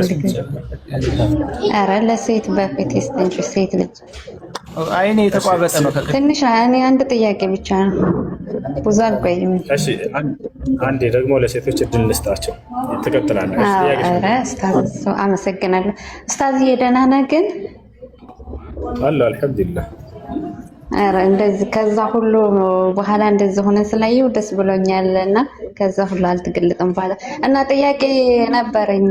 አንድ ጊዜ ኧረ ለሴት በፊት ይስጥንጭ ሴት ልጅ አይኔ የተቋረጠ ነው። ትንሽ እኔ አንድ ጥያቄ ብቻ ነው ብዙ አልቆይም። እሺ አንዴ ደግሞ ለሴቶች እድል እንስጣቸው። ትቀጥላለህ። ኧረ ኡስታዝ አመሰግናለሁ። ኡስታዝ ደህና ነህ ግን? አለሁ አልሐምዱሊላህ። ኧረ እንደዚህ ከዛ ሁሉ በኋላ እንደዚህ ሆነ ስላየው ደስ ብሎኛል እና ከዛ ሁሉ አልተገለጠም በኋላ እና ጥያቄ ነበረኝ።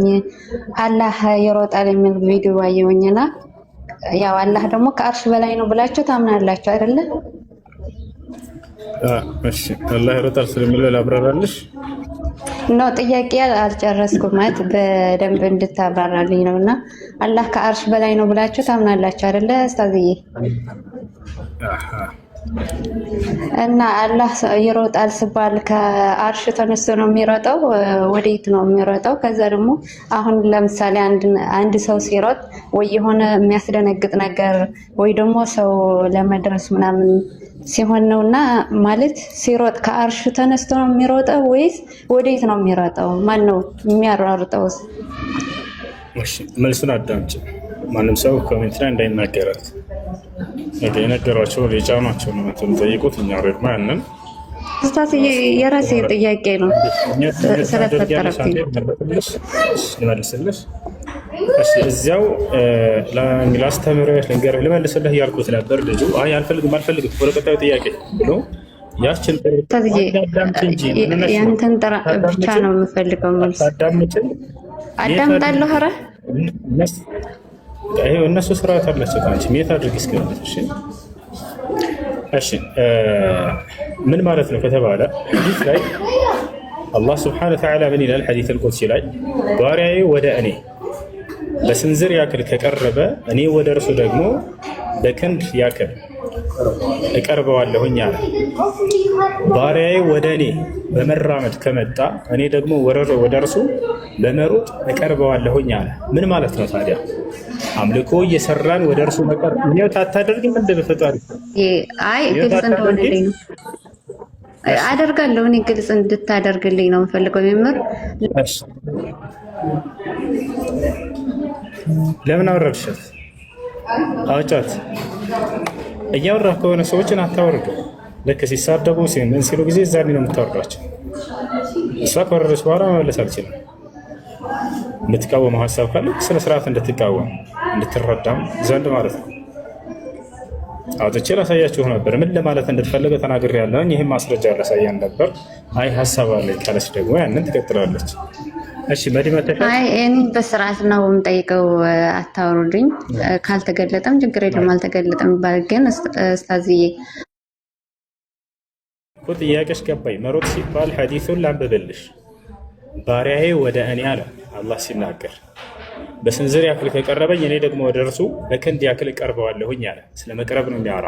አላህ ይሮጣል የሚል ቪዲዮ አየሁኝና ያው አላህ ደግሞ ከአርሽ በላይ ነው ብላችሁ ታምናላችሁ አይደለ? እሺ አላህ ይሮጣል ስለሚለው ላብራራልሽ ነው ጥያቄ አልጨረስኩም። ማለት በደንብ እንድታብራራልኝ ነውና አላህ ከአርሽ በላይ ነው ብላችሁ ታምናላችሁ አይደለ ኡስታዝዬ? እና አላህ ይሮጣል ሲባል ከአርሽ ተነስቶ ነው የሚሮጠው? ወዴት ነው የሚሮጠው? ከዛ ደግሞ አሁን ለምሳሌ አንድ ሰው ሲሮጥ ወይ የሆነ የሚያስደነግጥ ነገር ወይ ደግሞ ሰው ለመድረስ ምናምን ሲሆን ነውና ማለት ሲሮጥ ከአርሽ ተነስቶ ነው የሚሮጠው ወይስ ወዴት ነው የሚሮጠው? ማን ነው የሚያሯሩጠው? እሺ መልሱን አዳምጪ። ማንም ሰው ኮሜንት ላይ እንዳይናገራት የነገሯቸው የጫኗቸው ነው የምትጠይቁት። እኛ ደግሞ ያንን ኡስታዝ የራሴ ጥያቄ ነው ስለተፈጠረብኝ ልመልስልሽ። እሺ እዚያው ላስተምርህ ልንገርህ ልመልስልህ እያልኩት ነበር። ልጁ አይ አልፈልግም ወደ ቀጣዩ ጥያቄ ብሎ ያችን ያንተን ጥራ ብቻ ነው የምፈልገው መልስ። አዳምጣለሁ። ኧረ ይሄው እነሱ ስርዓት አላቸው። ታንቺ ሜት አድርጊ እስከዚህ። እሺ ምን ማለት ነው ከተባለ ሐዲስ ላይ አላህ Subhanahu Wa Ta'ala ምን ይላል? ሐዲስ አልቁድሲ ላይ ባሪያዬ ወደ እኔ በስንዝር ያክል ከቀረበ እኔ ወደ እርሱ ደግሞ በክንድ ያክል እቀርበዋለሁኝ አለ። ባሪያዬ ወደ እኔ በመራመድ ከመጣ እኔ ደግሞ ወደ እርሱ በመሮጥ እቀርበዋለሁኝ አለ። ምን ማለት ነው ታዲያ? አምልኮ እየሰራን ወደ እርሱ መቀር ነው ታታደርግም እንደ በፈጣሪ አይ ግልጽ እንደሆነልኝ ነው አደርጋለሁ። እኔ ግልጽ እንድታደርግልኝ ነው የምፈልገው። መምህር ለምን አወረድሻት? አውጫት። እያወራህ ከሆነ ሰዎችን አታወርዱ። ልክ ሲሳደቡ ምን ሲሉ ጊዜ እዛኔ ነው የምታወርዷቸው። እሷ ከወረደች በኋላ መመለስ አልችልም። የምትቃወመው ሀሳብ ካለ ስነ ስርዓት እንድትቃወም እንድትረዳም ዘንድ ማለት ነው። አውጥቼ ላሳያችሁ ነበር። ምን ለማለት እንድትፈልገ ተናግሬያለሁ። ይህም ማስረጃ ላሳያን ነበር። አይ ሀሳብ አለኝ ካለች ደግሞ ያንን ትቀጥላለች። እሺ መዲመተሻ አይ እኔ በስርዓት ነው የምጠይቀው። አታወሩልኝ። ካልተገለጠም ችግር የለም። አልተገለጠም ባል ግን ኡስታዝዬ እኮ ጥያቄሽ ገባኝ። መሮጥ ሲባል ሐዲሱን ላንብብልሽ። ባሪያዬ ወደ እኔ አለ አላህ ሲናገር በስንዝር ያክል ከቀረበኝ እኔ ደግሞ ወደ እርሱ በክንድ ያክል እቀርበዋለሁኝ አለ። ስለ መቅረብ ነው የሚያወራ።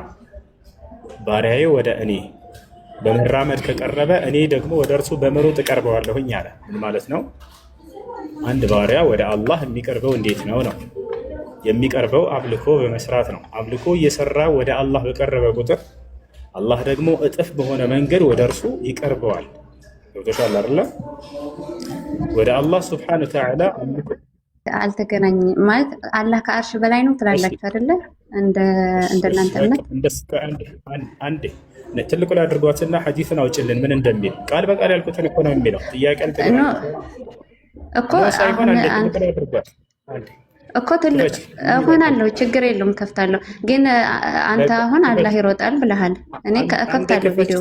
ባሪያዬ ወደ እኔ በመራመድ ከቀረበ እኔ ደግሞ ወደ እርሱ በመሮጥ እቀርበዋለሁኝ አለ። ምን ማለት ነው? አንድ ባሪያ ወደ አላህ የሚቀርበው እንዴት ነው? የሚቀርበው አምልኮ በመስራት ነው። አምልኮ እየሰራ ወደ አላህ በቀረበ ቁጥር አላህ ደግሞ እጥፍ በሆነ መንገድ ወደ እርሱ ይቀርበዋል። ገብቶሻል አይደለ? ወደ አላህ Subhanahu Wa Ta'ala አምልኮ አልተገናኘም ማለት አላህ ከአርሽ በላይ ነው ትላላችሁ አይደለ? እንደናንተ እምነት አንዴ ትልቁ ላይ አድርጓትና ሐዲስን አውጭልን ምን እንደሚል ቃል በቃል ያልኩትን እኮ ነው የሚለው። ጥያቄ እኮ እኮ ትልቅ እሆናለሁ ችግር የለውም ከፍታለሁ። ግን አንተ አሁን አላህ ይሮጣል ብለሃል። እኔ ከፍታለሁ ቪዲዮ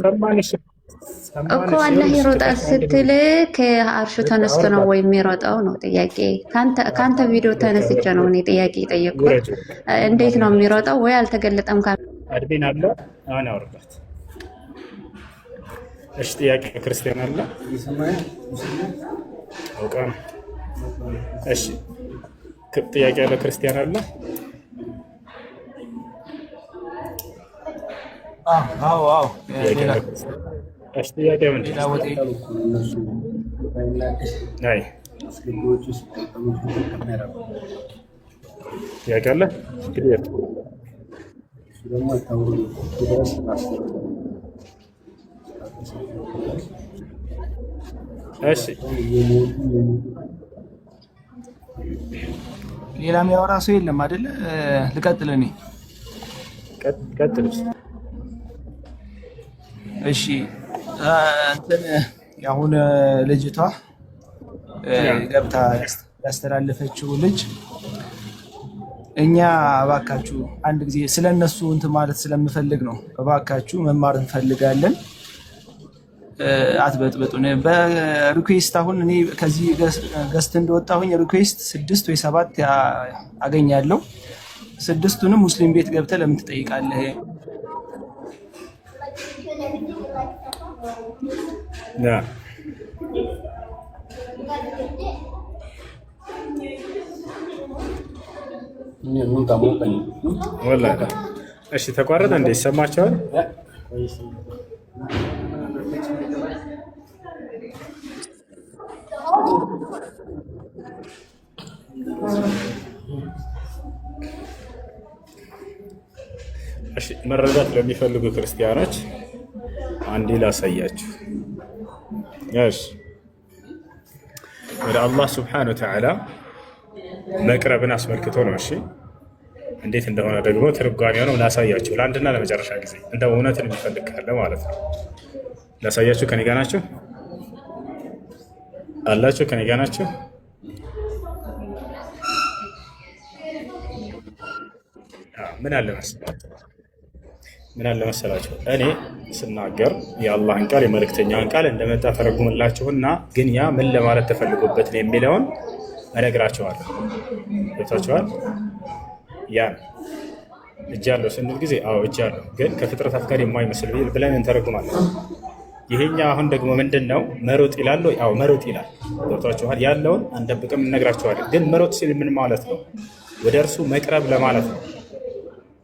እኮ አላህ ይሮጣል ስትል ከአርሹ ተነስቶ ነው ወይ የሚሮጠው ነው ጥያቄ። ካንተ ቪዲዮ ተነስቼ ነው እኔ ጥያቄ የጠየቅኩት። እንዴት ነው የሚሮጠው? ወይ አልተገለጠም አድሚን አለ አሁን አወርዳት። እሺ ጥያቄ ክርስቲያን አለ አውቃ ነው። እሺ ጥያቄ ያለ ክርስቲያን አለ? አዎ እሺ ጥያቄ ምንድን ነው? አይ ጥያቄ አለ? እሺ ሌላ የሚያወራ ሰው የለም አይደለ? ልቀጥል እኔ። ቀጥል። እሺ እንትን አሁን ልጅቷ ገብታ ያስተላለፈችው ልጅ እኛ እባካችሁ አንድ ጊዜ ስለነሱ እንትን ማለት ስለምፈልግ ነው። እባካችሁ መማር እንፈልጋለን፣ አትበጥብጡን። በሪኩዌስት አሁን እኔ ከዚህ ገስት እንደወጣሁኝ ሪኩዌስት 6 ወይ 7 አገኛለሁ። 6ቱንም ሙስሊም ቤት ገብተህ ለምን ትጠይቃለህ? እሺ ተቋረጠ እንዴ? ይሰማቸዋል? እሺ መረዳት ለሚፈልጉ ክርስቲያኖች አንዴ ላሳያችሁ። እሺ ወደ አላህ ሱብሓነሁ ወተዓላ መቅረብን አስመልክቶ ነው። እሺ እንዴት እንደሆነ ደግሞ ትርጓሜው ነው ላሳያችሁ፣ ለአንድና ለመጨረሻ ጊዜ እንደው እውነትን የሚፈልግ ካለ ማለት ነው። ላሳያችሁ። ከኔ ጋር ናችሁ አላችሁ? ከኔ ጋር ናችሁ? ምን አለ መሰላችሁ፣ እኔ ስናገር የአላህን ቃል የመልእክተኛውን ቃል እንደመጣ ተረጉምላችሁና ግን ያ ምን ለማለት ተፈልጎበት ነው የሚለውን እነግራችኋለሁ። ገብታችኋል? ያ እጅ አለው ስንል ጊዜ አዎ እጅ አለው፣ ግን ከፍጥረታት ጋር የማይመስል ብለን እንተረጉማለን። ይሄኛ አሁን ደግሞ ምንድን ነው መሮጥ ይላል ወይ? አዎ መሮጥ ይላል። ገብታችኋል? ያለውን አንደብቅም እነግራችኋለን። ግን መሮጥ ሲል ምን ማለት ነው? ወደ እርሱ መቅረብ ለማለት ነው።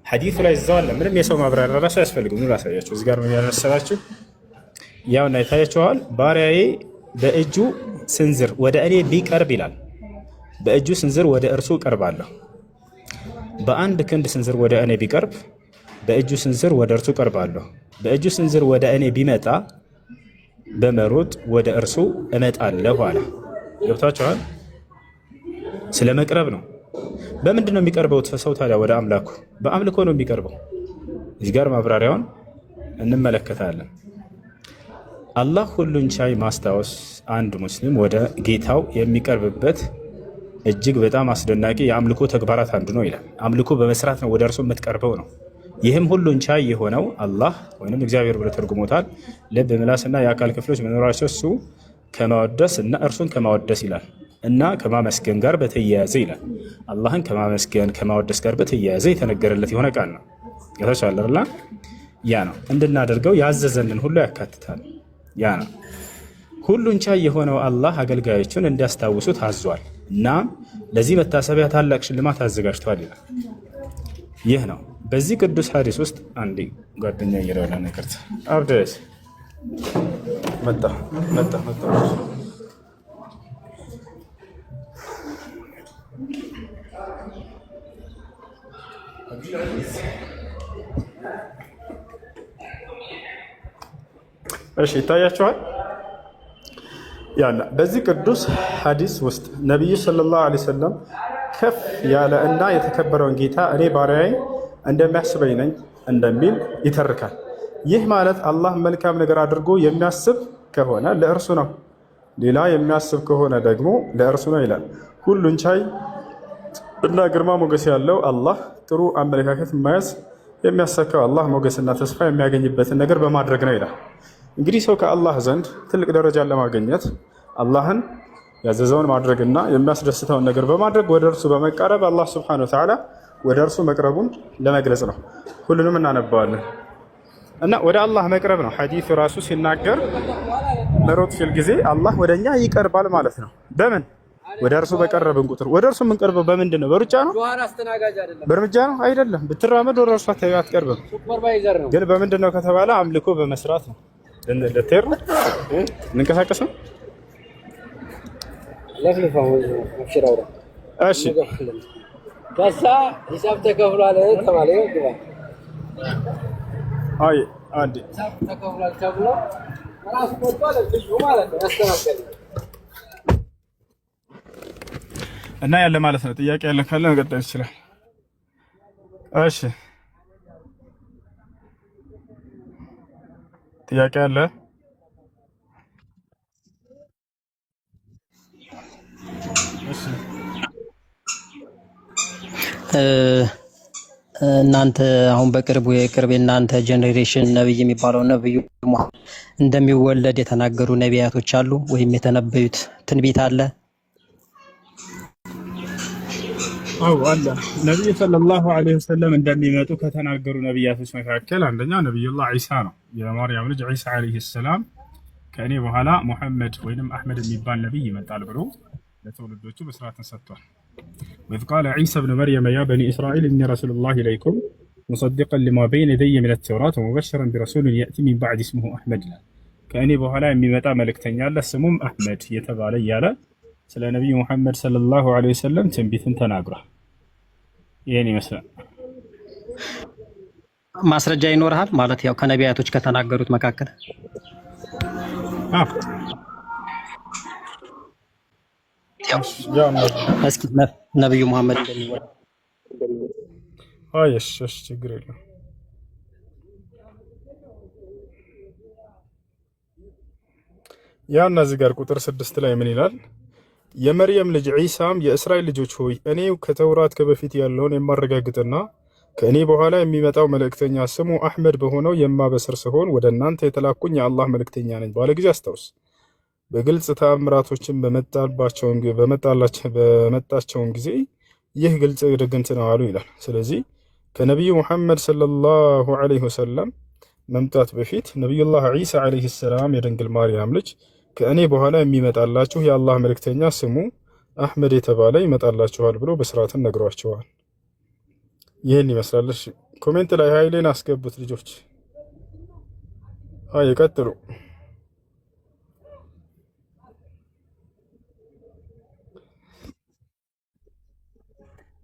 ሐዲሱ ላይ እዛው አለ። ምንም የሰው ማብራሪያ ራሱ አያስፈልግም። ምን ላሳያችሁ። እዚህ ጋር ምን ያመሰላችሁ? ያውና ይታያችኋል። ባሪያዬ በእጁ ስንዝር ወደ እኔ ቢቀርብ ይላል። በእጁ ስንዝር ወደ እርሱ ቀርባለሁ። በአንድ ክንድ ስንዝር ወደ እኔ ቢቀርብ በእጁ ስንዝር ወደ እርሱ ቀርባለሁ። በእጁ ስንዝር ወደ እኔ ቢመጣ በመሮጥ ወደ እርሱ እመጣለሁ አለ። ገብታችኋል? ስለ መቅረብ ነው። በምንድን ነው የሚቀርበው ሰው ታዲያ ወደ አምላኩ? በአምልኮ ነው የሚቀርበው። እዚህ ጋር ማብራሪያውን እንመለከታለን። አላህ ሁሉን ቻይ ማስታወስ አንድ ሙስሊም ወደ ጌታው የሚቀርብበት እጅግ በጣም አስደናቂ የአምልኮ ተግባራት አንዱ ነው ይላል። አምልኮ በመስራት ነው ወደ እርሱ የምትቀርበው ነው። ይህም ሁሉን ቻይ የሆነው አላህ ወይም እግዚአብሔር ብሎ ተርጉሞታል። ልብ፣ ምላስና የአካል ክፍሎች መኖራቸው እሱ ከማወደስ እና እርሱን ከማወደስ ይላል እና ከማመስገን ጋር በተያያዘ ይላል። አላህን ከማመስገን ከማወደስ ጋር በተያያዘ የተነገረለት የሆነ ቃል ነው። ያተቻለርላ ያ ነው እንድናደርገው ያዘዘንን ሁሉ ያካትታል። ያ ነው ሁሉን ቻይ የሆነው አላህ አገልጋዮቹን እንዲያስታውሱ ታዟል እና ለዚህ መታሰቢያ ታላቅ ሽልማት አዘጋጅቷል ይላል። ይህ ነው በዚህ ቅዱስ ሐዲስ ውስጥ አንዴ ጓደኛ እየረዳ ነገርት አብደስ መጣ እሺ ይታያችኋል። ያለ በዚህ ቅዱስ ሐዲስ ውስጥ ነቢዩ ሰለላሁ ዐለይሂ ወሰለም ከፍ ያለ እና የተከበረውን ጌታ እኔ ባሪያዬ እንደሚያስበኝ ነኝ እንደሚል ይተርካል። ይህ ማለት አላህ መልካም ነገር አድርጎ የሚያስብ ከሆነ ለእርሱ ነው፣ ሌላ የሚያስብ ከሆነ ደግሞ ለእርሱ ነው ይላል። ሁሉን ቻይ እና ግርማ ሞገስ ያለው አላህ ጥሩ አመለካከት መያዝ የሚያሳካው አላህ ሞገስና ተስፋ የሚያገኝበትን ነገር በማድረግ ነው ይላል። እንግዲህ ሰው ከአላህ ዘንድ ትልቅ ደረጃን ለማግኘት አላህን ያዘዘውን ማድረግና የሚያስደስተውን ነገር በማድረግ ወደ እርሱ በመቃረብ አላህ ሱብሓነሁ ወተዓላ ወደ እርሱ መቅረቡን ለመግለጽ ነው። ሁሉንም እናነባዋለን እና ወደ አላህ መቅረብ ነው። ሐዲሱ ራሱ ሲናገር መሮጥ ሲል ጊዜ አላህ ወደ እኛ ይቀርባል ማለት ነው። በምን? ወደ እርሱ በቀረብን ቁጥር። ወደ እርሱ የምንቀርበው በምንድን ነው? በሩጫ ነው? በእርምጃ ነው? አይደለም። ብትራመድ ወደ እርሱ አትቀርብም። ግን በምንድን ነው ከተባለ አምልኮ በመስራት ነው። ልትሄድ ነው? እንንቀሳቀስ ነው? እሺ ከሳ ሂሳብ ተከፍሏል ተባለ። ግባ አይ አንዴ ሂሳብ ተከፍሏል ተብሎ ራስ ቆጥቷል ልጅ ማለት ነው። ያስተናገደ እና ያለ ማለት ነው። ጥያቄ ያለ ካለ መቀጠል ይችላል። እሺ ጥያቄ አለ? እሺ እናንተ አሁን በቅርቡ የእናንተ ጄኔሬሽን ነብይ የሚባለው ነብዩ መሐመድ እንደሚወለድ የተናገሩ ነቢያቶች አሉ ወይም የተነበዩት ትንቢት አለ? አዎ አለ። ነብዩ ሰለላሁ ዐለይሂ ወሰለም እንደሚመጡ ከተናገሩ ነቢያቶች መካከል አንደኛው ነብዩላህ ዒሳ ነው። የማርያም ልጅ ዒሳ ዐለይሂ ሰላም ከእኔ በኋላ ሙሐመድ ወይንም አህመድ የሚባል ነብይ ይመጣል ብሎ ለትውልዶቹ በስርዓትን ሰጥቷል። وإذ قال عيسى ابن مريم يا بني إسرائيل إني رسول الله إليكم مصدقا لما بين يدي من التوراة ومبشرا برسول يأتي من بعد اسمه أحمد كأني بوهلا የሚመጣ መልእክተኛ አለ ስሙም አህመድ የተባለ ያለ ስለ ነብዩ መሐመድ ሰለላሁ ዐለይሂ ወሰለም ትንቢትን ተናግሯል። ይሄን ይመስላል። ማስረጃ ይኖርሃል ማለት ያው ከነቢያቶች ከተናገሩት መካከል? እስኪ ነብዩ መሐመድ እንደሚወለድ እሺ ችግር የለም። ያና እዚህ ጋር ቁጥር 6 ላይ ምን ይላል? የመርየም ልጅ ዒሳም የእስራኤል ልጆች ሆይ እኔ ከተውራት ከበፊት ያለውን የማረጋግጥና ከእኔ በኋላ የሚመጣው መልእክተኛ ስሙ አህመድ በሆነው የማበስር ሲሆን ወደ እናንተ የተላኩኝ የአላህ መልእክተኛ ነኝ ባለ ጊዜ አስታውስ። በግልጽ ተአምራቶችን በመጣቸውን ጊዜ ይህ ግልጽ ድግምት ነው አሉ ይላል። ስለዚህ ከነቢዩ ሙሐመድ ሰለላሁ ዐለይሂ ወሰለም መምጣት በፊት ነቢዩላህ ዒሳ ዐለይሂ ሰላም የድንግል ማርያም ልጅ ከእኔ በኋላ የሚመጣላችሁ የአላህ መልእክተኛ ስሙ አህመድ የተባለ ይመጣላችኋል ብሎ በስርዓትን ነግሯቸዋል። ይህን ይመስላል። እሺ ኮሜንት ላይ ኃይሌን አስገቡት ልጆች። ይቀጥሉ።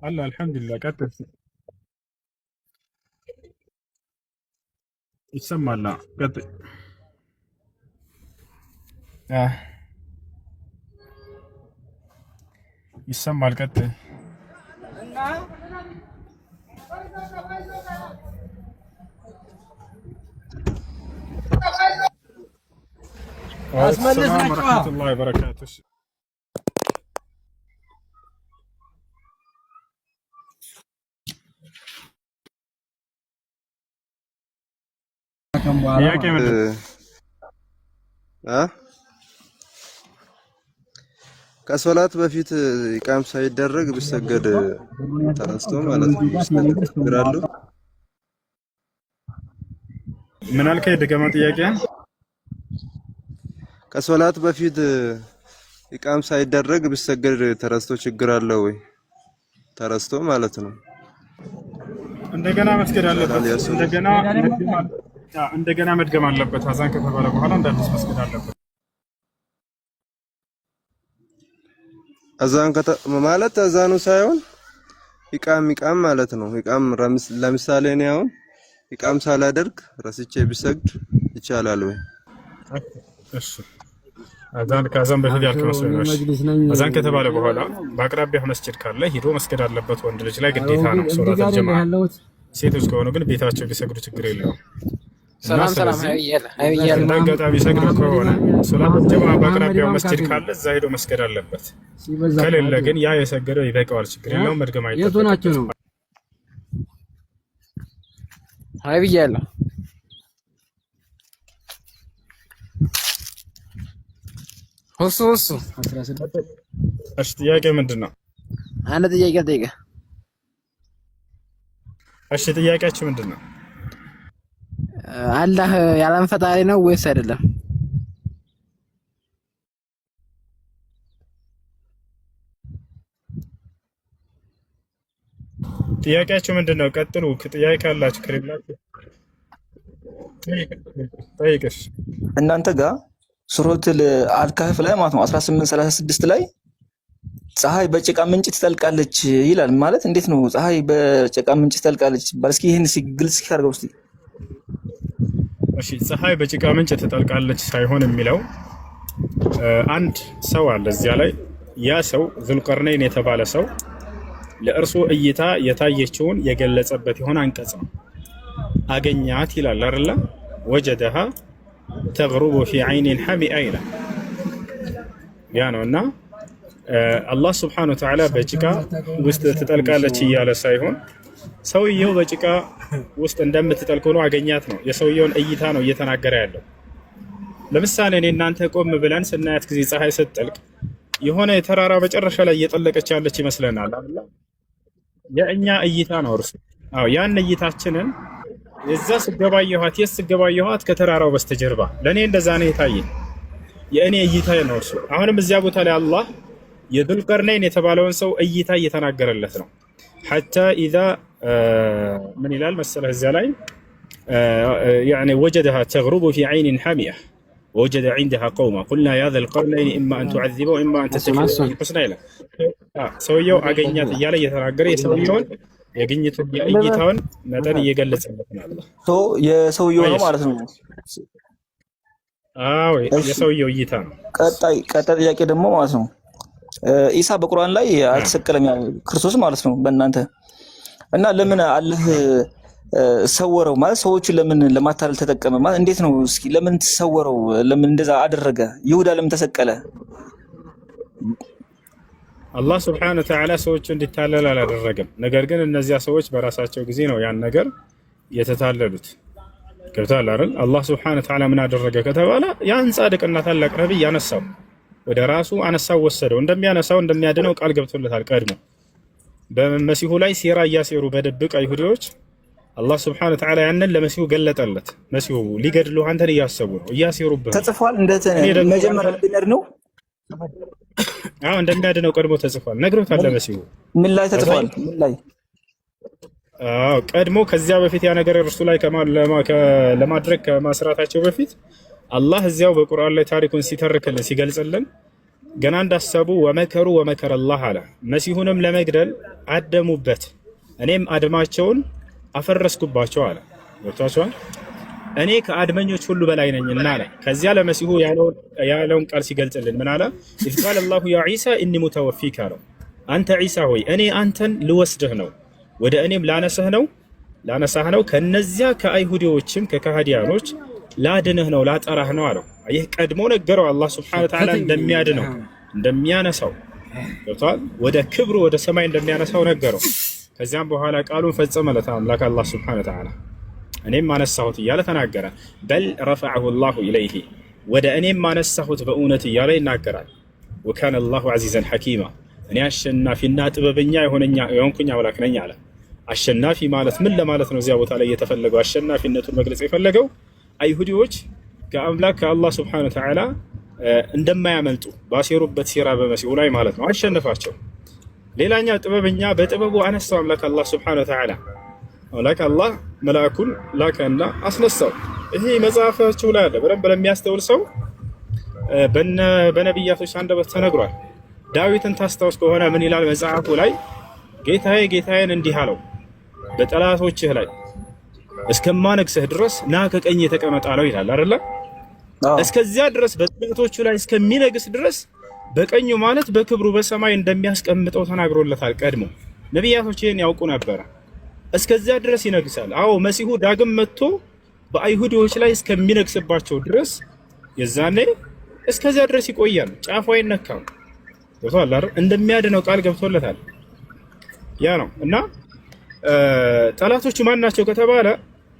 አላ አልሐምዱሊላህ። ቀጥል። ይሰማል። ቀጥል። ይሰማል። ቀጥል። አስመለስናችሁ ወራህመቱላሂ ወበረካቱሁ። ከሶላት በፊት ኢቃም ሳይደረግ ቢሰገድ ተነስቶ ማለት ነው ይሰገዳሉ። ምን አልከኝ? ድገማ ጥያቄ። ከሶላት በፊት ኢቃም ሳይደረግ ቢሰገድ ተረስቶ ችግር አለው ወይ? ተረስቶ ማለት ነው እንደገና መስገድ አለበት። እንደገና መድገም አለበት። አዛን ከተባለ በኋላ እንዳዲስ መስገድ አለበት። አዛን ማለት አዛኑ ሳይሆን ኢቃም ማለት ነው። ኢቃም ለምሳሌ እኔ አሁን ኢቃም ሳላደርግ ረስቼ ቢሰግድ ይቻላል ወይ? እሺ አዛን በፊት ያልከው መስሎኝ። አዛን ከተባለ በኋላ በአቅራቢያው መስጂድ ካለ ሄዶ መስገድ አለበት። ወንድ ልጅ ላይ ግዴታ ነው ሶላት ጀማዓ። ሴቶች ከሆኑ ግን ቤታቸው ቢሰግዱ ችግር የለውም። ሰላም አጋጣሚ ሰግዶ ከሆነ ሶላት ጀማዓ በአቅራቢያው መስጂድ ካለ እዛ ሄዶ መስገድ አለበት። ከሌለ ግን ያ የሰገደው ይበቃዋል፣ ችግር የለውም። መድገም አይጠበቅበትም። አይ ብያለሁ። እሱ እሺ ጥያቄ ምንድን ነው? አንድ ጥያቄ ጠይቀህ። እሺ ጥያቄያችሁ ምንድን ነው? አላህ የዓለም ፈጣሪ ነው ወይስ አይደለም? ጥያቄያችሁ ምንድን ነው? ቀጥሉ። ጥያቄ ካላችሁ ከሌላችሁ ጠይቅሽ። እናንተ ጋር ሱረቱል አልካህፍ ላይ ማለት ነው 1836 ላይ ፀሐይ በጭቃ ምንጭ ትጠልቃለች ይላል። ማለት እንዴት ነው ፀሐይ በጭቃ ምንጭ ትጠልቃለች? እስኪ ይሄን ግልጽ አድርገው እስቲ። እሺ ፀሐይ በጭቃ ምንጭ ትጠልቃለች ሳይሆን የሚለው አንድ ሰው አለ እዚያ ላይ ያ ሰው ዙልቀርነይን የተባለ ሰው ለእርሱ እይታ የታየችውን የገለጸበት የሆነ አንቀጽ ነው። አገኛት ይላል አይደለ? ወጀደሃ ተግሩቡ ፊ ዐይኒን ሐሚአ ይላል። ያ ነውና አላህ ስብሓነሁ ወተዓላ በጭቃ ውስጥ ትጠልቃለች እያለ ሳይሆን ሰውየው በጭቃ ውስጥ እንደምትጠልቅ ሆኖ አገኛት ነው። የሰውየውን እይታ ነው እየተናገረ ያለው። ለምሳሌ እኔ እናንተ ቆም ብለን ስናያት ጊዜ ፀሐይ ስትጠልቅ የሆነ የተራራ መጨረሻ ላይ እየጠለቀች ያለች ይመስለናል አይደል? የእኛ እይታ ነው እርሱ። አዎ ያን እይታችንን የዛ ስገባየኋት ስገባየኋት ከተራራው በስተጀርባ ለእኔ እንደዛ ነው የታየኝ። የእኔ እይታ ነው እርሱ። አሁንም እዚያ ቦታ ላይ አላህ የዙልቀርነይን የተባለውን ሰው እይታ እየተናገረለት ነው። ሐታ ኢዛ ምን ይላል መሰለህ እዚያ ላይ ያኒ ወጀደሃ ተግሩቡ ፊ ዐይኒን ሐሚአ ወወጀደ ዐንደሃ ቀውማ ቁልና ያ ዘልቀርነይን ኢማ አን ቱዐዚበ ወኢማ አን ተተኺዘ ሑስና ይላል። ሰውየው አገኛት እያለ እየተናገረ የሰውየውን የግኝቱን የእይታውን መጠን እየገለጸለት ነው። የሰውየው ነው ማለት ነው። አዎ የሰውየው እይታ ነው። ቀጣይ ጥያቄ ደግሞ ማለት ነው ኢሳ በቁርአን ላይ አልተሰቀለም ክርስቶስ ማለት ነው በእናንተ እና ለምን አላህ ሰወረው ማለት ሰዎችን ለምን ለማታለል ተጠቀመ ማለት እንዴት ነው? እስኪ ለምን ተሰወረው? ለምን እንደዛ አደረገ? ይሁዳ ለምን ተሰቀለ? አላህ ስብሐነሁ ወተዓላ ሰዎች እንዲታለል አላደረገም። ነገር ግን እነዚያ ሰዎች በራሳቸው ጊዜ ነው ያን ነገር የተታለሉት። ገብቶሃል አይደል? አላህ ስብሐነሁ ወተዓላ ምን አደረገ ከተባለ ያን ጻድቅና ታላቅ ነብይ ያነሳው ወደ ራሱ አነሳው፣ ወሰደው። እንደሚያነሳው እንደሚያድነው ቃል ገብቶለታል ቀድሞ። በመሲሁ ላይ ሴራ እያሴሩ በድብቅ አይሁዶች አላህ ስብሐነሁ ወተዓላ ያንን ለመሲሁ ገለጠለት። መሲሁ ሊገድሉ አንተን እያሰቡ ነው፣ እያሴሩብህ ተጽፏል። መጀመሪያ ቢነር ነው አዎ እንደሚያድነው ቀድሞ ተጽፏል፣ ነግሮታል ለመሲሁ። ምን ላይ ተጽፏል? ምን ላይ? አዎ ቀድሞ ከዚያ በፊት ያ ነገር እርሱ ላይ ለማድረግ ከማስራታቸው በፊት አላህ እዚያው በቁርአን ላይ ታሪኩን ሲተርክልን ሲገልጽልን ገና እንዳሰቡ ወመከሩ ወመከረ አላህ አለ። መሲሁንም ለመግደል አደሙበት፣ እኔም አድማቸውን አፈረስኩባቸው አለ። ወጣቷል እኔ ከአድመኞች ሁሉ በላይ ነኝና አለ። ከዚያ ለመሲሁ ያለውን ቃል ሲገልጽልን ምን አለ? ኢዝ ቃለ አላሁ ያ ዒሳ ኢኒ ሙተወፊከ አለው። አንተ ዒሳ ሆይ እኔ አንተን ልወስድህ ነው፣ ወደ እኔም ላነሳህ ነው ከነዚያ ከአይሁዲዎችም ከካህዲያኖች ላድንህ ነው ላጠራህ ነው አለው። ይህ ቀድሞ ነገረው አላህ ስብሐነሁ ወተዓላ እንደሚያድነው እንደሚያነሳው ገብቷል። ወደ ክብሩ ወደ ሰማይ እንደሚያነሳው ነገረው። ከዚያም በኋላ ቃሉን ፈጸመለት አምላክ አላህ ስብሐነሁ ወተዓላ። እኔም አነሳሁት እያለ ተናገረ። በል ረፈዐሁ አላሁ ኢለይሂ ወደ እኔም አነሳሁት በእውነት እያለ ይናገራል። ወካነ አላሁ ዐዚዘን ሐኪማ እኔ አሸናፊና ጥበበኛ የሆንኩኝ አምላክ ነኝ አለ። አሸናፊ ማለት ምን ለማለት ነው? እዚያ ቦታ ላይ የተፈለገው አሸናፊነቱን መግለጽ የፈለገው አይሁዲዎች ከአምላክ ከአላህ ስብሐነሁ ወተዓላ እንደማያመልጡ ባሴሩበት ሴራ በመሲሁ ላይ ማለት ነው አሸነፋቸው። ሌላኛው ጥበበኛ በጥበቡ አነሳው አምላክ አላህ ስብሐነሁ ወተዓላ። አምላክ አላህ መልአኩን ላከና አስነሳው። ይሄ መጽሐፋቸው ላይ አለ። በደንብ ለሚያስተውል ሰው በነቢያቶች አንደበት ተነግሯል። ዳዊትን ታስታውስ ከሆነ ምን ይላል መጽሐፉ ላይ? ጌታዬ ጌታዬን እንዲህ አለው በጠላቶችህ ላይ እስከማነግስህ ድረስ ና ከቀኝ ተቀመጥ አለው ይላል አይደል? እስከዚያ ድረስ በጠላቶቹ ላይ እስከሚነግስ ድረስ በቀኙ ማለት በክብሩ በሰማይ እንደሚያስቀምጠው ተናግሮለታል። ቀድሞ ነቢያቶች ይህን ያውቁ ነበረ። እስከዚያ ድረስ ይነግሳል። አዎ መሲሁ ዳግም መጥቶ በአይሁዲዎች ላይ እስከሚነግስባቸው ድረስ የዛኔ እስከዚያ ድረስ ይቆያል። ጫፉ አይነካም። ገብቶሃል አይደል? እንደሚያድነው ቃል ገብቶለታል። ያ ነው እና ጠላቶቹ ማን ናቸው ከተባለ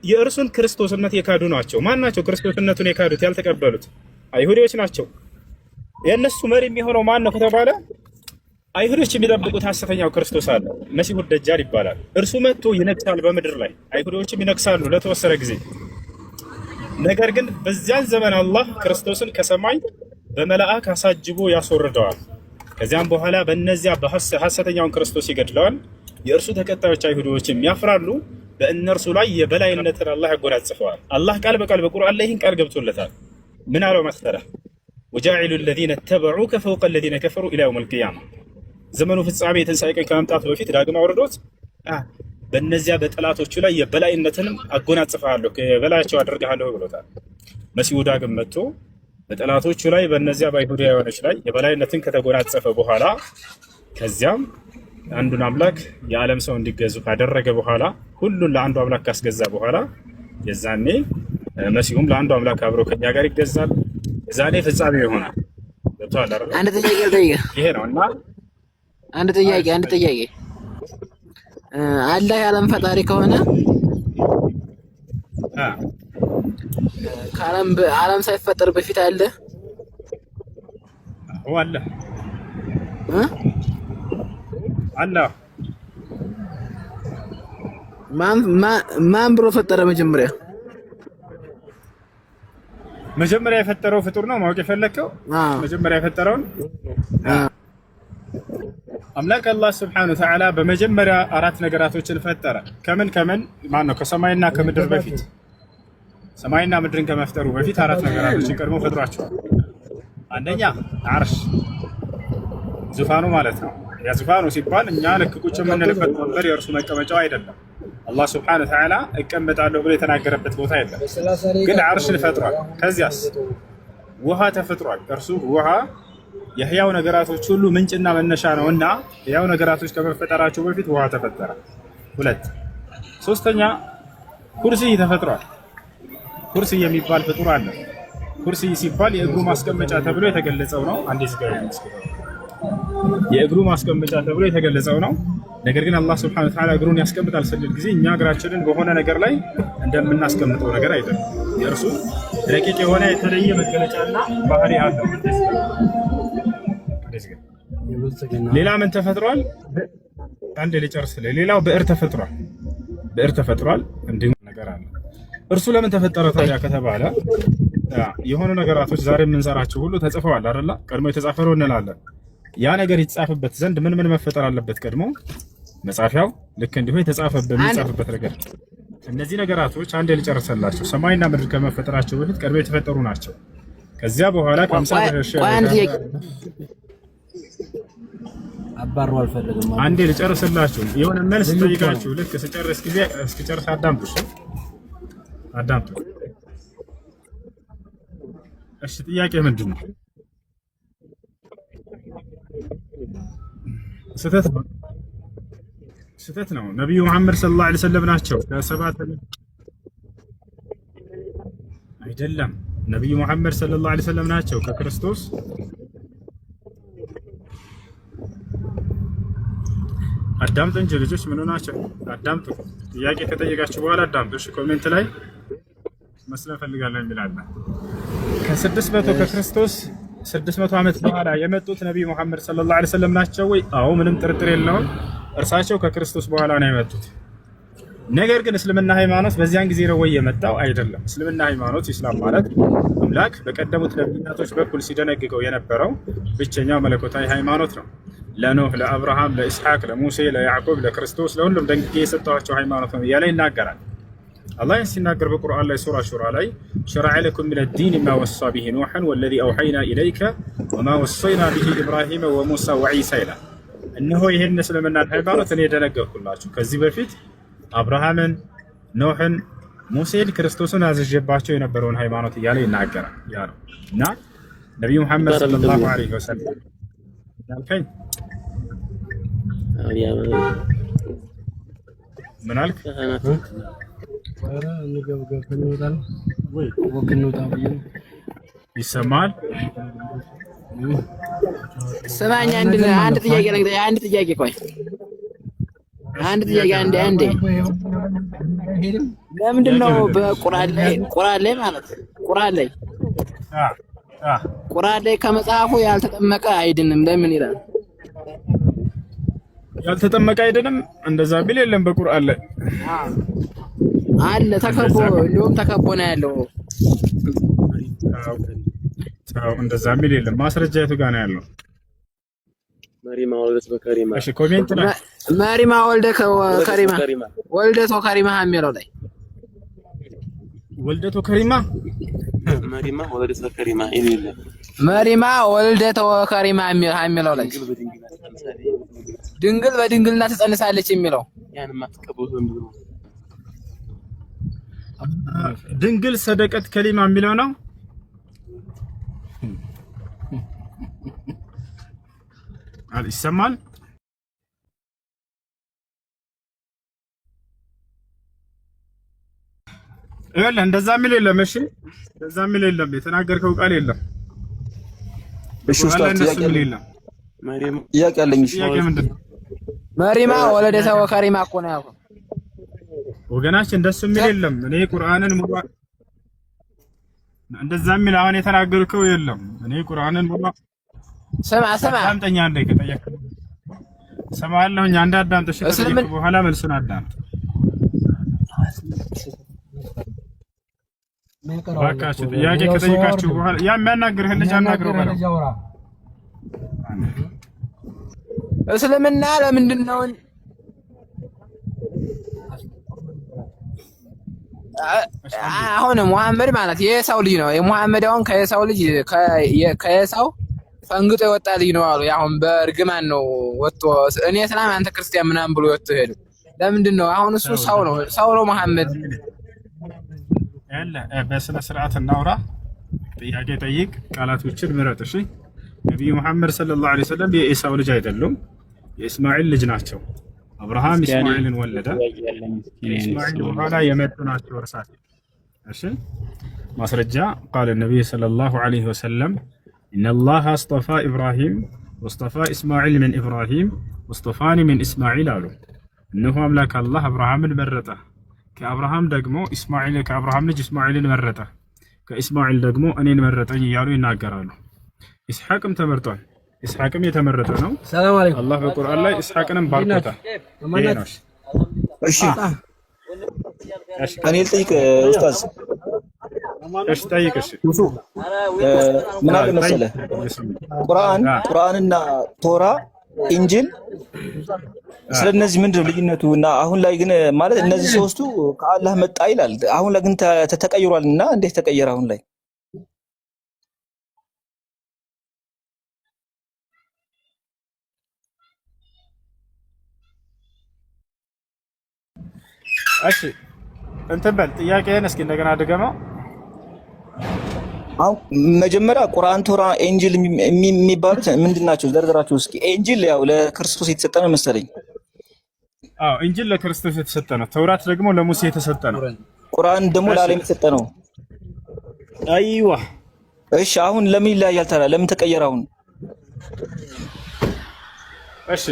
የእርሱን ክርስቶስነት የካዱ ናቸው። ማን ናቸው ክርስቶስነቱን የካዱት ያልተቀበሉት? አይሁዶች ናቸው። የእነሱ መሪ የሚሆነው ማን ነው ከተባለ አይሁዶች የሚጠብቁት ሐሰተኛው ክርስቶስ አለ፣ መሲሁ ደጃል ይባላል። እርሱ መጥቶ ይነግሳል በምድር ላይ። አይሁዶችም ይነግሳሉ ለተወሰነ ጊዜ። ነገር ግን በዚያን ዘመን አላህ ክርስቶስን ከሰማይ በመላእክ አሳጅቦ ያስወርደዋል። ከዚያም በኋላ በእነዚያ ሐሰተኛውን ክርስቶስ ይገድለዋል። የእርሱ ተከታዮች አይሁዶችም ያፍራሉ። በእነርሱ ላይ የበላይነትን አላህ ያጎናጽፈዋል። አላህ ቃል በቃል በቁርአን ላይ ይህን ቃል ገብቶለታል። ምን አለው መሰለህ? ወጃዒሉ ለዚነ ተበዑከ ፈውቀ ለዚነ ከፈሩ ኢላ የውሚል ቂያማ። ዘመኑ ፍጻሜ የትንሣኤ ቀን ከመምጣቱ በፊት ዳግም አውርዶት በእነዚያ በጠላቶቹ ላይ የበላይነትንም አጎናጽፈሃለሁ፣ የበላያቸው አደርግሃለሁ ብሎታል። መሲሁ ዳግም መጥቶ በጠላቶቹ ላይ በእነዚያ በአይሁዳውያኖች ላይ የበላይነትን ከተጎናጸፈ በኋላ ከዚያም አንዱን አምላክ የዓለም ሰው እንዲገዙ ካደረገ በኋላ ሁሉን ለአንዱ አምላክ ካስገዛ በኋላ የዛኔ መሲሁም ለአንዱ አምላክ አብሮ ከኛ ጋር ይገዛል። የዛኔ ፍጻሜ ይሆናል። ገብቶሃል አይደል? አንድ ጥያቄ ልጠይቅህ። ይሄ ነው እና አንድ ጥያቄ አላህ የዓለም ፈጣሪ ከሆነ ዓለም ሳይፈጠር በፊት አለ? አዎ አለ። አላህ ማን ብሎ ፈጠረ? መጀመሪያ የፈጠረው ፍጡር ነው ማወቅ የፈለከው? መጀመሪያ የፈጠረውን አምላክ አላህ Subhanahu Wa Ta'ala በመጀመሪያ አራት ነገራቶችን ፈጠረ። ከምን ማን ነው? ከሰማይና ከምድር በፊት ሰማይና ምድርን ከመፍጠሩ በፊት አራት ነገራቶችን ቀድሞ ፈጥሯቸዋል። አንደኛ አርሽ ዙፋኑ ማለት ነው። ያ ዙፋኑ ሲባል እኛ ልክ ቁጭ የምንልበት ወንበር የእርሱ መቀመጫው አይደለም። አላህ Subhanahu Wa Ta'ala እቀመጣለሁ ብሎ የተናገረበት ቦታ የለም። ግን አርሽን ፈጥሯል። ከዚያስ ውሃ ተፈጥሯል። እርሱ ውሃ የህያው ነገራቶች ሁሉ ምንጭና መነሻ ነውና የህያው ነገራቶች ከመፈጠራቸው በፊት ውሃ ተፈጠረ። ሁለት ሶስተኛ ኩርሲይ ተፈጥሯል። ኩርሲይ የሚባል ፍጡር አለ። ኩርሲይ ሲባል የእግሩ ማስቀመጫ ተብሎ የተገለጸው ነው። አንዴ የእግሩ ማስቀመጫ ተብሎ የተገለጸው ነው። ነገር ግን አላህ Subhanahu Wa Ta'ala እግሩን ያስቀምጣል ስንል ጊዜ እኛ እግራችንን በሆነ ነገር ላይ እንደምናስቀምጠው ነገር አይደለም። የእርሱ ረቂቅ የሆነ የተለየ መገለጫና ባህሪ አለው። ሌላ ምን ተፈጥሯል? አንድ ልጨርስ። ሌላው ብዕር ተፈጥሯል። እንዲሁም ነገር አለ። እርሱ ለምን ተፈጠረ ታዲያ ከተባለ የሆኑ ነገራቶች ዛሬ የምንሰራቸው ሁሉ ተጽፈዋል አይደል? ቀድሞ የተጻፈው እንላለን። ያ ነገር ይጻፍበት ዘንድ ምን መፈጠር አለበት? ቀድሞ መጻፊያው ልክ እንዲሁ የሚጻፍበት ነገር። እነዚህ ነገራቶች አንድ ልጨርሰላችሁ። ሰማይና ምድር ከመፈጠራቸው በፊት ቀድሞ የተፈጠሩ ናቸው። ከዚያ በኋላ አንዴ ልጨርስላችሁ። የሆነ መልስ ጠይቃችሁ ልክ እስኪጨርስ አዳምጡ። እሺ ጥያቄ ምንድን ነው? ስህተት ነው። ነብዩ መሐመድ ሰለላሁ ዐለይሂ ወሰለም ናቸው ከሰባት አይደለም። ነብዩ መሐመድ ሰለላሁ ዐለይሂ ወሰለም ናቸው ከክርስቶስ አዳምጡ እንጂ ልጆች ምን ሆናችሁ? አዳምጡ። ጥያቄ ከጠየቃችሁ በኋላ አዳምጡ። እሺ ኮሜንት ላይ መስለን ፈልጋለሁ የሚላል ከ600 ከክርስቶስ 600 ዓመት በኋላ የመጡት ነብዩ መሐመድ ሰለላሁ ዐለይሂ ወሰለም ናቸው ወይ? አዎ ምንም ጥርጥር የለውም። እርሳቸው ከክርስቶስ በኋላ ነው የመጡት። ነገር ግን እስልምና ሃይማኖት በዚያን ጊዜ ነው ወይ የመጣው? አይደለም። እስልምና ሃይማኖት ኢስላም ማለት አምላክ በቀደሙት ነቢያቶች በኩል ሲደነግገው የነበረው ብቸኛው መለኮታዊ ሃይማኖት ነው። ለኖህ፣ ለአብርሃም፣ ለኢስሐቅ፣ ለሙሴ፣ ለያዕቆብ፣ ለክርስቶስ ለሁሉም ደንግጌ የሰጠኋቸው ሃይማኖት ነው እያለ ይናገራል። አላህ ሲናገር በቁርአን ላይ ሱራ ሹራ ላይ ሸረዐ ለኩም ሚነ ዲን ማ ወሳ ቢሂ ኑሐን ወለዚ አውሐይና ኢለይከ ወማ ወሰይና ቢሂ ኢብራሂመ ወሙሳ ወዒሳ ይላል። እነሆ ይህን እስልምናን ሃይማኖት እኔ ደነገግኩላችሁ ከዚህ በፊት አብርሃምን፣ ኖህን፣ ሙሴን፣ ክርስቶስን አዝዤባቸው የነበረውን ሃይማኖት እያለ ይናገራል። ያ ነው እና ነብዩ መሐመድ ሰለላሁ ዐለይሂ ወሰለም ያልከኝ ምን አልክ? ይሰማል? ስማኝ፣ አንድ ጥያቄ ቆይ፣ አንድ ጥያቄ አንዴ ለምንድን ነው በቁርአን ላይ ማለት ቁርአን ላይ ከመጽሐፉ ያልተጠመቀ አይድንም ለምን ይላል? ያልተጠመቀ አይድንም እንደዛ ቢል የለም በቁርአን ላይ አለ። እንደውም ተከቦ ነው ያለው። እንደዛ ቢል የለም። ማስረጃ የቱ ጋር ነው ያለው? መሪማ ወልደት በከሪማ። እሺ ኮሜንት ላይ መሪማ ወልደት ከሪማ የሚለው ላይ ወልደት ከሪማ መሪማ ወልደት በከሪማ የሚለው መሪማ ወልደት ከሪማ የሚለው ላይ ድንግል በድንግልና ትጸንሳለች የሚለው ያን ማትቀበሉ እንደው ድንግል ሰደቀት ከሊማ የሚለው ነው። ይሰማል? ይኸውልህ እንደዛ የሚል የለም። እሺ እንደዛ የሚል የለም። የተናገርከው ቃል የለም። እሺ ኡስታዝ ጥያቄ አለኝ። ጥያቄ ምንድን ነው? መሪማ ወለደታ ወከሪማ እኮ ነው ያልኩት ወገናችን። እንደሱ የሚል የለም። እኔ ቁርአንን ሙሉ እንደዛ የሚል አሁን የተናገርከው የለም። እኔ ቁርአንን ሙሉ ስማ አዳምጠኛ እንደ ከጠየቅ ሰማለሁኝ። አንድ አዳምጥ። እሺ ከጠየቅ በኋላ መልሱን አዳምጥ እባካችሁ። ጥያቄ ከጠየቃችሁ በኋላ ያ የሚያናግርህ ልጅ አናግረው በለው። እስልምና ለምንድን ነው አሁን ሙሐመድ ማለት የሰው ልጅ ነው። የሙሐመድ አሁን ከየሰው ልጅ ከየሰው ፈንግጦ የወጣ ልጅ ነው አሉ። አሁን በእርግማን ነው ወጥቶ እኔ እስላም አንተ ክርስቲያን ምናምን ብሎ ወጥቶ ሄዱ። ለምንድን ነው አሁን? እሱ ሰው ነው ሙሐመድ። ያለ በስነ ስርዓት እናውራ። ጥያቄ ጠይቅ፣ ቃላቶችን ምረጥ። እሺ ነብዩ መሐመድ ሰለላሁ ዐለይሂ ወሰለም የኢሳው ልጅ አይደሉም፣ የእስማኤል ልጅ ናቸው። አብርሃም እስማኤልን ወለደ። ከእስማኤል በኋላ የመጡ ናቸው እርሳቸው። እሺ ማስረጃ ቃል ነብዩ ሰለላሁ ዐለይሂ ወሰለም ኢነላህ አስጠፋ ኢብራሂም ወስጠፋ እስማኤል ምን ኢብራሂም ወስጠፋኒ ምን እስማኤል አሉ። እነሆ አምላክ አላህ አብርሃምን መረጠ፣ ከአብርሃም ደግሞ ከአብርሃም ልጅ እስማኤልን መረጠ፣ ከእስማኤል ደግሞ እኔን መረጠኝ እያሉ ይናገራሉ። ኢስሐቅም ተመርጧል። ኢስሐቅም የተመረጠ ነው። አላህ በቁርአን ላይ ኢስሐቅንም ባርኮታል። ይሄ ነው። እሺ እኔ ልጠይቅ ኡስታዝ። እሺ ጠይቅ። እሺ ምን አለ መሰለህ ቁርአንና ቶራ ኢንጂል ስለነዚህ ምንድነው ልዩነቱ? እና አሁን ላይ ግን ማለት እነዚህ ሶስቱ ከአላህ መጣ ይላል። አሁን ላይ ግን ተቀይሯልና እንዴት ተቀየረ አሁን ላይ? እሺ እንትን በል ጥያቄህን እስኪ እንደገና ድገመው። አሁን መጀመሪያ ቁርአን፣ ቶራ፣ ኢንጂል የሚባሉት ምንድናቸው? ዘርዝራቸው እስኪ። ኢንጂል ያው ለክርስቶስ የተሰጠ ነው መሰለኝ። አዎ ኢንጂል ለክርስቶስ የተሰጠ ነው። ተውራት ደግሞ ለሙሴ የተሰጠ ነው። ቁርአን ደግሞ ለዓለም የተሰጠ ነው። አይዋ እሺ አሁን ለምን ይለያያል ታዲያ? ለምን ተቀየረ አሁን? እሺ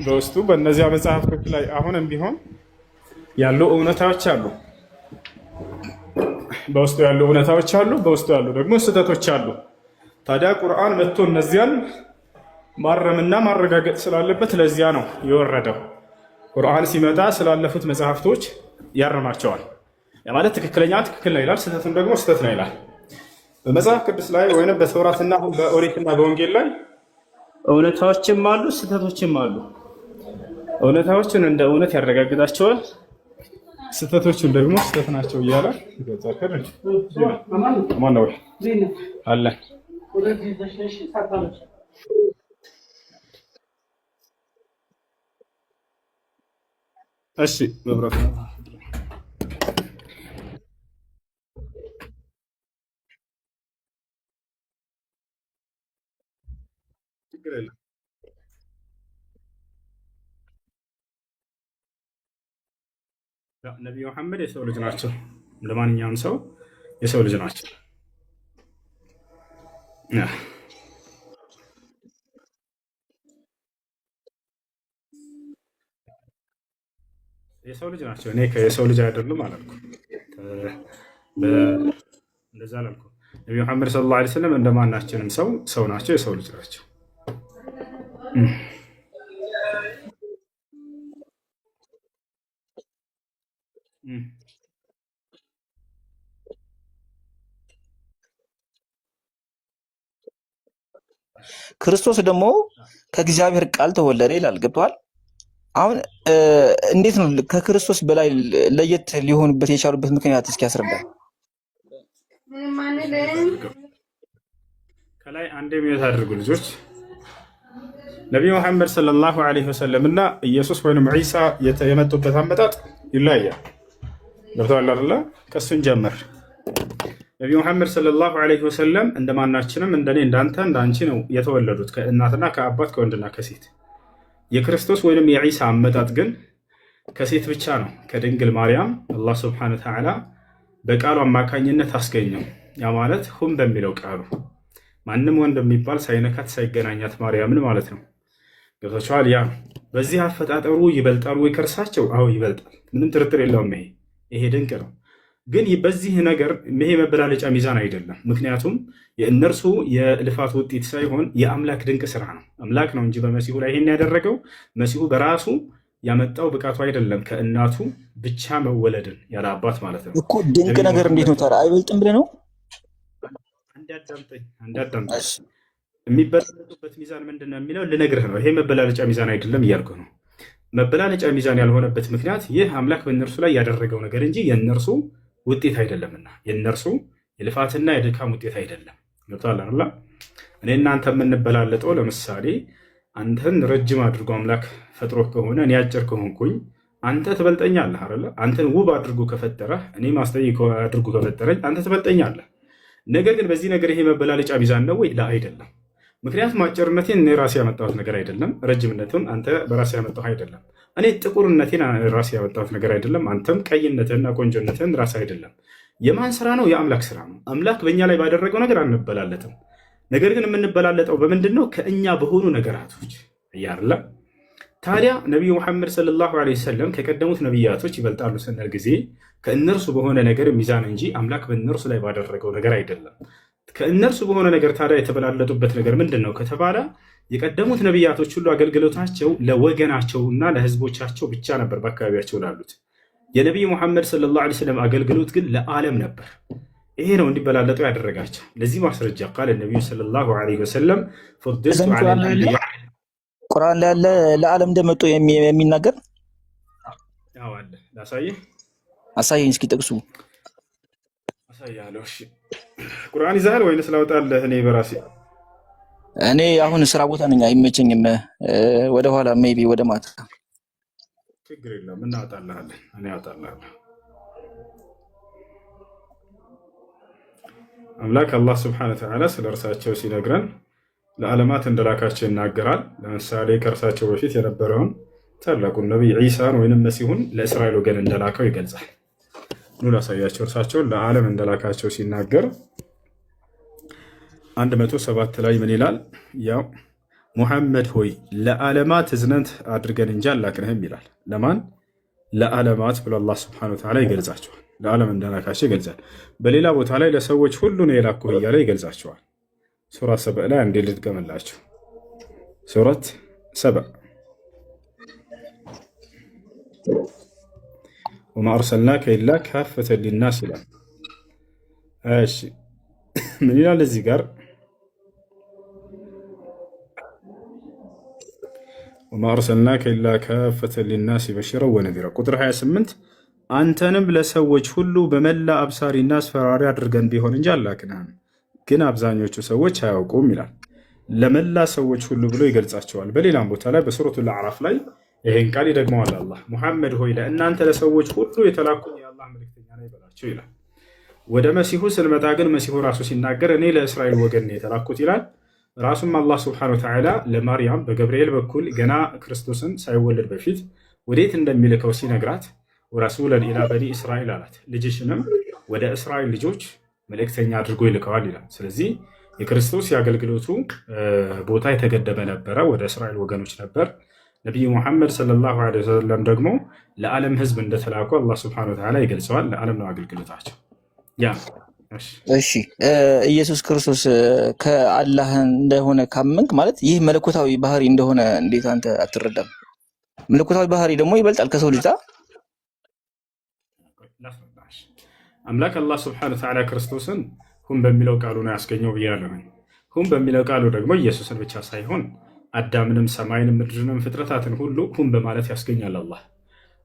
በውስጡ በእነዚያ መጽሐፍቶች ላይ አሁንም ቢሆን ያሉ እውነታዎች አሉ። በውስጡ ያሉ እውነታዎች አሉ፣ በውስጡ ያሉ ደግሞ ስህተቶች አሉ። ታዲያ ቁርአን መጥቶ እነዚያን ማረምና ማረጋገጥ ስላለበት ለዚያ ነው የወረደው። ቁርአን ሲመጣ ስላለፉት መጽሐፍቶች ያርማቸዋል። ማለት ትክክለኛ ትክክል ነው ይላል፣ ስህተቱን ደግሞ ስህተት ነው ይላል። በመጽሐፍ ቅዱስ ላይ ወይም በተውራትና በኦሪትና በወንጌል ላይ እውነታዎችም አሉ፣ ስህተቶችም አሉ። እውነታዎችን እንደ እውነት ያረጋግጣቸዋል፣ ስህተቶችን ደግሞ ስህተት ናቸው እያለ ይገልጻል። ማነው አለ እሺ መብራት ችግር የለም። ነቢዩ መሐመድ የሰው ልጅ ናቸው። ለማንኛውም ሰው የሰው ልጅ ናቸው። የሰው ልጅ ናቸው። እኔ ከየሰው ልጅ አይደሉም አላልኩም። እንደዛ አላልኩም። ነቢዩ መሐመድ ሰለላሁ ዐለይሂ ወሰለም እንደማናችንም ሰው ናቸው፣ የሰው ልጅ ናቸው። ክርስቶስ ደግሞ ከእግዚአብሔር ቃል ተወለደ ይላል። ገብቶሃል? አሁን እንዴት ነው ከክርስቶስ በላይ ለየት ሊሆኑበት የቻሉበት ምክንያት እስኪ ያስረዳ። ከላይ አንድ የሚወት አድርጉ ልጆች። ነቢዩ መሐመድ ሰለላሁ ዐለይሂ ወሰለም እና ኢየሱስ ወይም ዒሳ የመጡበት አመጣጥ ይለያያል። ገብቶሃል አይደለ? ከሱን ጀምር። ነቢ ሙሐመድ ሰለላሁ ዐለይሂ ወሰለም እንደማናችንም እንደኔ እንዳንተ እንዳንቺ ነው የተወለዱት ከእናትና ከአባት ከወንድና ከሴት። የክርስቶስ ወይንም የዒሳ አመጣጥ ግን ከሴት ብቻ ነው፣ ከድንግል ማርያም አላህ ስብሐነሁ ወተዓላ በቃሉ አማካኝነት አስገኘው። ያ ማለት ሁም በሚለው ቃሉ ማንም ወንድ የሚባል ሳይነካት ሳይገናኛት ማርያምን ማለት ነው። ገብታችኋል? ያ በዚህ አፈጣጠሩ ይበልጣል ወይ ከእርሳቸው? አዎ ይበልጣል፣ ምንም ጥርጥር የለውም። ይሄ ድንቅ ነው። ግን በዚህ ነገር ይሄ መበላለጫ ሚዛን አይደለም። ምክንያቱም የእነርሱ የልፋት ውጤት ሳይሆን የአምላክ ድንቅ ስራ ነው። አምላክ ነው እንጂ በመሲሁ ላይ ይሄን ያደረገው መሲሁ በራሱ ያመጣው ብቃቱ አይደለም። ከእናቱ ብቻ መወለድን ያለ አባት ማለት ነው እኮ ድንቅ ነገር እንዴት ነው ታዲያ? አይበልጥም ብለህ ነው? አንዳዳምጠኝ። የሚበላለጡበት ሚዛን ምንድን ነው የሚለው ልነግርህ ነው። ይሄ መበላለጫ ሚዛን አይደለም እያልኩ ነው። መበላለጫ ሚዛን ያልሆነበት ምክንያት ይህ አምላክ በእነርሱ ላይ ያደረገው ነገር እንጂ የእነርሱ ውጤት አይደለምና፣ የእነርሱ የልፋትና የድካም ውጤት አይደለም። ገብቶሃል አይደል? እኔ እናንተ የምንበላለጠው ለምሳሌ አንተን ረጅም አድርጎ አምላክ ፈጥሮ ከሆነ እኔ አጭር ከሆንኩኝ አንተ ትበልጠኛለህ አይደለ? አንተን ውብ አድርጎ ከፈጠረህ እኔ ማስተይ አድርጎ ከፈጠረኝ አንተ ትበልጠኛለህ። ነገር ግን በዚህ ነገር ይሄ መበላለጫ ሚዛን ነው ወይ? አይደለም። ምክንያቱም አጭርነቴን እኔ ራሴ ያመጣሁት ነገር አይደለም። ረጅምነቱን አንተ በራሴ ያመጣሁ አይደለም። እኔ ጥቁርነቴን ራሴ ያመጣሁት ነገር አይደለም። አንተም ቀይነትህና ቆንጆነትህን ራሴ አይደለም። የማን ስራ ነው? የአምላክ ስራ ነው። አምላክ በእኛ ላይ ባደረገው ነገር አንበላለጥም። ነገር ግን የምንበላለጠው በምንድን ነው? ከእኛ በሆኑ ነገራቶች እያለ ታዲያ ነቢዩ ሙሐመድ ሰለላሁ ዐለይሂ ወሰለም ከቀደሙት ነቢያቶች ይበልጣሉ ስንል ጊዜ ከእነርሱ በሆነ ነገር ሚዛን እንጂ አምላክ በእነርሱ ላይ ባደረገው ነገር አይደለም። ከእነርሱ በሆነ ነገር ታዲያ የተበላለጡበት ነገር ምንድን ነው ከተባለ የቀደሙት ነቢያቶች ሁሉ አገልግሎታቸው ለወገናቸውና ለህዝቦቻቸው ብቻ ነበር፣ በአካባቢያቸው ላሉት። የነቢዩ ሙሐመድ ሰለላሁ ዐለይሂ ወሰለም አገልግሎት ግን ለዓለም ነበር። ይሄ ነው እንዲበላለጡ ያደረጋቸው። ለዚህ ማስረጃ ቃል ነቢዩ ሰለላሁ ዐለይሂ ወሰለም ቁርአን ላይ ያለ ለዓለም እንደመጡ የሚናገር አለ። ላሳየህ፣ አሳየኝ እስኪ ጥቅሱ አሳያለሁ። እሺ ቁርአን ይዘሃል ወይንስ ላውጣልህ? እኔ በራሴ እኔ አሁን ስራ ቦታ ነኝ፣ አይመቸኝም። ወደኋላ ሜይ ቢ ወደ ማታ ችግር የለውም፣ እናወጣልሃለን። እኔ አወጣልሃለሁ። አምላክ አላህ ስብሐነሁ ወተዓላ ስለ እርሳቸው ሲነግረን ለዓለማት እንደላካቸው ይናገራል። ለምሳሌ ከእርሳቸው በፊት የነበረውን ታላቁን ነቢይ ዒሳን ወይንም መሲሁን ለእስራኤል ወገን እንደላከው ይገልጻል። ኑ ላሳያቸው። እርሳቸውን ለዓለም እንደላካቸው ሲናገር 107 ላይ ምን ይላል? ያው ሙሐመድ ሆይ ለዓለማት እዝነት አድርገን እንጂ አላክንህም ይላል። ለማን? ለዓለማት ብሎ አላህ ስብሐነሁ ወተዓላ ይገልጻቸዋል። ለዓለም እንደላካቸው ይገልጻል። በሌላ ቦታ ላይ ለሰዎች ሁሉ ነው የላኩህ እያለ ይገልጻቸዋል። ሱራ ሰበእ ላይ አንዴ ልድገምላችሁ። ሱረት ሰበእ ወማ አርሰልናከ ኢላ ካፈተን ሊናስ ይላል። እሺ ምን ይላል እዚህ ጋር? ወማ አርሰልናከ ኢላ ካፈተን ሊናስ በሽረን ወነዚራ። ቁጥር 28 አንተንም ለሰዎች ሁሉ በመላ አብሳሪና አስፈራሪ አድርገን ቢሆን እንጂ አላክንህም፣ ግን አብዛኞቹ ሰዎች አያውቁም ይላል። ለመላ ሰዎች ሁሉ ብሎ ይገልጻቸዋል። በሌላም ቦታ ላይ በሱረቱል አዕራፍ ላይ ይሄን ቃል ይደግመዋል። አላህ ሙሐመድ ሆይ ለእናንተ ለሰዎች ሁሉ የተላኩኝ የአላህ መልእክተኛ ነኝ በላቸው ይላል። ወደ መሲሁ ስንመጣ ግን መሲሁ ራሱ ሲናገር እኔ ለእስራኤል ወገን ነው የተላኩት ይላል። ራሱም አላህ ሱብሓነሁ ወተዓላ ለማርያም በገብርኤል በኩል ገና ክርስቶስን ሳይወለድ በፊት ወዴት እንደሚልከው ሲነግራት ወረሱለን ኢላ በኒ እስራኤል አላት። ልጅሽንም ወደ እስራኤል ልጆች መልእክተኛ አድርጎ ይልከዋል ይላል። ስለዚህ የክርስቶስ የአገልግሎቱ ቦታ የተገደበ ነበረ፣ ወደ እስራኤል ወገኖች ነበር። ነቢዩ ሙሐመድ ሰለላሁ ዐለይሂ ወሰለም ደግሞ ለዓለም ህዝብ እንደተላኩ አላህ ሱብሓነሁ ወተዓላ ይገልጸዋል። ለዓለም ነው አገልግሎታቸው። ያ እሺ ኢየሱስ ክርስቶስ ከአላህ እንደሆነ ካመንክ ማለት ይህ መለኮታዊ ባህሪ እንደሆነ እንዴት አንተ አትረዳም? መለኮታዊ ባህሪ ደግሞ ይበልጣል ከሰው ልጅ። አምላክ አላህ ስብሐነሁ ወተዓላ ክርስቶስን ሁን በሚለው ቃሉ ነው ያስገኘው ብያለሁ። ሁን በሚለው ቃሉ ደግሞ ኢየሱስን ብቻ ሳይሆን አዳምንም ሰማይንም ምድርንም ፍጥረታትን ሁሉ ሁን በማለት ያስገኛል።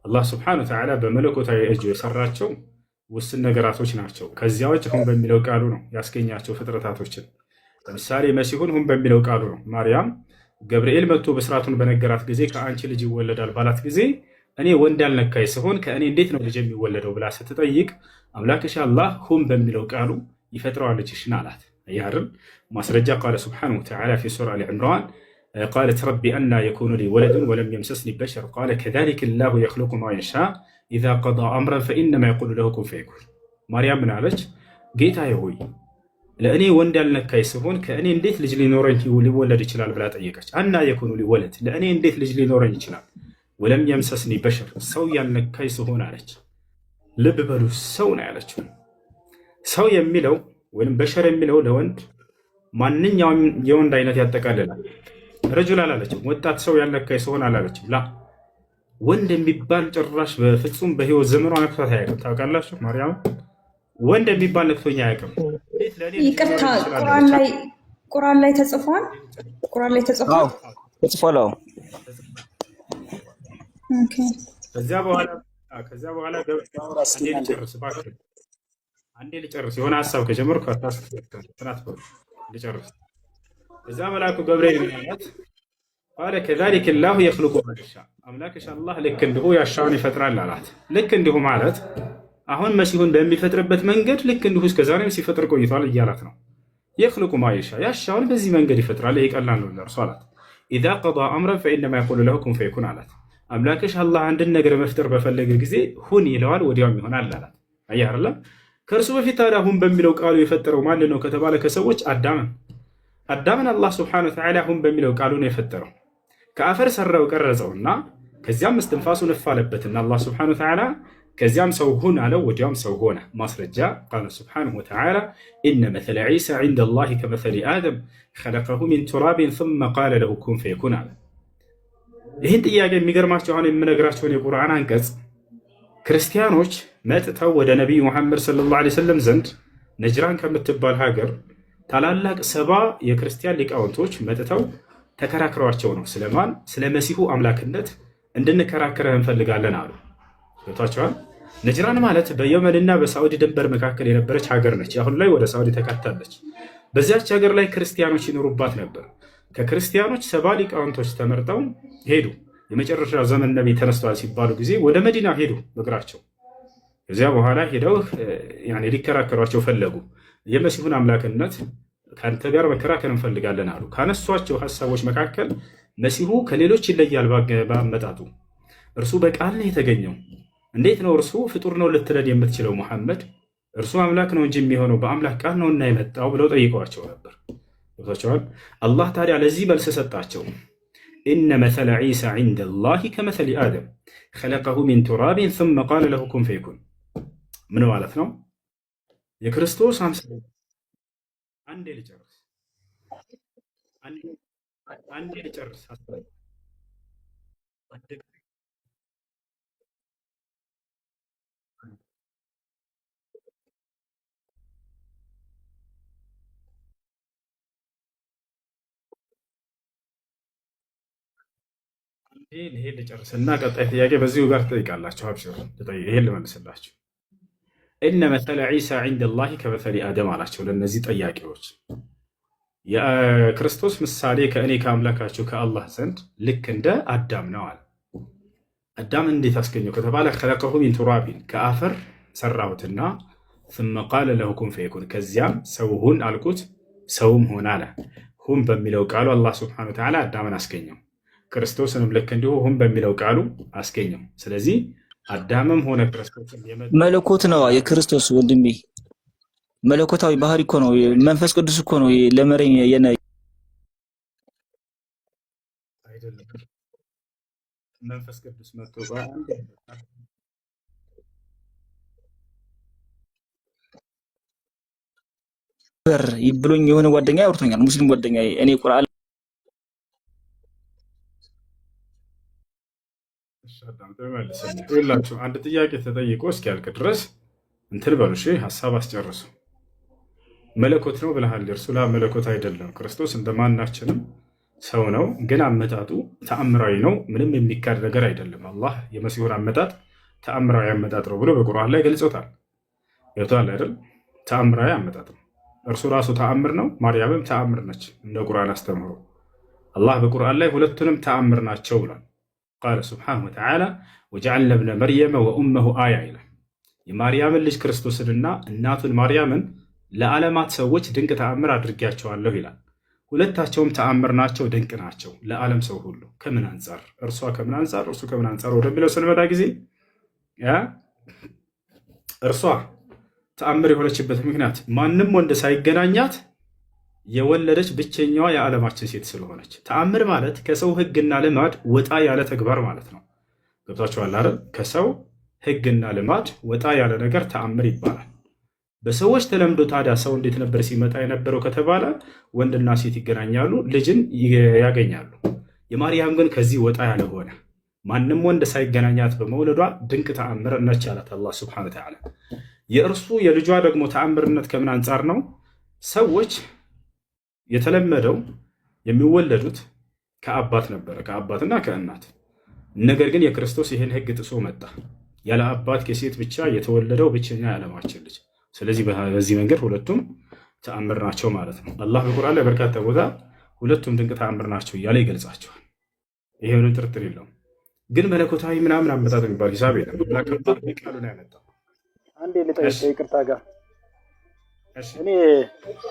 አላህ ስብሐነሁ ወተዓላ በመለኮታዊ እጁ የሰራቸው ውስን ነገራቶች ናቸው። ከዚያ ውጭ ሁን በሚለው ቃሉ ነው ያስገኛቸው ፍጥረታቶችን። ለምሳሌ መሲሁን ሁን በሚለው ቃሉ ነው። ማርያም ገብርኤል መጥቶ ብስራቱን በነገራት ጊዜ ከአንቺ ልጅ ይወለዳል ባላት ጊዜ እኔ ወንድ ያልነካኝ ስሆን ከእኔ እንዴት ነው ልጅ የሚወለደው ብላ ስትጠይቅ አምላክሽ አላህ ሁን በሚለው ቃሉ ይፈጥረዋለችሽን አላት። ያርም ማስረጃ ቃለ ስብሓነሁ ወተዓላ ፊ ሱራ አሊ ዕምራን ቃለት ረቢ አና የኩኑ ሊ ወለዱን ወለም የምሰስኒ በሸር ቃለ ከዛሊከ ላሁ የኽሉቁ ማ የሻእ ኢዛ ቀዳ አምረን ፈኢነማ የቁሉ ለሁ ኩን ፈየኩን። ማርያም ምን አለች? ጌታዬ ሆይ ለእኔ ወንድ ያልነካኝ ሲሆን ከእኔ እንዴት ልጅ ሊኖረኝ ሊወለድ ይችላል ብላ ጠየቀች። አና የኩኑ ሊ ወለድ ለእኔ እንዴት ልጅ ሊኖረኝ ይችላል? ወለም የምሰስኒ በሸር ሰው ያልነካኝ ሲሆን አለች። ልብ በሉ ሰው ነው ያለችው። ሰው የሚለው ወይም በሸር የሚለው ለወንድ ማንኛውም የወንድ አይነት ያጠቃልላል። ረጁል አላለችም። ወጣት ሰው ያልነካኝ ሲሆን አላለችም። ላ ወንድ የሚባል ጭራሽ በፍጹም በህይወት ዘመኗ ነክቷት አያውቅም። ታውቃላችሁ ማርያም ወንድ የሚባል ነክቶኛ አያውቅም። ይቅርታ ቁርአን ላይ ተጽፏል። ቁርአን ላይ ተጽፏል። ተጽፏል። ኦኬ። ከዚያ በኋላ አንዴ ልጨርስ። የሆነ ሀሳብ ከጀመርኩ አታስራት ልጨርስ። ከዛ መልአኩ ገብርኤል ማለት ቃለ ከዛሊከ ላሁ የኽሉቁ ማ የሻእ አምላክሽ አላህ ልክ እንዲሁ ያሻውን ይፈጥራል አላት። ልክ እንዲሁ ማለት አሁን መሲሁን በሚፈጥርበት መንገድ ልክ እንዲሁ እስከዛሬም ሲፈጥር ቆይቷል እያላት ነው። የኽሉቁ ማ የሻእ ያሻውን በዚህ መንገድ ይፈጥራል። ይሄ ቀላል ነው ለእርሱ አላት። ኢዛ ቀዳ አምረን ፈኢነማ የቁሉ ለሁ ኩን ፈየኩን አላት። አምላክሽ አላህ አንድን ነገር መፍጠር በፈለገ ጊዜ ሁን ይለዋል፣ ወዲያውም ይሆናል አላት። አየህ አይደለም? ከእርሱ በፊት ታዲያ ሁን በሚለው ቃሉ የፈጠረው ማን ነው ከተባለ ከሰዎች አዳምን አላህ ስብሐነሁ ወተዓላ ሁን በሚለው ቃሉ ነው የፈጠረው። ከአፈር ሰራው ቀረጸውና ከዚያም እስትንፋሱን እፍ አለበትና አላህ ስብሐነሁ ወተዓላ ከዚያም ሰው ሁን አለው፣ ወዲያውም ሰው ሆነ። ማስረጃ ቃለ ስብሐነሁ ወተዓላ ኢነ መሰለ ዒሳ ዒንደ ላሂ ከመሰሊ አደም ኸለቀሁ ሚን ቱራቢን ሱመ ቃለ ለሁ ኩን ፈየኩን አለ። ይህን ጥያቄ የሚገርማቸው አሁን የምነግራቸውን የቁርአን አንቀጽ ክርስቲያኖች መጥተው ወደ ነቢዩ ሙሐመድ ሰለላሁ ዐለይሂ ወሰለም ዘንድ ነጅራን ከምትባል ሀገር ታላላቅ 70 የክርስቲያን ሊቃውንቶች መጥተው ተከራክረዋቸው ነው ስለማን ስለ መሲሁ አምላክነት እንድንከራከረህ እንፈልጋለን አሉ። ገብቷቸዋል። ነጅራን ማለት በየመንና በሳዑዲ ድንበር መካከል የነበረች ሀገር ነች። አሁን ላይ ወደ ሳዑዲ ተካታለች። በዚያች ሀገር ላይ ክርስቲያኖች ይኖሩባት ነበር። ከክርስቲያኖች 70 ሊቃውንቶች ተመርጠው ሄዱ። የመጨረሻ ዘመን ነቢይ ተነስተዋል ሲባሉ ጊዜ ወደ መዲና ሄዱ በእግራቸው። ከዚያ በኋላ ሄደው ሊከራከሯቸው ፈለጉ። የመሲሁን አምላክነት ከአንተ ጋር መከራከር እንፈልጋለን አሉ። ካነሷቸው ሀሳቦች መካከል መሲሁ ከሌሎች ይለያል በአመጣጡ። እርሱ በቃል ነው የተገኘው። እንዴት ነው እርሱ ፍጡር ነው ልትለን የምትችለው? ሙሐመድ እርሱ አምላክ ነው እንጂ የሚሆነው በአምላክ ቃል ነው እና የመጣው ብለው ጠይቀዋቸው ነበር። ገብቷቸዋል። አላህ ታዲያ ለዚህ መልስ ሰጣቸው። ኢነ መሰለ ዒሳ ዒንደ ላሂ ከመሰሊ አደም ኸለቀሁ ሚን ቱራቢን ሱመ ቃለ ለሁ ኩን ፈየኩን። ምን ማለት ነው? የክርስቶስ አንዴ ልጨርስ። ይሄን ልጨርስና ቀጣይ ጥያቄ በዚሁ ጋር ትጠይቃላችሁ። አብሽሩ፣ ይሄን ልመልስላችሁ። ኢነ መሰለ ዒሳ ዒንደ ላሂ ከመሰሊ አደም አላቸው ለእነዚህ ጠያቂዎች። የክርስቶስ ምሳሌ ከእኔ ከአምላካችሁ ከአላህ ዘንድ ልክ እንደ አዳም ነው አለ። አዳም እንዴት አስገኘው ከተባለ ኸለቀሁ ሚን ቱራቢን ከአፈር ሰራሁትና ሱመ ቃለ ለሁ ኩን ፈየኩን ከዚያም ሰው ሁን አልኩት ሰውም ሆነ አለ። ሁን በሚለው ቃሉ አላህ ሱብሓነሁ ወተዓላ አዳምን አስገኘው። ክርስቶስንም ልክ እንዲሁ ሁን በሚለው ቃሉ አስገኘው። ስለዚህ አዳምም ሆነ ክርስቶስ መለኮት ነው የክርስቶስ ወንድሜ፣ መለኮታዊ ባህሪ እኮ ነው። መንፈስ ቅዱስ እኮ ነው ለመረኝ አይደለም። መንፈስ ቅዱስ መጥቶ በር ይብሎኝ የሆነ ጓደኛ ያወርቶኛል፣ ሙስሊም ጓደኛ። እኔ ቁርአን ሁላችሁ አንድ ጥያቄ ተጠይቆ እስኪያልቅ ድረስ እንትን በሉ እሺ፣ ሀሳብ አስጨርሱ። መለኮት ነው ብለሃል። እርሱ መለኮት አይደለም። ክርስቶስ እንደማናችንም ሰው ነው፣ ግን አመጣጡ ተአምራዊ ነው። ምንም የሚካድ ነገር አይደለም። አላህ የመሲሁን አመጣጥ ተአምራዊ አመጣጥ ነው ብሎ በቁርአን ላይ ገልጾታል። ገብቶሃል አይደል? ተአምራዊ አመጣጥ ነው። እርሱ ራሱ ተአምር ነው፣ ማርያምም ተአምር ነች። እንደ ቁርአን አስተምሮ አላህ በቁርአን ላይ ሁለቱንም ተአምር ናቸው ብሏል። ቃለ ስብሓነሁ ወተዓላ ወጀዐልነ ብነ መርየመ ወኡመሁ አያ ይላል። የማርያምን ልጅ ክርስቶስንና እናቱን ማርያምን ለዓለማት ሰዎች ድንቅ ተአምር አድርጌያቸዋለሁ ይላል። ሁለታቸውም ተአምር ናቸው፣ ድንቅ ናቸው ለዓለም ሰው ሁሉ። ከምን አንጻር? እርሷ ከምን አንጻር፣ እርሱ ከምን አንጻር ወደሚለው ስንመጣ ጊዜ እርሷ ተአምር የሆነችበት ምክንያት ማንም ወንድ ሳይገናኛት የወለደች ብቸኛዋ የዓለማችን ሴት ስለሆነች። ተአምር ማለት ከሰው ሕግና ልማድ ወጣ ያለ ተግባር ማለት ነው። ገብቷችኋል አይደል? ከሰው ሕግና ልማድ ወጣ ያለ ነገር ተአምር ይባላል። በሰዎች ተለምዶ ታዲያ ሰው እንዴት ነበር ሲመጣ የነበረው ከተባለ ወንድና ሴት ይገናኛሉ፣ ልጅን ያገኛሉ። የማርያም ግን ከዚህ ወጣ ያለ ሆነ። ማንም ወንድ ሳይገናኛት በመውለዷ ድንቅ ተአምር ነች አላት አላህ ሱብሓነሁ ወተዓላ። የእርሱ የልጇ ደግሞ ተአምርነት ከምን አንጻር ነው? ሰዎች የተለመደው የሚወለዱት ከአባት ነበረ፣ ከአባትና ከእናት። ነገር ግን የክርስቶስ ይህን ሕግ ጥሶ መጣ። ያለ አባት ከሴት ብቻ የተወለደው ብቸኛ የዓለማችን ልጅ። ስለዚህ በዚህ መንገድ ሁለቱም ተአምር ናቸው ማለት ነው። አላህ በቁርአን ላይ በርካታ ቦታ ሁለቱም ድንቅ ተአምር ናቸው እያለ ይገልጻቸዋል። ይሄ ምንም ጥርጥር የለውም። ግን መለኮታዊ ምናምን አመጣጥ የሚባል ሂሳብ የለም። ላቀባር ቃሉ ነው ያመጣው። አንዴ ልጠይቅ ይቅርታ ጋር እኔ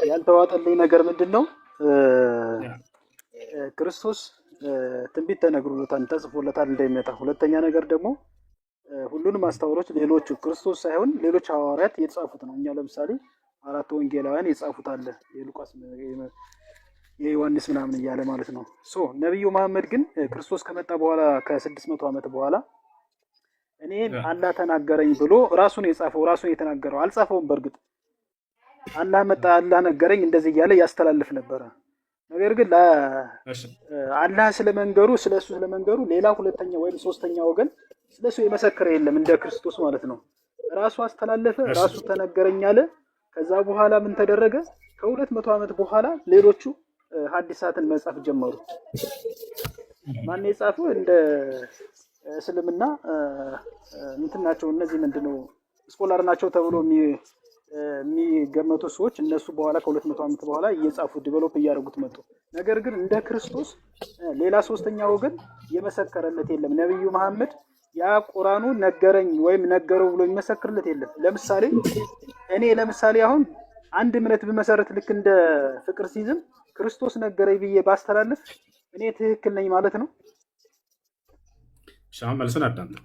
ያልተዋጠልኝ ነገር ምንድን ነው? ክርስቶስ ትንቢት ተነግሮለታል፣ ተጽፎለታል እንደሚመጣ። ሁለተኛ ነገር ደግሞ ሁሉንም አስተዋሮች ሌሎቹ ክርስቶስ ሳይሆን ሌሎች ሐዋርያት የጻፉት ነው። እኛ ለምሳሌ 4 ወንጌላውያን የጻፉት አለ፣ የሉቃስ የዮሐንስ ምናምን እያለ ማለት ነው። ነቢዩ መሐመድ ግን ክርስቶስ ከመጣ በኋላ ከ600 ዓመት በኋላ እኔ አላህ ተናገረኝ ብሎ ራሱን የጻፈው ራሱን የተናገረው አልጻፈውም። በእርግጥ አላህ መጣ አላህ ነገረኝ እንደዚህ እያለ ያስተላልፍ ነበረ። ነገር ግን አላህ ስለመንገሩ ስለሱ ስለመንገሩ ሌላ ሁለተኛ ወይም ሶስተኛ ወገን ስለሱ የመሰከረ የለም እንደ ክርስቶስ ማለት ነው። ራሱ አስተላለፈ፣ ራሱ ተነገረኝ አለ። ከዛ በኋላ ምን ተደረገ? ከ200 ዓመት በኋላ ሌሎቹ ሐዲሳትን መጻፍ ጀመሩ። ማን የጻፈው? እንደ እስልምና እንትን ናቸው እነዚህ ምንድነው ስኮላር ናቸው ተብሎ የሚገመቱ ሰዎች እነሱ በኋላ ከ200 ዓመት በኋላ እየጻፉ ዲቨሎፕ እያደረጉት መጡ። ነገር ግን እንደ ክርስቶስ ሌላ ሶስተኛ ወገን የመሰከረለት የለም። ነብዩ መሐመድ ያ ቁርአኑ ነገረኝ ወይም ነገረው ብሎ የሚመሰክርለት የለም። ለምሳሌ አሁን አንድ እምነት ብመሰረት ልክ እንደ ፍቅር ሲዝም ክርስቶስ ነገረኝ ብዬ ባስተላልፍ እኔ ትክክል ነኝ ማለት ነው? ሻም መልሰን አዳምጥ።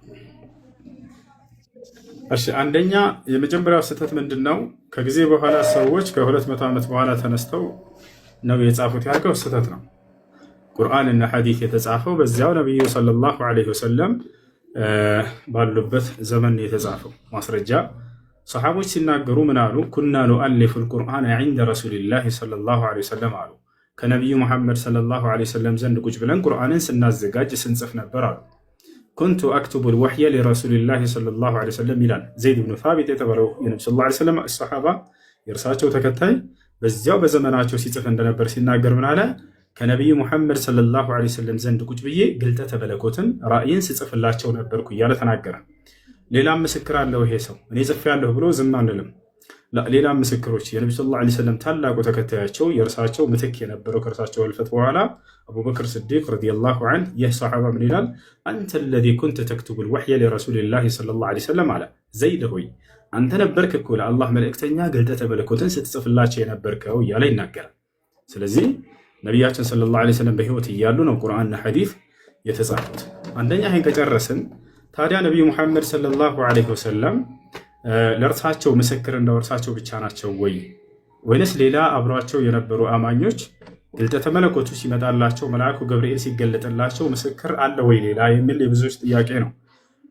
እሺ አንደኛ የመጀመሪያው ስህተት ምንድነው? ከጊዜ በኋላ ሰዎች ከ200 ዓመት በኋላ ተነስተው ነው የጻፉት ያልከው ስህተት ነው። ቁርአን እና ሐዲስ የተጻፈው በዚያው ነብዩ ሰለላሁ ዐለይሂ ወሰለም ባሉበት ዘመን የተጻፈው። ማስረጃ ሰሃቦች ሲናገሩ ምን አሉ? ኩና ኑአሊፉ አልቁርአን ዐንደ ረሱሊላሂ ሰለላሁ ዐለይሂ ወሰለም አሉ። ከነብዩ መሐመድ ሰለላሁ ዐለይሂ ወሰለም ዘንድ ቁጭ ብለን ቁርአንን ስናዘጋጅ ስንጽፍ ነበር አሉ። ኩንቱ አክቱቡ ልወሕየ ሊረሱሊላሂ ሰለላሁ ዐለይሂ ወሰለም ይላል ዘይድ ብኑ ሳቢት የተባለው የነቢ ሰለላሁ ዐለይሂ ወሰለም ሰሓባ የእርሳቸው ተከታይ በዚያው በዘመናቸው ሲጽፍ እንደነበር ሲናገር ምን አለ? ከነቢዩ ሙሐመድ ሰለላሁ ዐለይሂ ወሰለም ዘንድ ቁጭ ብዬ ግልጠተ መለኮትን ራእይን ስጽፍላቸው ነበርኩ እያለ ተናገረ። ሌላም ምስክር አለው ይሄ ሰው እኔ ጽፌያለሁ ብሎ ዝም አንልም። ሌላም ምስክሮች የነቢ ሰለላሁ ዐለይሂ ወሰለም ታላቁ ተከታያቸው የእርሳቸው ምትክ የነበረው ከእርሳቸው ህልፈት በኋላ አቡበክር ስዲቅ ረዲየላሁ ዐንሁ ይህ ሰሓባ ምን ይላል? አንተ ለዚ ኩንተ ተክቱቡ ልወሕየ ሊረሱሊላሂ ሰለላሁ ዐለይሂ ወሰለም አለ። ዘይድ ሆይ አንተ ነበርክ እኮ ለአላህ መልእክተኛ ግልጠተ መለኮትን ስትጽፍላቸው የነበርከው እያለ ይናገራል። ስለዚህ ነቢያችን ሰለላሁ ዐለይሂ ወሰለም በህይወት እያሉ ነው ቁርአንና ሐዲስ የተጻፉት። አንደኛ ይህን ከጨረስን ታዲያ ነቢዩ ሙሐመድ ሰለላሁ ዐለይሂ ወሰለም ለእርሳቸው ምስክር እንደው እርሳቸው ብቻ ናቸው ወይ ወይንስ ሌላ አብሯቸው የነበሩ አማኞች ግልጠተ መለኮቱ ሲመጣላቸው መልአኩ ገብርኤል ሲገለጥላቸው ምስክር አለ ወይ ሌላ የሚል የብዙዎች ጥያቄ ነው።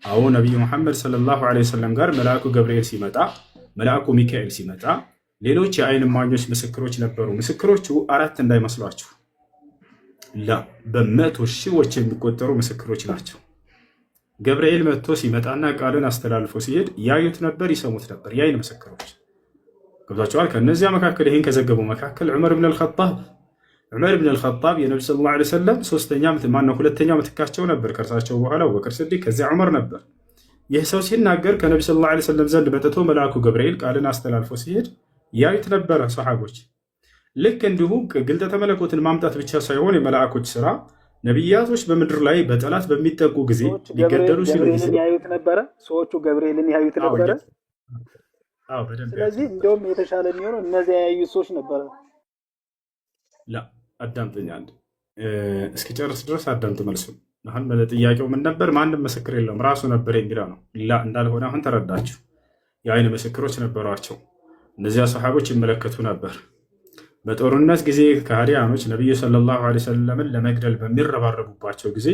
አዎ ነቢዩ ሙሐመድ ሰለላሁ ዐለይሂ ወሰለም ጋር መልአኩ ገብርኤል ሲመጣ፣ መልአኩ ሚካኤል ሲመጣ ሌሎች የአይን እማኞች ምስክሮች ነበሩ። ምስክሮቹ 4 እንዳይመስሏችሁ በመቶ ሺዎች የሚቆጠሩ ምስክሮች ናቸው። ገብርኤል መጥቶ ሲመጣና ቃልን አስተላልፎ ሲሄድ ያዩት ነበር፣ ይሰሙት ነበር የአይን ምስክሮች ገብቷቸዋል። ከነዚያ መካከል ይህን ከዘገቡ መካከል ዑመር ብን አልኸጣብ የነቢ ሰለላሁ ዐለይሂ ወሰለም ሁለተኛ ምትካቸው ነበር። ከእርሳቸው በኋላ አቡበክር ስዲቅ፣ ከዚያ ዑመር ነበር። ይህ ሰው ሲናገር ከነቢ ሰለላሁ ዐለይሂ ወሰለም ዘንድ መጥቶ መልአኩ ገብርኤል ቃልን አስተላልፎ ሲሄድ ያዩት ነበረ ሰሓቦች። ልክ እንዲሁ ግልጠተ መለኮትን ማምጣት ብቻ ሳይሆን የመላእኮች ስራ ነቢያቶች በምድር ላይ በጠላት በሚጠቁ ጊዜ ሊገደሉ ሲሉ ያዩት ነበረ። ሰዎቹ ገብርኤልን ያዩት ነበረ። ስለዚህ እንደውም የተሻለ የሚሆነው እነዚያ ያዩ ሰዎች ነበረ። ላ አዳምጠኝ አንድ እስኪ ጨርስ ድረስ አዳምጥ መልሱ። አሁን ጥያቄው ምን ነበር? ማንም ምስክር የለውም ራሱ ነበር የሚለው ነው። ላ እንዳልሆነ አሁን ተረዳችሁ። የአይን ምስክሮች ነበሯቸው። እነዚያ ሰሓቦች ይመለከቱ ነበር። በጦርነት ጊዜ ከሃዲያኖች ነቢዩ ሰለላሁ ዐለይሂ ወሰለምን ለመግደል በሚረባረቡባቸው ጊዜ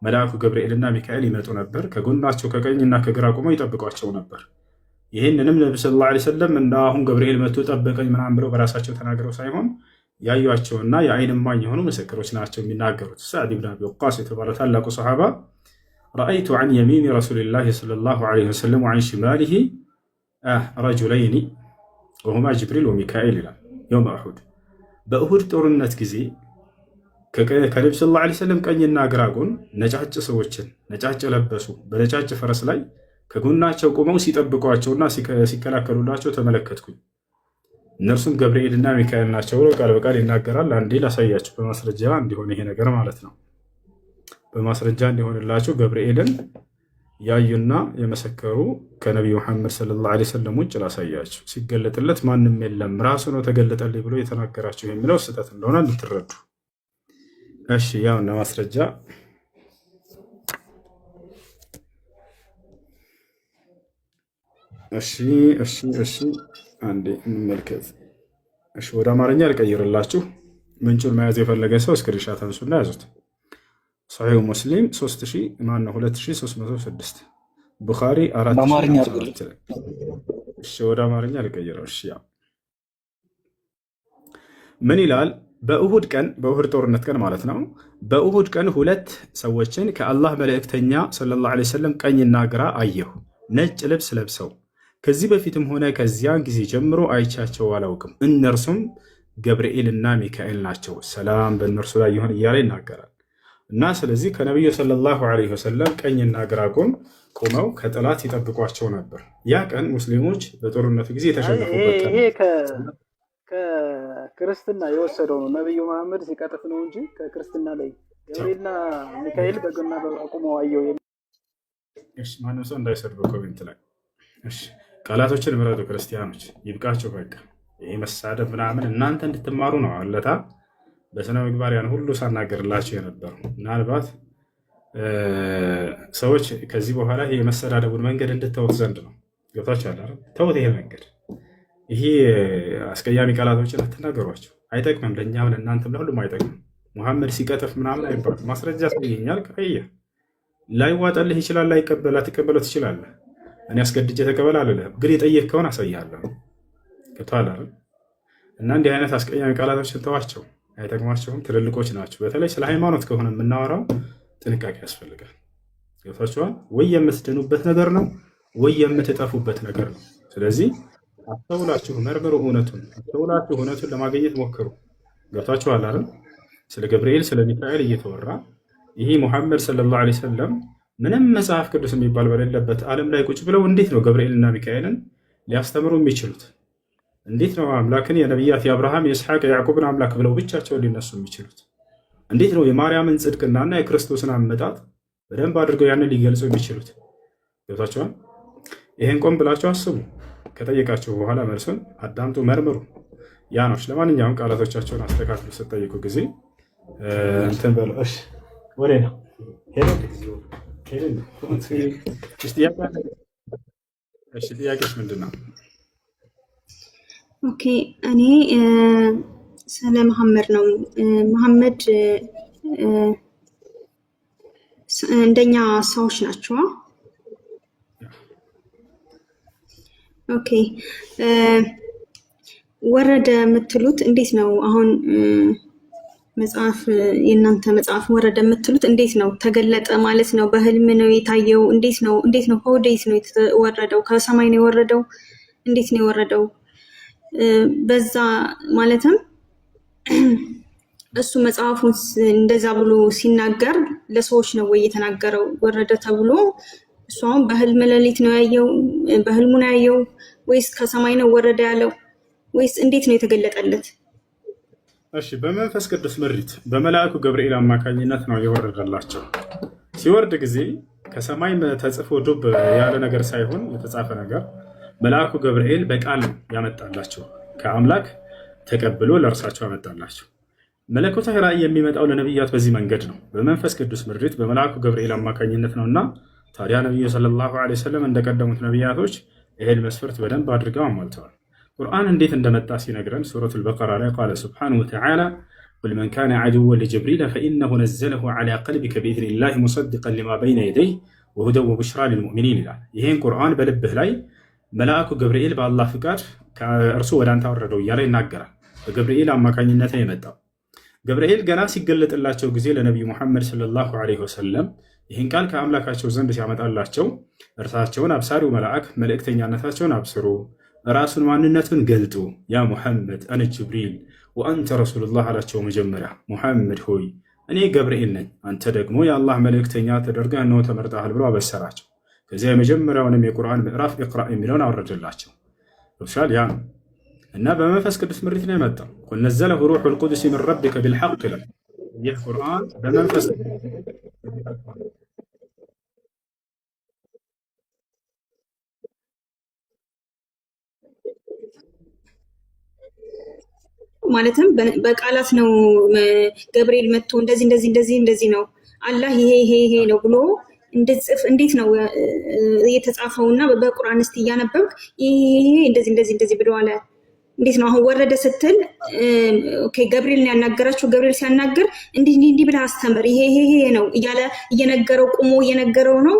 መልአኩ ገብርኤልና ሚካኤል ይመጡ ነበር። ከጎናቸው ከቀኝና ከግራ ቆመው ይጠብቋቸው ነበር። ይህንንም ነቢ ሰለላሁ ዐለይሂ ወሰለም እንደ አሁን ገብርኤል መጥቶ ጠበቀኝ ምናምን ብለው በራሳቸው ተናግረው ሳይሆን ያዩቸውና የአይን እማኝ የሆኑ ምስክሮች ናቸው የሚናገሩት። ሰዕድ ብን አቢ ወቃስ የተባለ ታላቁ ሰሓባ ረአይቱ ዐን የሚኒ ረሱሊላሂ ሰለላሁ ዐለይሂ ወሰለም ወዐን ሽማሊሂ ረጁለይኒ ወሁማ ጅብሪል ወሚካኤል ይላል። የውመ ኡሑድ በኡሑድ ጦርነት ጊዜ ከነቢ ሰለላሁ ዐለይሂ ወሰለም ቀኝና ግራ ጎን ነጫጭ ሰዎችን ነጫጭ ለበሱ በነጫጭ ፈረስ ላይ ከጎናቸው ቆመው ሲጠብቋቸውና ሲከላከሉላቸው ተመለከትኩኝ። እነርሱም ገብርኤልና ሚካኤል ናቸው ብሎ ቃል በቃል ይናገራል። አንዴ ላሳያችሁ በማስረጃ እንዲሆን ይሄ ነገር ማለት ነው። በማስረጃ እንዲሆንላችሁ ገብርኤልን ያዩና የመሰከሩ ከነቢዩ መሐመድ ሰለላሁ ዐለይሂ ወሰለም ውጭ ላሳያችሁ። ሲገለጥለት ማንም የለም ራሱ ነው ተገለጠልኝ ብሎ የተናገራቸው የሚለው ስህተት እንደሆነ እንድትረዱ። እሺ ያው እና ማስረጃ እሺ አንዴ እንመልከት። እሺ ወደ አማርኛ ልቀይርላችሁ። ምንጩን መያዝ የፈለገ ሰው ስክሪንሻት አንሱና ያዙት። ሰሒህ ሙስሊም 2306 ቡኻሪ 4000። እሺ ወደ አማርኛ ልቀይረው። እሺ ያው ምን ይላል? በኡሁድ ቀን በኡሁድ ጦርነት ቀን ማለት ነው። በኡሁድ ቀን ሁለት ሰዎችን ከአላህ መልእክተኛ ሰለላሁ ዐለይሂ ወሰለም ቀኝና ግራ አየሁ፣ ነጭ ልብስ ለብሰው ከዚህ በፊትም ሆነ ከዚያን ጊዜ ጀምሮ አይቻቸው አላውቅም። እነርሱም ገብርኤልና ሚካኤል ናቸው፣ ሰላም በእነርሱ ላይ ይሁን እያለ ይናገራል። እና ስለዚህ ከነቢዩ ሰለላሁ ዐለይሂ ወሰለም ቀኝና ግራ ጎን ቆመው ከጠላት ይጠብቋቸው ነበር። ያ ቀን ሙስሊሞች በጦርነቱ ጊዜ የተሸነፉበት ቀን። ይሄ ከክርስትና የወሰደው ነው። ነቢዩ መሐመድ ሲቀጥፍ ነው እንጂ ከክርስትና ላይ ገብርኤልና ሚካኤል በጎንና በግራ ቆመው አየው። ማንም ሰው እንዳይሰድበው ኮሜንት ላይ ቃላቶችን ምረጡ። ክርስቲያኖች ይብቃቸው በቃ። ይሄ መሳደብ ምናምን እናንተ እንድትማሩ ነው አለታ በስነ ምግባር ያን ሁሉ ሳናገርላቸው የነበረው። ምናልባት ሰዎች ከዚህ በኋላ ይሄ የመሰዳደቡን መንገድ እንድተውት ዘንድ ነው። ገብታችኋል አይደል? ተውት ይሄ መንገድ። ይሄ አስቀያሚ ቃላቶችን አትናገሯቸው፣ አይጠቅምም። ለእኛም ለእናንተም ለሁሉም አይጠቅምም። ሙሐመድ ሲቀጥፍ ምናምን አይባልም። ማስረጃ ያሳየኛል። ቀየ ላይዋጠልህ ይችላል፣ ላትቀበለው ትችላለህ። እኔ አስገድጄ ተቀበል አልልህም፣ ግን የጠየቅከውን አሳይሃለሁ። ገብቶሃል አይደል? እና እንዲህ አይነት አስቀያሚ ቃላቶችን ተዋቸው፣ አይጠቅሟቸውም። ትልልቆች ናቸው። በተለይ ስለ ሃይማኖት ከሆነ የምናወራው ጥንቃቄ ያስፈልጋል። ገብታችኋል ወይ? የምትድኑበት ነገር ነው ወይ የምትጠፉበት ነገር ነው። ስለዚህ አስተውላችሁ መርምሩ፣ አስተውላችሁ እውነቱን ለማግኘት ሞክሩ። ገብታችኋል አይደል? ስለ ገብርኤል ስለ ሚካኤል እየተወራ ይሄ ሙሐመድ ሰለላሁ ዐለይሂ ወሰለም ምንም መጽሐፍ ቅዱስ የሚባል በሌለበት ዓለም ላይ ቁጭ ብለው እንዴት ነው ገብርኤልና ሚካኤልን ሊያስተምሩ የሚችሉት? እንዴት ነው አምላክን የነቢያት የአብርሃም የኢስሐቅ የያዕቆብን አምላክ ብለው ብቻቸውን ሊነሱ የሚችሉት? እንዴት ነው የማርያምን ጽድቅናና የክርስቶስን አመጣጥ በደንብ አድርገው ያንን ሊገልጹ የሚችሉት? ገብታችኋል? ይሄን ቆም ብላችሁ አስቡ። ከጠየቃችሁ በኋላ መልሱን አዳምጡ፣ መርምሩ። ያ ነው። ለማንኛውም ቃላቶቻቸውን አስተካክሉ ስትጠይቁ ጊዜ እንትን በሉ። እሺ ወሬ ነው ጥያቄሽ ምንድን ነው? ኦኬ እኔ ስለ መሐመድ ነው። መሐመድ እንደኛ ሰዎች ናቸው። ኦኬ ወረደ የምትሉት እንዴት ነው? አሁን መጽሐፍ የእናንተ መጽሐፍ ወረደ የምትሉት እንዴት ነው? ተገለጠ ማለት ነው? በህልም ነው የታየው? እንዴት ነው? ከወዴት ነው የተወረደው? ከሰማይ ነው የወረደው? እንዴት ነው የወረደው? በዛ ማለትም እሱ መጽሐፉን እንደዛ ብሎ ሲናገር ለሰዎች ነው ወይ የተናገረው? ወረደ ተብሎ እሱ አሁን በህልም ሌሊት ነው ያየው? በህልሙ ነው ያየው ወይስ ከሰማይ ነው ወረደ ያለው? ወይስ እንዴት ነው የተገለጠለት? እሺ በመንፈስ ቅዱስ ምሪት በመልአኩ ገብርኤል አማካኝነት ነው የወረደላቸው። ሲወርድ ጊዜ ከሰማይ ተጽፎ ዱብ ያለ ነገር ሳይሆን የተጻፈ ነገር መልአኩ ገብርኤል በቃል ያመጣላቸው ከአምላክ ተቀብሎ ለእርሳቸው ያመጣላቸው። መለኮታዊ ራእይ የሚመጣው ለነቢያት በዚህ መንገድ ነው፣ በመንፈስ ቅዱስ ምሪት በመልአኩ ገብርኤል አማካኝነት ነውና ታዲያ ነቢዩ ሰለላሁ ዐለይሂ ወሰለም እንደቀደሙት ነቢያቶች ይህን መስፈርት በደንብ አድርገው አሟልተዋል። ቁርአን እንዴት እንደመጣ ሲነግረን ሱረቱል በቀራ ላይ ቃለ ሱብሓነሁ ወተዓላ ቁል መን ካነ ዐዱወን ሊጅብሪል ፈኢነሁ ነዘለሁ ዐላ ቀልቢከ ቢኢዝኒላሂ ሙሰዲቀን ሊማ በይነ የደይህ ወሁደን ወቡሽራ ሊልሙእሚኒን ይላል። ይህን ቁርአን በልብህ ላይ መልአኩ ገብርኤል በአላህ ፍቃድ ከእርሱ ወደ አንተ አወረደው እያለ ይናገራል። በገብርኤል አማካኝነት ነው የመጣው። ገብርኤል ገና ሲገለጥላቸው ጊዜ ለነቢዩ ሙሐመድ ሰለላሁ ዐለይሂ ወሰለም ይህን ቃል ከአምላካቸው ዘንድ ሲያመጣላቸው እርሳቸውን አብሳሪው መልአክ መልእክተኛነታቸውን አብስሩ፣ ራሱን ማንነቱን ገልጡ፣ ያ ሙሐመድ አነ ጅብሪል ወአንተ ረሱሉላህ አላቸው። መጀመሪያ ሙሐመድ ሆይ እኔ ገብርኤል ነኝ፣ አንተ ደግሞ የአላህ መልእክተኛ ተደርገህ እነሆ ተመርጠሃል ብሎ አበሰራቸው። ከዚያ የመጀመሪያውንም የቁርአን ምዕራፍ ኢቅራ የሚለውን አወረደላቸው። ያ ነው እና በመንፈስ ቅዱስ ምሪት ነው የመጣው። ቁል ነዘለሁ ሩሑል ቁዱስ ሚን ረቢከ ቢልሐቅ ይላል። ይህ ቁርአን በመንፈስ ማለትም በቃላት ነው ገብርኤል መጥቶ እንደዚህ ነው አላህ ይሄ ነው ብሎ እንዴት ነው የተጻፈውና በቁርአን እስቲ እያነበብክ ይሄ እንደዚህ ብሎ አለ። እንዴት ነው አሁን ወረደ ስትል ኦኬ ገብርኤል ነው ያናገራቸው። ገብርኤል ሲያናገር እንዲህ ብለህ አስተምር ይሄ ነው እያለ እየነገረው ቁሞ እየነገረው ነው።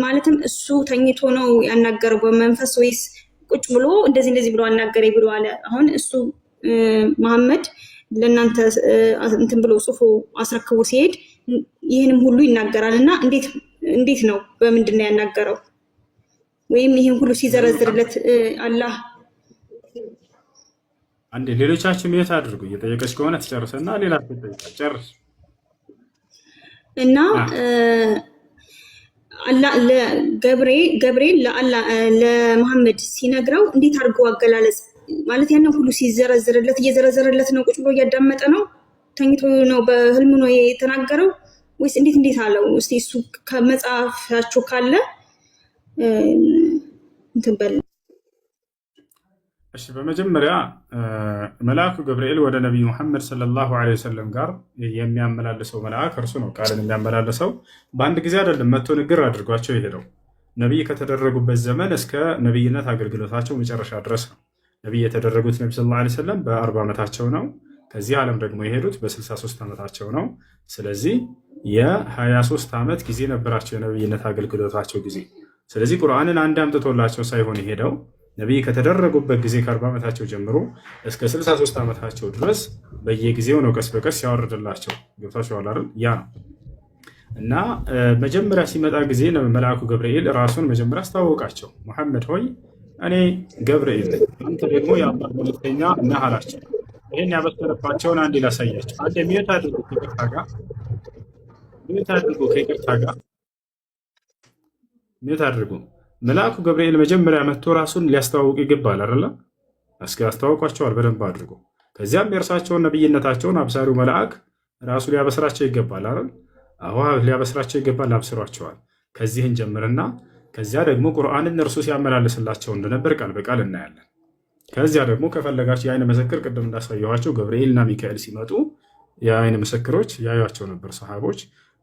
ማለትም እሱ ተኝቶ ነው ያናገረው በመንፈስ ወይስ ቁጭ ብሎ እንደዚህ ብሎ አናገረኝ ብሎ አለ። አሁን እሱ መሐመድ ለእናንተ እንትን ብሎ ጽፎ አስረክቦ ሲሄድ ይህንም ሁሉ ይናገራል እና እንዴት ነው በምንድን ነው ያናገረው? ወይም ይህን ሁሉ ሲዘረዝርለት አላህ አንዴ ሌሎቻችሁ ሚዩት አድርጉ። እየጠየቀች ከሆነ ትጨርሰና ሌላ ጨርስ እና አላህ ገብርኤል ለመሐመድ ሲነግረው እንዴት አድርገው አገላለጽ ማለት ያንን ሁሉ ሲዘረዝርለት እየዘረዘረለት ነው? ቁጭ ብሎ እያዳመጠ ነው? ተኝቶ ነው? በህልሙ ነው የተናገረው ወይስ እንዴት አለው? እስቲ እሱ ከመጽሐፋችሁ ካለ እንትን በል። እሺ በመጀመሪያ መልአኩ ገብርኤል ወደ ነቢዩ ሙሐመድ ሰለላሁ ዐለይሂ ወሰለም ጋር የሚያመላልሰው መልአክ እርሱ ነው። ቃልን የሚያመላልሰው በአንድ ጊዜ አይደለም፣ መጥቶ ንግር አድርጓቸው የሄደው ነቢይ ከተደረጉበት ዘመን እስከ ነቢይነት አገልግሎታቸው መጨረሻ ድረስ ነው። ነቢይ የተደረጉት ነቢ ሰለላሁ ዐለይሂ ወሰለም በ40 ዓመታቸው ነው። ከዚህ ዓለም ደግሞ የሄዱት በ63 ዓመታቸው ነው። ስለዚህ የ23 ዓመት ጊዜ ነበራቸው የነቢይነት አገልግሎታቸው ጊዜ። ስለዚህ ቁርአንን አንድ አምጥቶላቸው ሳይሆን የሄደው ነቢይ ከተደረጉበት ጊዜ ከ40 ዓመታቸው ጀምሮ እስከ 63 ዓመታቸው ድረስ በየጊዜው ነው ቀስ በቀስ ያወርድላቸው። ገብታችኋል አይደል? ያ ነው እና መጀመሪያ ሲመጣ ጊዜ መልአኩ ገብርኤል ራሱን መጀመሪያ አስተዋወቃቸው። ሙሐመድ ሆይ እኔ ገብርኤል ነኝ፣ አንተ ደግሞ የአላህ መልእክተኛ ነህ አላቸው። ይህን ያበሰረባቸውን አንዴ ላሳያቸው። አንዴ ሚዩት አድርጉ ከይቅርታ ጋር ሚዩት አድርጉ። መልአኩ ገብርኤል መጀመሪያ መጥቶ ራሱን ሊያስተዋውቅ ይገባል አይደለ? እስኪ ያስተዋውቋቸዋል በደንብ አድርጎ። ከዚያም የእርሳቸውን ነብይነታቸውን አብሳሪው መልአክ ራሱ ሊያበስራቸው ይገባል አይደል? አዎ ሊያበስራቸው ይገባል፣ አብስሯቸዋል። ከዚህን ጀምርና ከዚያ ደግሞ ቁርአንን እርሱ ሲያመላልስላቸው እንደነበር ቃል በቃል እናያለን። ከዚያ ደግሞ ከፈለጋቸው የአይን ምስክር ቅድም እንዳሳየኋቸው ገብርኤልና ሚካኤል ሲመጡ የአይን ምስክሮች ያዩቸው ነበር ሰሃቦች።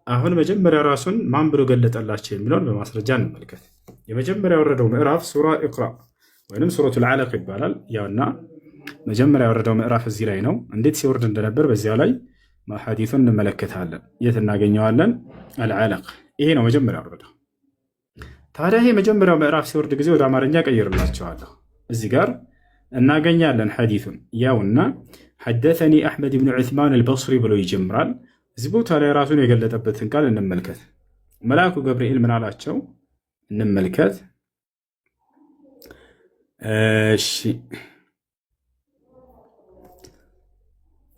አሁን መጀመሪያ ራሱን ማን ብሎ ገለጠላቸው የሚለውን በማስረጃ እንመልከት። የመጀመሪያ የወረደው ምዕራፍ ሱራ ኢቅራ ወይም ሱረቱል አለቅ ይባላል። ያውና መጀመሪያ የወረደው ምዕራፍ እዚህ ላይ ነው። እንዴት ሲወርድ እንደነበር በዚያ ላይ ሐዲሱን እንመለከታለን። የት እናገኘዋለን? አልዓለቅ ይሄ ነው መጀመሪያ የወረደው። ታዲያ ይሄ መጀመሪያው ምዕራፍ ሲወርድ ጊዜ ወደ አማርኛ ቀይርላቸዋለሁ። እዚህ ጋር እናገኛለን ሐዲሱን። ያውና ሐደተኒ አሕመድ ብን ዑስማን አልበስሪ ብሎ ይጀምራል። እዚህ ቦታ ላይ ራሱን የገለጠበትን ቃል እንመልከት። መልአኩ ገብርኤል ምን አላቸው? እንመልከት። እሺ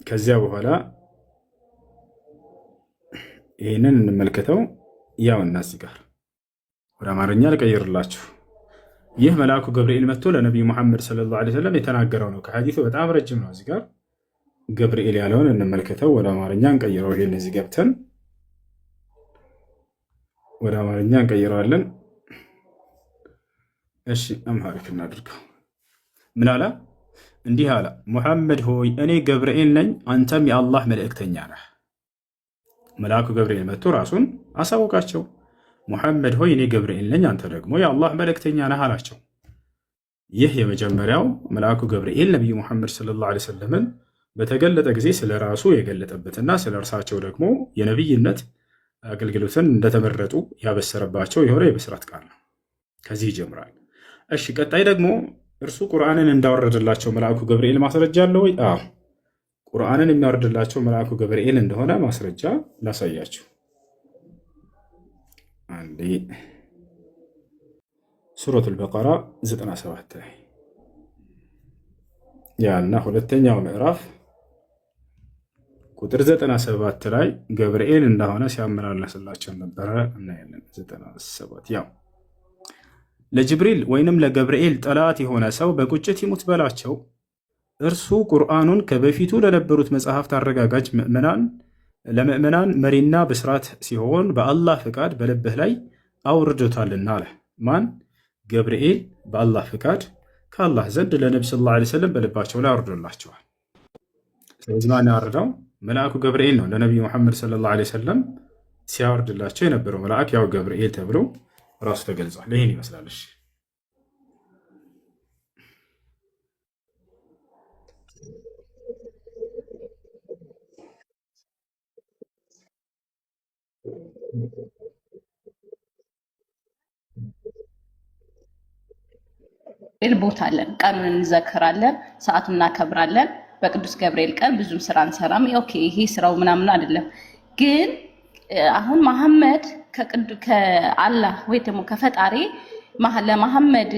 ከዚያ በኋላ ይህንን እንመልከተው። ያውና እዚህ ጋር ወደ አማርኛ ልቀይርላችሁ። ይህ መልአኩ ገብርኤል መጥቶ ለነቢዩ ሙሐመድ ሰለላሁ ዐለይሂ ወሰለም የተናገረው ነው። ከሐዲሱ በጣም ረጅም ነው። እዚህ ጋር ገብርኤል ያለውን እንመልከተው። ወደ አማርኛ እንቀይረው። ይሄን እዚህ ገብተን ወደ አማርኛ እንቀይረዋለን። እሺ አምሃሪክ እናድርገው። ምን አለ? እንዲህ አለ፣ ሙሐመድ ሆይ እኔ ገብርኤል ነኝ፣ አንተም የአላህ መልእክተኛ ነህ። መልአኩ ገብርኤል መጥቶ ራሱን አሳወቃቸው። ሙሐመድ ሆይ እኔ ገብርኤል ነኝ፣ አንተ ደግሞ የአላህ መልእክተኛ ነህ አላቸው። ይህ የመጀመሪያው መልአኩ ገብርኤል ነቢዩ ሙሐመድ ሰለላሁ ዐለይሂ ወሰለምን በተገለጠ ጊዜ ስለ ራሱ የገለጠበትና ስለ እርሳቸው ደግሞ የነቢይነት አገልግሎትን እንደተመረጡ ያበሰረባቸው የሆነ የብስራት ቃል ነው። ከዚህ ይጀምራል። እሺ ቀጣይ ደግሞ እርሱ ቁርአንን እንዳወረደላቸው መልአኩ ገብርኤል ማስረጃ አለው ወይ? አዎ ቁርአንን የሚያወርድላቸው መልአኩ ገብርኤል እንደሆነ ማስረጃ ላሳያችሁ። አንዴ ሱረቱል በቀራ 97 ላይ ያና ሁለተኛው ምዕራፍ ቁጥር 97 ላይ ገብርኤል እንደሆነ ሲያመላልስላቸው ነበረ እናያለን። 97 ያው ለጅብሪል ወይንም ለገብርኤል ጠላት የሆነ ሰው በቁጭት ይሙት በላቸው። እርሱ ቁርአኑን ከበፊቱ ለነበሩት መጽሐፍት አረጋጋጭ ለምዕመናን መሪና ብስራት ሲሆን በአላህ ፍቃድ በልብህ ላይ አውርዶታልና አለ። ማን? ገብርኤል በአላህ ፍቃድ ከአላህ ዘንድ ለነቢ ሰለላሁ ዐለይሂ ወሰለም በልባቸው ላይ አውርዶላቸዋል። ስለዚህ ማን ያወረደው? መልአኩ ገብርኤል ነው። ለነቢዩ ሙሐመድ ሰለላሁ ዐለይሂ ወሰለም ሲያወርድላቸው የነበረው መልአክ ያው ገብርኤል ተብሎ ራሱ ተገልጿል። ይህን ይመስላል። ቦታ አለን፣ ቀኑን እንዘክራለን፣ ሰዓቱን እናከብራለን። በቅዱስ ገብርኤል ቀን ብዙም ስራ እንሰራም። ኦኬ ይሄ ስራው ምናምን አይደለም። ግን አሁን መሐመድ ከአላህ ወይ ደግሞ ከፈጣሪ ለመሐመድ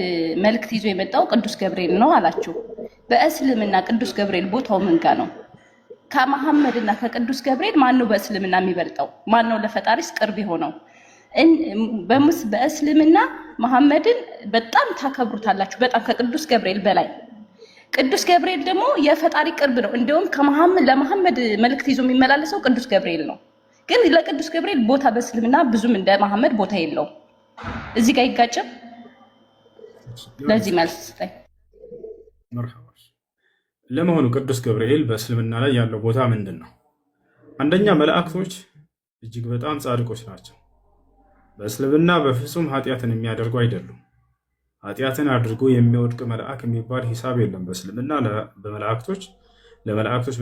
መልእክት ይዞ የመጣው ቅዱስ ገብርኤል ነው አላችሁ። በእስልምና ቅዱስ ገብርኤል ቦታው ምን ጋ ነው? ከመሐመድ እና ከቅዱስ ገብርኤል ማን ነው በእስልምና የሚበልጠው? ማን ነው ለፈጣሪስ ቅርብ የሆነው? በእስልምና መሐመድን በጣም ታከብሩታላችሁ፣ በጣም ከቅዱስ ገብርኤል በላይ። ቅዱስ ገብርኤል ደግሞ የፈጣሪ ቅርብ ነው። እንዲሁም ለመሐመድ መልእክት ይዞ የሚመላለሰው ቅዱስ ገብርኤል ነው። ግን ለቅዱስ ገብርኤል ቦታ በእስልምና ብዙም እንደ መሐመድ ቦታ የለውም። እዚህ ጋር አይጋጭም? ለዚህ መልስ ስጠኝ። ለመሆኑ ቅዱስ ገብርኤል በእስልምና ላይ ያለው ቦታ ምንድን ነው? አንደኛ መላእክቶች እጅግ በጣም ጻድቆች ናቸው። በእስልምና በፍጹም ኃጢአትን የሚያደርጉ አይደሉም። ኃጢአትን አድርጎ የሚወድቅ መልአክ የሚባል ሂሳብ የለም በእስልምና። ለመላእክቶች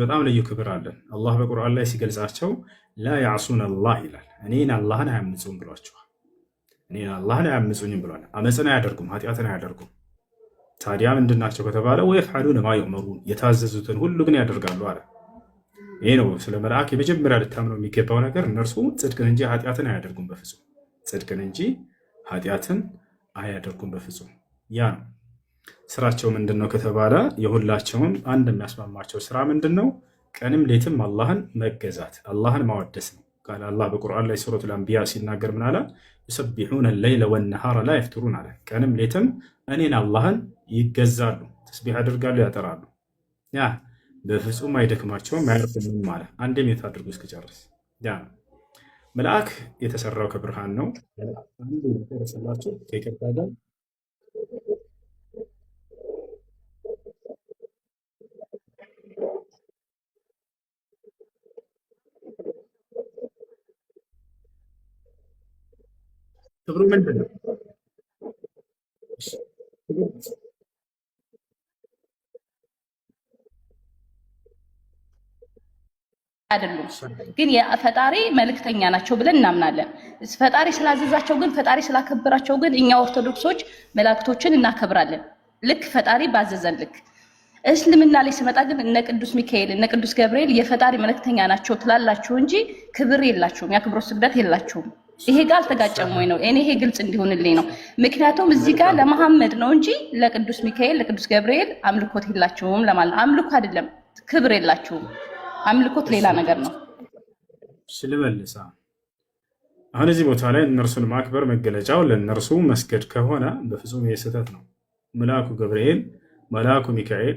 በጣም ልዩ ክብር አለን። አላህ በቁርአን ላይ ሲገልጻቸው ላ ያዕሱን አላህ ይላል። እኔን አላህን አያምፁም ብሏቸዋል። እኔን አላህን አያምፁኝም ብሏል። አመፅን አያደርጉም፣ ኃጢአትን አያደርጉም። ታዲያ ምንድናቸው ከተባለ ወየፍዐሉነ ማ ዩእመሩን የታዘዙትን ሁሉ ግን ያደርጋሉ አለ። ይህ ነው ስለ መልአክ የመጀመሪያ ልታምነው የሚገባው ነገር። እነርሱ ጽድቅን እንጂ ኃጢአትን አያደርጉም በፍጹም። ጽድቅን እንጂ ኃጢአትን አያደርጉም በፍጹም። ያ ነው ስራቸው። ምንድን ነው ከተባለ የሁላቸውም አንድ የሚያስማማቸው ስራ ምንድን ነው? ቀንም ሌትም አላህን መገዛት፣ አላህን ማወደስ ነው። ቃል አላህ በቁርአን ላይ ሱረቱል አንቢያ ሲናገር ምን አለ? ዩሰቢሑነ ለይለ ወነሃረ ላ የፍቱሩን አለ። ቀንም ሌትም እኔን አላህን ይገዛሉ፣ ተስቢሕ ያደርጋሉ፣ ያጠራሉ። ያ በፍጹም አይደክማቸውም፣ አያርፍም አለ። አንዴም የት አድርጎ እስክጨርስ ያ ነው። መልአክ የተሰራው ከብርሃን ነው። አንዱ የተሰራቸው ከይቅርታ ጋር ክብሩ ምንድን ነው? አይደሉም ግን የፈጣሪ መልእክተኛ ናቸው ብለን እናምናለን። ፈጣሪ ስላዘዛቸው ግን ፈጣሪ ስላከበራቸው ግን እኛ ኦርቶዶክሶች መላእክቶችን እናከብራለን፣ ልክ ፈጣሪ ባዘዘን ልክ። እስልምና ላይ ሲመጣ ግን እነ ቅዱስ ሚካኤል እነ ቅዱስ ገብርኤል የፈጣሪ መልእክተኛ ናቸው ትላላችሁ እንጂ ክብር የላችሁም፣ የአክብሮት ስግደት የላችሁም። ይሄ ጋር አልተጋጨም ወይ ነው? እኔ ይሄ ግልጽ እንዲሆንልኝ ነው። ምክንያቱም እዚህ ጋር ለመሐመድ ነው እንጂ ለቅዱስ ሚካኤል ለቅዱስ ገብርኤል አምልኮት የላችሁም ለማለት። አምልኮ አይደለም ክብር የላችሁም። አምልኮት ሌላ ነገር ነው። ስለመልሳ አሁን እዚህ ቦታ ላይ እነርሱን ማክበር መገለጫው ለእነርሱ መስገድ ከሆነ በፍጹም የስህተት ነው። መልአኩ ገብርኤል መልአኩ ሚካኤል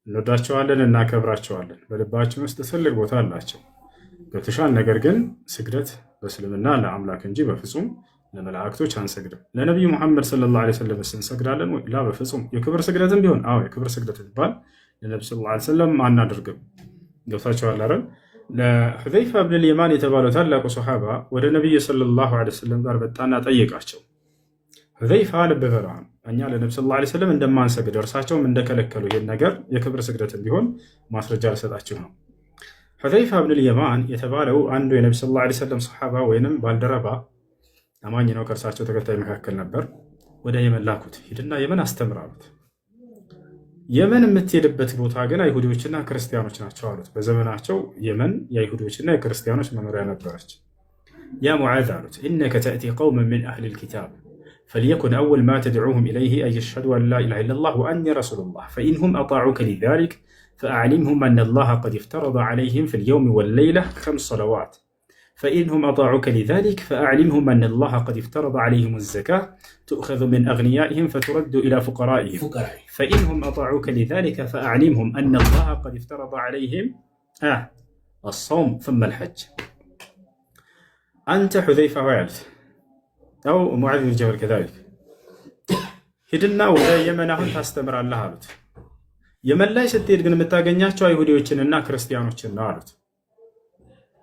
እንወዳቸዋለን፣ እናከብራቸዋለን። በልባችን ውስጥ ትልቅ ቦታ አላቸው። ገብቶሻል? ነገር ግን ስግደት በእስልምና ለአምላክ እንጂ በፍጹም ለመላእክቶች አንሰግድም። ለነቢዩ ሙሐመድ ሰለላሁ ዐለይሂ ወሰለም እንሰግዳለን ወይ? ላ በፍጹም። የክብር ስግደትም ቢሆን የክብር ስግደት ቢባል ለነቢ ሰለላሁ ዐለይሂ ወሰለም አናደርግም። ገብታችኋል አይደል? ለሑዘይፋ ብን ልየማን የተባለው ታላቁ ሶሓባ ወደ ነቢዩ ሰለላሁ ዐለይሂ ወሰለም ጋር መጣና ጠየቃቸው። ሑዘይፋ ልብ በለው እኛ ለነቢ ሰለላሁ ዐለይሂ ወሰለም እንደማንሰግድ እርሳቸውም እንደከለከሉ ይህን ነገር የክብር ስግደትም ቢሆን ማስረጃ ልሰጣችሁ ነው። ሑዘይፋ ብን ልየማን የተባለው አንዱ የነቢ ሰለላሁ ዐለይሂ ወሰለም ሶሓባ ወይንም ባልደረባ አማኝ ነው፣ ከእርሳቸው ተከታይ መካከል ነበር። ወደ የመን ላኩት። ሂድና የመን አስተምር አሉት። የመን የምትሄድበት ቦታ ግን አይሁዶችና ክርስቲያኖች ናቸው አሉት። በዘመናቸው የመን የአይሁዶችና የክርስቲያኖች መኖሪያ ነበረች። ያ ሙዓዝ አሉት ኢነከ ተእቲ ቀውመን ሚን አህሊል ኪታብ ፈልየኩን አወል ማ ተድዑሁም ኢለይህ አን የሽሀዱ አን ላ ኢላሃ ኢለላህ ወአኒ ረሱሉላህ ፈኢንሁም አጣዑከ ሊዛሊክ ፈአዕሊምሁም አነ አላህ ቀድ እፍተረደ ዐለይሂም ፊል የውሚ ወለይላ 5 ሰለዋት فإنهم أطاعوك لذلك فأعلمهم أن الله قد افترض عليهم الزكاة تؤخذ من أغنيائهم فترد إلى فقرائهم فإنهم أطاعوك لذلك فأعلمهم أن الله قد افترض عليهم الصوم ثم الحج. أنت حذيفة وعلت أو معاذ بن جبل كذلك هدنا ولا يمن أهون تستمر الله አሉት። የመን ላይ ስትሄድ ግን የምታገኛቸው አይሁዶችንና ክርስቲያኖችን ነው አሉት።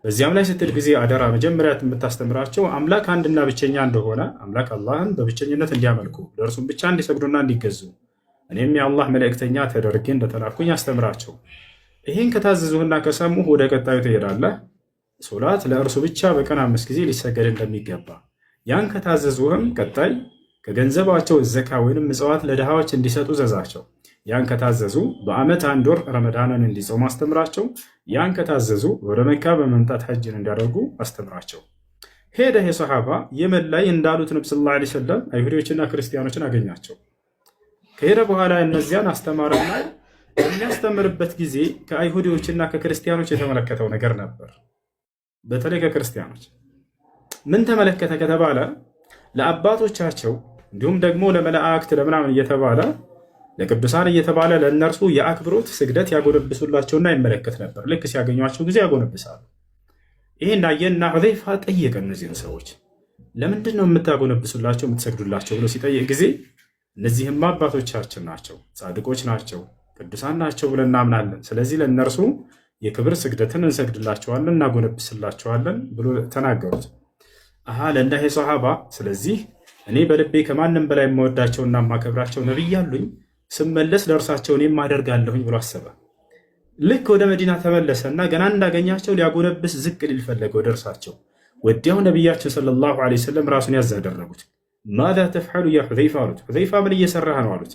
በዚያም ላይ ስትል ጊዜ አደራ መጀመሪያ የምታስተምራቸው አምላክ አንድና ብቸኛ እንደሆነ አምላክ አላህን በብቸኝነት እንዲያመልኩ ለእርሱም ብቻ እንዲሰግዱና እንዲገዙ እኔም የአላህ መልእክተኛ ተደርጌ እንደተላኩኝ አስተምራቸው። ይህን ከታዘዙህና ከሰሙህ ወደ ቀጣዩ ትሄዳለህ። ሶላት ለእርሱ ብቻ በቀን 5 ጊዜ ሊሰገድ እንደሚገባ ያን ከታዘዙህም ቀጣይ ከገንዘባቸው ዘካ ወይንም ምጽዋት ለድሃዎች እንዲሰጡ ዘዛቸው። ያን ከታዘዙ በዓመት 1 ወር ረመዳንን እንዲጾሙ አስተምራቸው። ያን ከታዘዙ ወደ መካ በመምጣት ሐጅን እንዲያደርጉ አስተምራቸው። ሄደ የሰሓባ የመን ላይ እንዳሉት ነብዩ ሰለላሁ ዐለይሂ ወሰለም አይሁዶችና ክርስቲያኖችን አገኛቸው። ከሄደ በኋላ እነዚያን አስተማረና የሚያስተምርበት ጊዜ ከአይሁዶችና ከክርስቲያኖች የተመለከተው ነገር ነበር። በተለይ ከክርስቲያኖች ምን ተመለከተ ከተባለ ለአባቶቻቸው እንዲሁም ደግሞ ለመላእክት ለምናምን እየተባለ ለቅዱሳን እየተባለ ለእነርሱ የአክብሮት ስግደት ያጎነብሱላቸውና ይመለከት ነበር። ልክ ሲያገኟቸው ጊዜ ያጎነብሳሉ። ይሄን አየና ሑዘይፋ ጠየቀ እነዚህን ሰዎች ለምንድን ነው የምታጎነብሱላቸው የምትሰግዱላቸው ብሎ ሲጠይቅ ጊዜ እነዚህማ አባቶቻችን ናቸው፣ ጻድቆች ናቸው፣ ቅዱሳን ናቸው ብለን እናምናለን። ስለዚህ ለእነርሱ የክብር ስግደትን እንሰግድላቸዋለን እናጎነብስላቸዋለን ብሎ ተናገሩት። ለእንዳሄ ሰሃባ ስለዚህ እኔ በልቤ ከማንም በላይ የምወዳቸውና የማከብራቸው ነብይ አሉኝ፣ ስመለስ ለእርሳቸው እኔም አደርጋለሁኝ ብሎ አሰበ። ልክ ወደ መዲና ተመለሰና ገና እንዳገኛቸው ሊያጎነብስ ዝቅ ሊል ፈለገ ወደ እርሳቸው። ወዲያው ነቢያችን ሰለላሁ ዐለይሂ ወሰለም ራሱን ያዝ አደረጉት። ማዛ ተፍዐሉ ያ ሑዘይፋ አሉት። ሑዘይፋ ምን እየሰራህ ነው አሉት።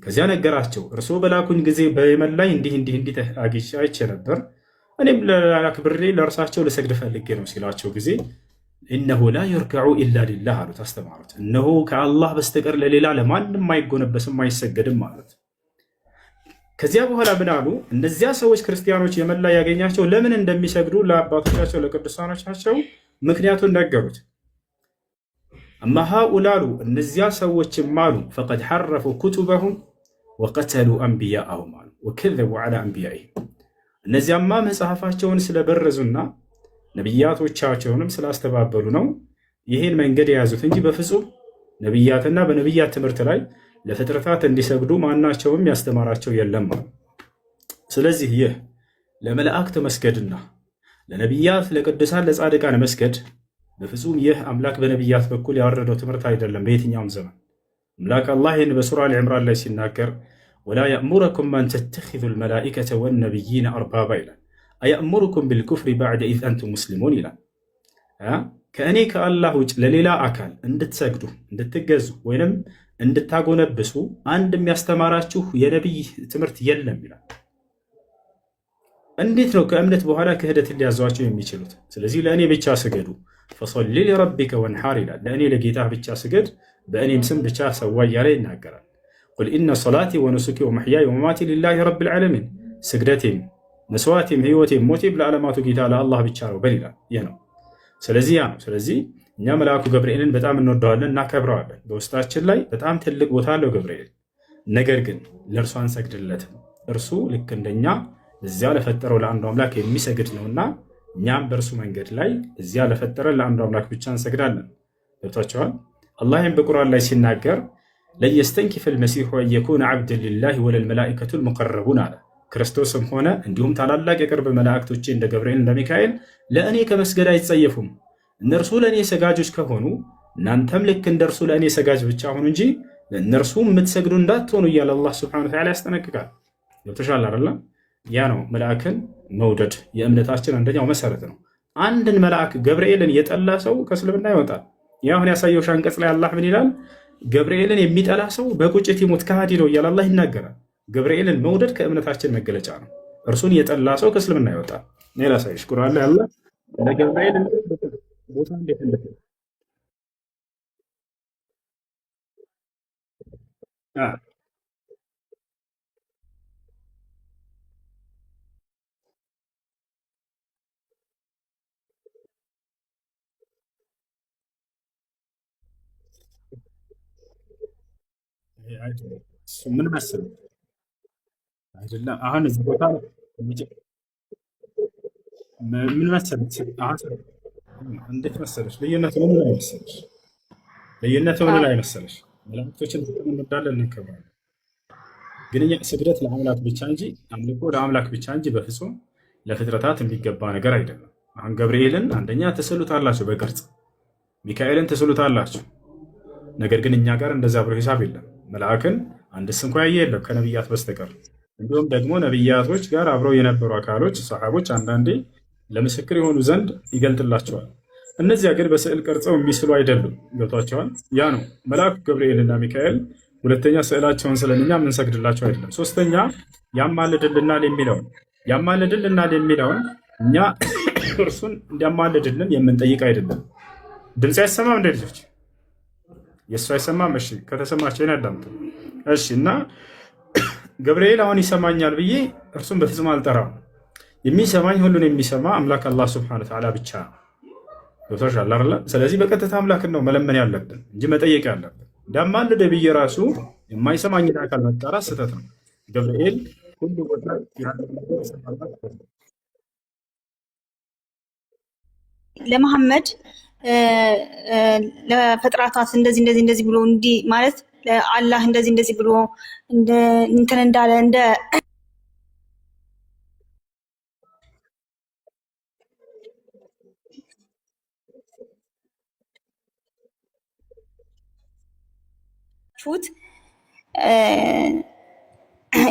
ከዚያ ነገራቸው። እርስዎ በላኩኝ ጊዜ በየመን ላይ እንዲህ አይቼ ነበር፣ እኔም አክብሬ ለእርሳቸው ልሰግድ ፈልጌ ነው ሲላቸው ጊዜ ኢነሁ ላ ዩርከዑ ኢላ ሊላህ አሉት፣ አስተማሩት። እነሆ ከአላህ በስተቀር ለሌላ ለማንም አይጎነበስም አይሰገድም ማለት። ከዚያ በኋላ ምን አሉ? እነዚያ ሰዎች ክርስቲያኖች የመን ላይ ያገኛቸው ለምን እንደሚሰግዱ ለአባቶቻቸው ለቅዱሳኖቻቸው ምክንያቱን ነገሩት። አማ ሃኡላሉ እነዚያ ሰዎችም አሉ ፈቀድ ሐረፉ ኩቱበሁም ወቀተሉ አንቢያአሁም አሉ ወከዘቡ ዐላ አንቢያኢሂም። እነዚያማ መጽሐፋቸውን ስለበረዙና ነቢያቶቻቸውንም ስላስተባበሉ ነው ይህን መንገድ የያዙት እንጂ በፍጹም ነቢያትና በነቢያት ትምህርት ላይ ለፍጥረታት እንዲሰግዱ ማናቸውም ያስተማራቸው የለም አሉ። ስለዚህ ይህ ለመላእክት መስገድና ለነቢያት ለቅዱሳን ለጻድቃን መስገድ በፍጹም ይህ አምላክ በነቢያት በኩል ያወረደው ትምህርት አይደለም። በየትኛውም ዘመን አምላክ አላህ ይህን በሱራ አልዕምራን ላይ ሲናገር ወላ የእሙረኩም አን ተተኺዙ ልመላኢከተ ወነቢይነ አርባባ ይላል። አየእሙሩኩም ቢልኩፍሪ ባዕደ ኢዝ አንቱም ሙስሊሙን ይላል። ከእኔ ከአላህ ውጭ ለሌላ አካል እንድትሰግዱ እንድትገዙ ወይንም እንድታጎነብሱ አንድ የሚያስተማራችሁ የነቢይ ትምህርት የለም ይላል። እንዴት ነው ከእምነት በኋላ ክህደትን ሊያዟቸው የሚችሉት? ስለዚህ ለእኔ ብቻ ስገዱ፣ ፈሰሊ ሊረቢከ ወንሓር ይላል። ለእኔ ለጌታ ብቻ ስገድ፣ በእኔም ስም ብቻ ሰዋ እያለ ይናገራል። ቁል ኢነ ሰላቲ ወኑሱኪ ወመሕያየ ወመማቲ ሊላሂ ረቢል ዓለሚን፣ ስግደቴም መስዋዕቴም ህይወቴም ሞቴም ለዓለማቱ ጌታ ለአላህ ብቻ ነው በል ይላል። ይህ ነው። ስለዚህ ያ ነው። ስለዚህ እኛ መልአኩ ገብርኤልን በጣም እንወደዋለን እናከብረዋለን። በውስጣችን ላይ በጣም ትልቅ ቦታ አለው ገብርኤል። ነገር ግን ለእርሱ አንሰግድለትም። እርሱ ልክ እንደኛ እዚያ ለፈጠረው ለአንዱ አምላክ የሚሰግድ ነውና እኛም በእርሱ መንገድ ላይ እዚያ ለፈጠረን ለአንዱ አምላክ ብቻ እንሰግዳለን። ገብቷቸዋል። አላህም በቁርአን ላይ ሲናገር ለን የስተንኪፈ አልመሲሑ አን የኩነ ዐብደን ሊላሂ ወለልመላኢከቱ አልሙቀረቡን አለ። ክርስቶስም ሆነ እንዲሁም ታላላቅ የቅርብ መላእክቶቼ እንደ ገብርኤል እንደ ሚካኤል ለእኔ ከመስገድ አይጸየፉም። እነርሱ ለእኔ ሰጋጆች ከሆኑ እናንተም ልክ እንደርሱ ለእኔ ሰጋጅ ብቻ ሁኑ እንጂ ለእነርሱ የምትሰግዱ እንዳትሆኑ እያለ አላህ ሱብሓነሁ ወተዓላ ያስጠነቅቃል። ገብቶሻል አይደለ? ያ ነው መልአክን መውደድ የእምነታችን አንደኛው መሰረት ነው። አንድን መልአክ ገብርኤልን የጠላ ሰው ከእስልምና ይወጣል። ያ አሁን ያሳየው አንቀጽ ላይ አላህ ምን ይላል? ገብርኤልን የሚጠላ ሰው በቁጭት ይሞት ከሃዲ ነው እያለ አላህ ይናገራል። ገብርኤልን መውደድ ከእምነታችን መገለጫ ነው። እርሱን የጠላ ሰው ከእስልምና ይወጣል። ሌላ ሳይሽ ቁርአን ላይ አላህ ለገብርኤል ቦታ እንዴት እንደት ምን መሰለህ አይደለም አሁን እዚህ ቦታ ምን መሰለሽ እንዴት መሰለሽ ልዩነቱ ምን ላይ መሰለሽ ልዩነቱ ምን ላይ መሰለሽ መላእክቶችን እንወዳለን እንከብራለን፣ ግን እኛ ስግደት ለአምላክ ብቻ እንጂ አምልኮ ለአምላክ ብቻ እንጂ በፍጹም ለፍጥረታት የሚገባ ነገር አይደለም። አሁን ገብርኤልን አንደኛ ትስሉታላችሁ በቅርጽ ሚካኤልን ትስሉታላችሁ፣ ነገር ግን እኛ ጋር እንደዛ ብሎ ሂሳብ የለም። መልአክን አንድስ እንኳ ያየ የለም ከነቢያት በስተቀር። እንዲሁም ደግሞ ነቢያቶች ጋር አብረው የነበሩ አካሎች ሰሓቦች አንዳንዴ ለምስክር የሆኑ ዘንድ ይገልጥላቸዋል። እነዚያ ግን በስዕል ቀርጸው የሚስሉ አይደሉም። ገብቷቸዋል። ያ ነው መልአክ ገብርኤልና ሚካኤል። ሁለተኛ ስዕላቸውን ስለኛ የምንሰግድላቸው አይደለም። ሶስተኛ ያማልድልናል የሚለውን እኛ እርሱን እንዲያማልድልን የምንጠይቅ አይደለም። ድምፅ አይሰማም እንደ ልጆች የእሱ አይሰማም። እሺ ከተሰማቸው ያዳምጡ። እሺ እና ገብርኤል አሁን ይሰማኛል ብዬ እርሱን በፍጹም አልጠራም። የሚሰማኝ ሁሉን የሚሰማ አምላክ አላህ ሱብሓነሁ ወተዓላ ብቻ ነው። ገብቶሻል አይደል? ስለዚህ በቀጥታ አምላክን ነው መለመን ያለብን እንጂ መጠየቅ ያለብን። እንዳማልደ ብዬ ራሱ የማይሰማኝን አካል መጣራት ስህተት ነው። ገብርኤል ሁሉ ቦታ ለመሐመድ ለፍጥረታት እንደዚህ ብሎ እንዲህ ማለት ለአላህ እንደዚህ ብሎ እንትን እንዳለ እንደ ፉት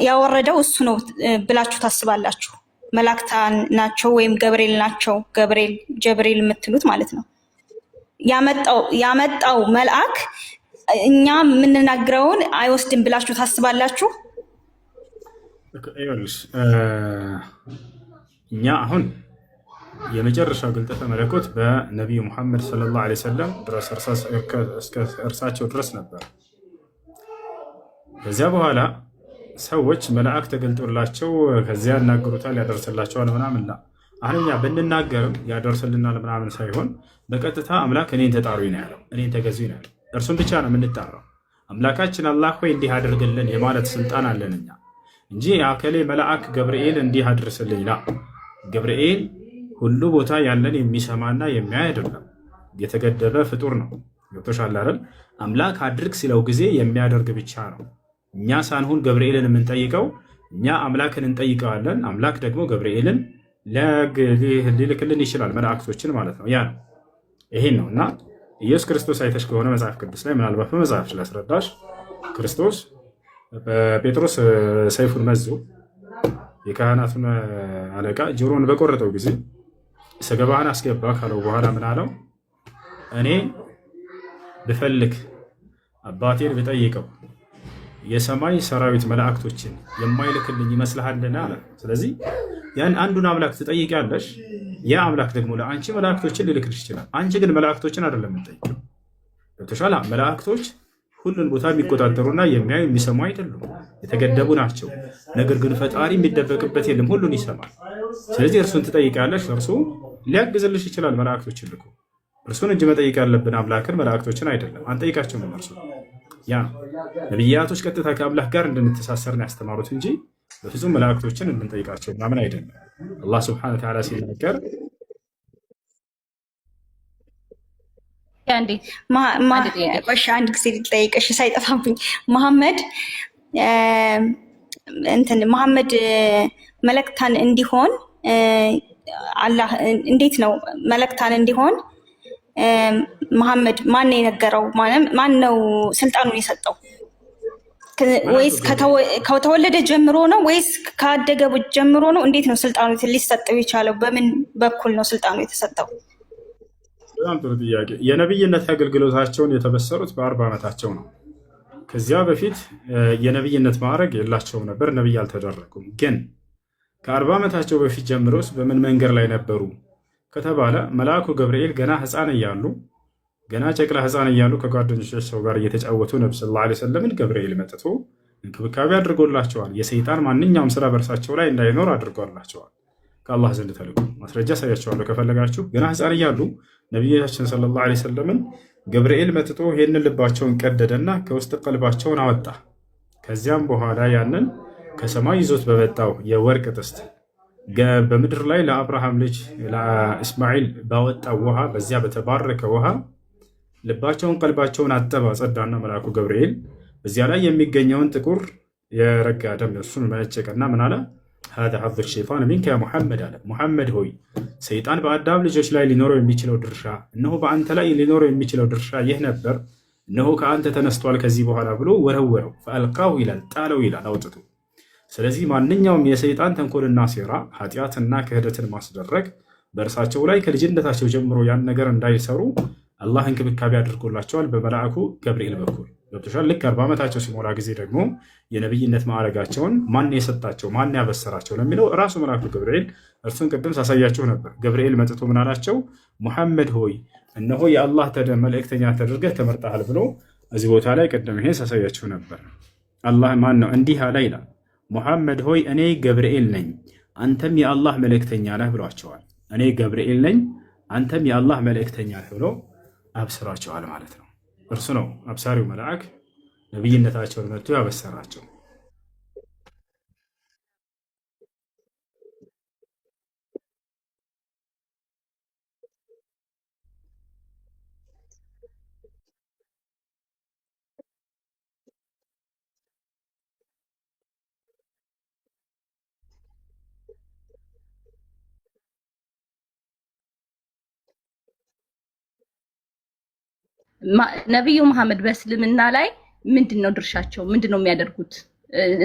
ያወረደው እሱ ነው ብላችሁ ታስባላችሁ? መላእክት ናቸው ወይም ገብርኤል ናቸው? ጀብሪል የምትሉት ማለት ነው። ያመጣው መልአክ እኛ የምንናገረውን አይወስድም ብላችሁ ታስባላችሁ? እኛ አሁን የመጨረሻው ግልጠተ መለኮት በነቢዩ ሙሐመድ ሰለላሁ ዐለይሂ ወሰለም ድረስ እስከ እርሳቸው ድረስ ነበር። ከዚያ በኋላ ሰዎች መልአክ ተገልጦላቸው ከዚያ ያናግሩታል፣ ያደርስላቸዋል ምናምን። አሁን እኛ ብንናገርም ያደርስልናል ምናምን ሳይሆን በቀጥታ አምላክ እኔን ተጣሩኝ ነው ያለው፣ እኔን ተገዙኝ ነው ያለው። እርሱን ብቻ ነው የምንጣራው። አምላካችን አላህ ሆይ እንዲህ አድርግልን የማለት ስልጣን አለን እኛ እንጂ አከሌ መልአክ ገብርኤል እንዲህ አድርስልኝ ላ ገብርኤል ሁሉ ቦታ ያለን የሚሰማና የሚያይ አይደለም፣ የተገደበ ፍጡር ነው። ገብቶሻል አይደል? አምላክ አድርግ ሲለው ጊዜ የሚያደርግ ብቻ ነው። እኛ ሳንሆን ገብርኤልን የምንጠይቀው፣ እኛ አምላክን እንጠይቀዋለን። አምላክ ደግሞ ገብርኤልን ሊልክልን ይችላል፣ መላእክቶችን ማለት ነው። ያ ነው ይሄን ነው። እና ኢየሱስ ክርስቶስ አይተሽ ከሆነ መጽሐፍ ቅዱስ ላይ ምናልባት በመጽሐፍ ስላስረዳሽ ክርስቶስ ጴጥሮስ ሰይፉን መዞ የካህናቱን አለቃ ጆሮን በቆረጠው ጊዜ ሰገባህን አስገባ ካለው በኋላ ምን አለው? እኔ ብፈልግ አባቴን ብጠይቀው የሰማይ ሰራዊት መላእክቶችን የማይልክልኝ ይመስልሃልን አለ። ስለዚህ ያን አንዱን አምላክ ትጠይቂያለሽ፣ ያ አምላክ ደግሞ ለአንቺ መላእክቶችን ሊልክልሽ ይችላል። አንቺ ግን መላእክቶችን አይደለም የምትጠይቂው። ገብቶሻል? መላእክቶች ሁሉን ቦታ የሚቆጣጠሩና የሚያዩ የሚሰሙ አይደሉም፣ የተገደቡ ናቸው። ነገር ግን ፈጣሪ የሚደበቅበት የለም፣ ሁሉን ይሰማል። ስለዚህ እርሱን ትጠይቂያለሽ፣ እርሱ ሊያግዝልሽ ይችላል። መላእክቶችን ልኮ እርሱን እንጂ መጠየቅ ያለብን አምላክን መላእክቶችን አይደለም። አንጠይቃቸውም እነርሱ። ያ ነቢያቶች ቀጥታ ከአምላክ ጋር እንድንተሳሰር ነው ያስተማሩት እንጂ በፍጹም መላእክቶችን እንድንጠይቃቸው ምናምን አይደለም። አላህ ስብሐነሁ ወተዓላ ሲናገር አንዴ ቆሻ አንድ ጊዜ ልጠይቅሽ ሳይጠፋብኝ መሐመድ መሐመድ መልእክታን እንዲሆን አላህ እንዴት ነው መልእክታን እንዲሆን መሐመድ ማን የነገረው? ማን ነው ስልጣኑን የሰጠው? ወይስ ከተወለደ ጀምሮ ነው ወይስ ካደገ ጀምሮ ነው? እንዴት ነው ስልጣኑ ሊሰጠው የቻለው? በምን በኩል ነው ስልጣኑ የተሰጠው? በጣም ጥሩ ጥያቄ። የነብይነት አገልግሎታቸውን የተበሰሩት በ40 ዓመታቸው ነው። ከዚያ በፊት የነብይነት ማዕረግ የላቸውም ነበር፣ ነብይ አልተደረጉም። ግን ከ40 ዓመታቸው በፊት ጀምሮስ በምን መንገድ ላይ ነበሩ ከተባለ መልአኩ ገብርኤል ገና ጨቅላ ህፃን እያሉ ከጓደኞቻቸው ጋር እየተጫወቱ ነብዩ ሰለላሁ ዐለይሂ ወሰለምን ገብርኤል መጥቶ እንክብካቤ አድርጎላቸዋል። የሰይጣን ማንኛውም ስራ በእርሳቸው ላይ እንዳይኖር አድርጎላቸዋል። ከአላህ ዘንድ ተልኮ ማስረጃ ሳያቸዋለሁ ከፈለጋችሁ። ገና ህፃን እያሉ ነቢያችን ሰለላሁ ዐለይሂ ወሰለምን ገብርኤል መጥቶ ይህንን ልባቸውን ቀደደና ከውስጥ ቀልባቸውን አወጣ። ከዚያም በኋላ ያንን ከሰማይ ይዞት በመጣው የወርቅ ጥስት በምድር ላይ ለአብርሃም ልጅ ለእስማኤል ባወጣው ውሃ፣ በዚያ በተባረከ ውሃ ልባቸውን ቀልባቸውን አጠባ ጸዳና መልአኩ ገብርኤል በዚያ ላይ የሚገኘውን ጥቁር የረጋ ደም እሱን መነጨቀና ምን አለ? ሀዛ ሐዙ ሸይጣን ሚንከ ያ ሙሐመድ አለ። ሙሐመድ ሆይ ሰይጣን በአዳም ልጆች ላይ ሊኖረው የሚችለው ድርሻ እነሆ በአንተ ላይ ሊኖረው የሚችለው ድርሻ ይህ ነበር፣ እነሆ ከአንተ ተነስቷል ከዚህ በኋላ ብሎ ወረወረው። ፈአልቃሁ ይላል ጣለው ይላል አውጥቶ። ስለዚህ ማንኛውም የሰይጣን ተንኮልና ሴራ ኃጢአትና ክህደትን ማስደረግ በእርሳቸው ላይ ከልጅነታቸው ጀምሮ ያን ነገር እንዳይሰሩ አላህ እንክብካቤ አድርጎላቸዋል በመልአኩ ገብርኤል በኩል ገብቶሻል። ልክ 40 ዓመታቸው ሲሞላ ጊዜ ደግሞ የነብይነት ማዕረጋቸውን ማን የሰጣቸው ማን ያበሰራቸው ለሚለው ራሱ መልአኩ ገብርኤል፣ እርሱን ቅድም ሳሳያችሁ ነበር። ገብርኤል መጥቶ ምን አላቸው? ሙሐመድ ሆይ እነሆ የአላህ መልእክተኛ ተደርገህ ተመርጠሃል ብሎ እዚህ ቦታ ላይ ቅድም ይሄን ሳሳያችሁ ነበር። አላህ ማን ነው እንዲህ አለ ይላል፣ ሙሐመድ ሆይ እኔ ገብርኤል ነኝ አንተም የአላህ መልእክተኛ ነህ ብሏቸዋል። እኔ ገብርኤል ነኝ አንተም የአላህ መልእክተኛ ነህ ብሎ አብስሯቸዋል ማለት ነው። እርሱ ነው አብሳሪው መልአክ ነብይነታቸውን መጥቶ ያበሰራቸው። ነብዩ መሐመድ በእስልምና ላይ ምንድነው ድርሻቸው? ምንድነው የሚያደርጉት?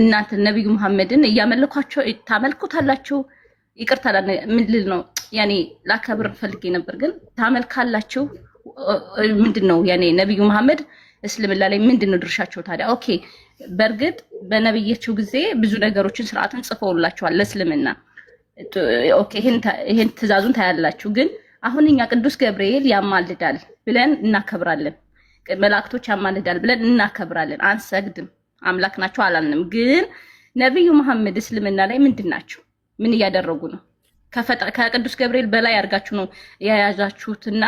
እናንተ ነብዩ መሐመድን እያመለኳቸው ታመልኩታላችሁ? ይቅርታ ምን ልል ነው ያኔ ላከብር ፈልጌ ነበር፣ ግን ታመልካላችሁ? ምንድነው ያኔ ነብዩ መሐመድ እስልምና ላይ ምንድነው ድርሻቸው ታዲያ? ኦኬ በእርግጥ በነብያቸው ጊዜ ብዙ ነገሮችን ስርዓትን ጽፈውላቸዋል ለእስልምና። ኦኬ ይሄን ትእዛዙን ታያላችሁ። ግን አሁን እኛ ቅዱስ ገብርኤል ያማልዳል ብለን እናከብራለን፣ መላእክቶች ያማልዳል ብለን እናከብራለን። አንሰግድም፣ አምላክ ናቸው አላልንም። ግን ነብዩ መሐመድ እስልምና ላይ ምንድን ናቸው? ምን እያደረጉ ነው? ከቅዱስ ገብርኤል በላይ አድርጋችሁ ነው የያዛችሁትና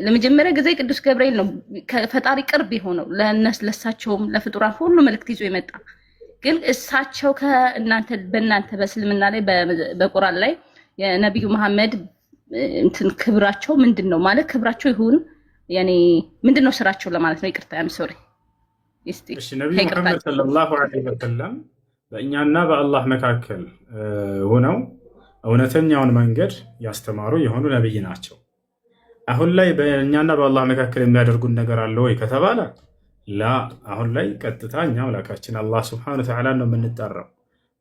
ለመጀመሪያ ጊዜ ቅዱስ ገብርኤል ነው ከፈጣሪ ቅርብ የሆነው ለእሳቸውም ለፍጡራን ሁሉ መልእክት ይዞ የመጣ። ግን እሳቸው በእናንተ በእስልምና ላይ በቁርአን ላይ የነብዩ መሐመድ እንትን ክብራቸው ምንድን ነው ማለት ክብራቸው ይሁን ያኔ ምንድን ነው ስራቸው ለማለት ነው። ይቅርታ ያም ሶሪ። እሺ ነብዩ መሐመድ ሰለላሁ ዐለይሂ ወሰለም በእኛና በአላህ መካከል ሆነው እውነተኛውን መንገድ ያስተማሩ የሆኑ ነብይ ናቸው። አሁን ላይ በእኛና በአላህ መካከል የሚያደርጉን ነገር አለ ወይ ከተባለ ላ። አሁን ላይ ቀጥታ እኛ አምላካችን አላህ ሱብሓነሁ ወተዓላ ነው የምንጠራው።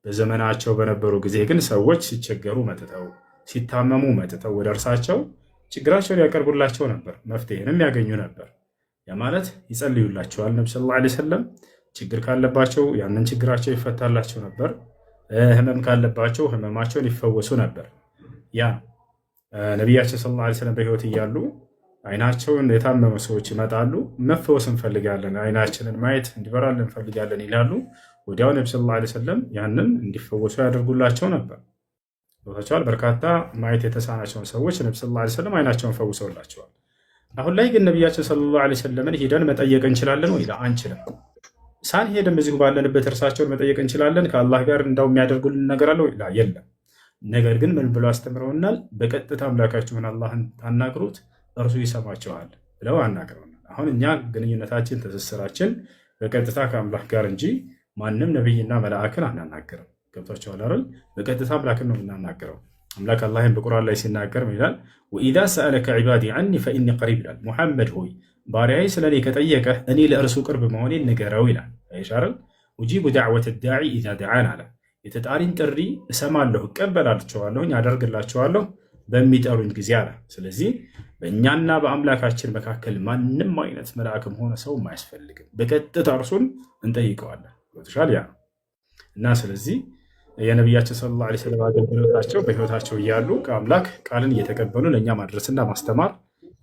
በዘመናቸው በነበሩ ጊዜ ግን ሰዎች ሲቸገሩ መጥተው ሲታመሙ መጥተው ወደ እርሳቸው ችግራቸውን ያቀርቡላቸው ነበር፣ መፍትሄንም ያገኙ ነበር። ያ ማለት ይጸልዩላቸዋል። ነብዩ ሰለላሁ ዐለይሂ ወሰለም ችግር ካለባቸው ያንን ችግራቸው ይፈታላቸው ነበር። ህመም ካለባቸው ህመማቸውን ይፈወሱ ነበር። ያ ነቢያችን ሰለላሁ ዐለይሂ ወሰለም በህይወት እያሉ አይናቸውን የታመሙ ሰዎች ይመጣሉ። መፈወስ እንፈልጋለን፣ አይናችንን ማየት እንዲበራልን እንፈልጋለን ይላሉ። ወዲያው ነብዩ ሰለላሁ ዐለይሂ ወሰለም ያንን እንዲፈወሱ ያደርጉላቸው ነበር። ቦታቸዋል። በርካታ ማየት የተሳናቸውን ሰዎች ነብዩ ሰለላሁ ዐለይሂ ወሰለም አይናቸውን ፈውሰውላቸዋል። አሁን ላይ ግን ነቢያችን ሰለላሁ ዐለይሂ ወሰለምን ሄደን መጠየቅ እንችላለን ወይ? አንችልም። ሳንሄድም በዚሁ ባለንበት እርሳቸውን መጠየቅ እንችላለን። ከአላህ ጋር እንዳው የሚያደርጉልን ነገር አለ ወይ? የለም። ነገር ግን ምን ብሎ አስተምረውናል? በቀጥታ አምላካችሁን አላህን ታናግሩት፣ እርሱ ይሰማችኋል። ብለው አናግረውናል። አሁን እኛ ግንኙነታችን ትስስራችን በቀጥታ ከአምላክ ጋር እንጂ ማንም ነቢይና መልአክን አናናገርም። ገብቷችኋል አይደል? በቀጥታ አምላክን ነው የምናናገረው። አምላክ አላህን በቁርአን ላይ ሲናገር ምን ይላል? ወኢዛ ሰአለከ ዒባዲ ዐኒ ፈኢኒ ቀሪብ ይላል። ሙሐመድ ሆይ ባሪያዬ ስለ እኔ ከጠየቀህ እኔ ለእርሱ ቅርብ መሆኔን ንገረው ይላል። አይሻርል ኡጂቡ ዳዕወተ ዳዒ ኢዛ ደዓን አለ። የተጣሪን ጥሪ እሰማለሁ፣ እቀበላቸዋለሁ፣ አደርግላቸዋለሁ በሚጠሩኝ ጊዜ አለ። ስለዚህ በእኛና በአምላካችን መካከል ማንም አይነት መልአክም ሆነ ሰውም አያስፈልግም። በቀጥታ እርሱን እንጠይቀዋለን። ሻል ያ እና ስለዚህ የነቢያችን ሰለላሁ ዐለይሂ ወሰለም አገልግሎታቸው በህይወታቸው እያሉ ከአምላክ ቃልን እየተቀበሉ ለእኛ ማድረስና ማስተማር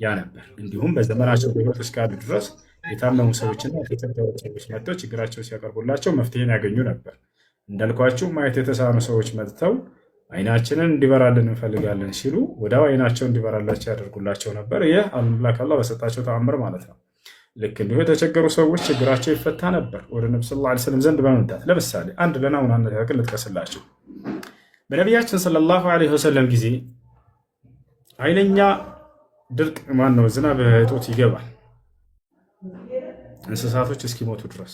ያ ነበር። እንዲሁም በዘመናቸው በህይወት እስካሉ ድረስ የታመሙ ሰዎችና የተቸገሩ ሰዎች መጥተው ችግራቸው ሲያቀርቡላቸው መፍትሄን ያገኙ ነበር። እንዳልኳችሁ ማየት የተሳኑ ሰዎች መጥተው አይናችንን እንዲበራልን እንፈልጋለን ሲሉ ወዲያው አይናቸው እንዲበራላቸው ያደርጉላቸው ነበር። ይህ አምላክ አላህ በሰጣቸው ተአምር ማለት ነው። ልክ እንዲሁ የተቸገሩ ሰዎች ችግራቸው ይፈታ ነበር ወደ ነብዩ ሰለላሁ ዐለይሂ ወሰለም ዘንድ በመምጣት። ለምሳሌ አንድ ለናሙናነት ያክል ልጥቀስላችሁ። በነቢያችን ሰለላሁ ዐለይሂ ወሰለም ጊዜ ኃይለኛ ድርቅ ዝናብ እጦት ይገባል፣ እንስሳቶች እስኪሞቱ ድረስ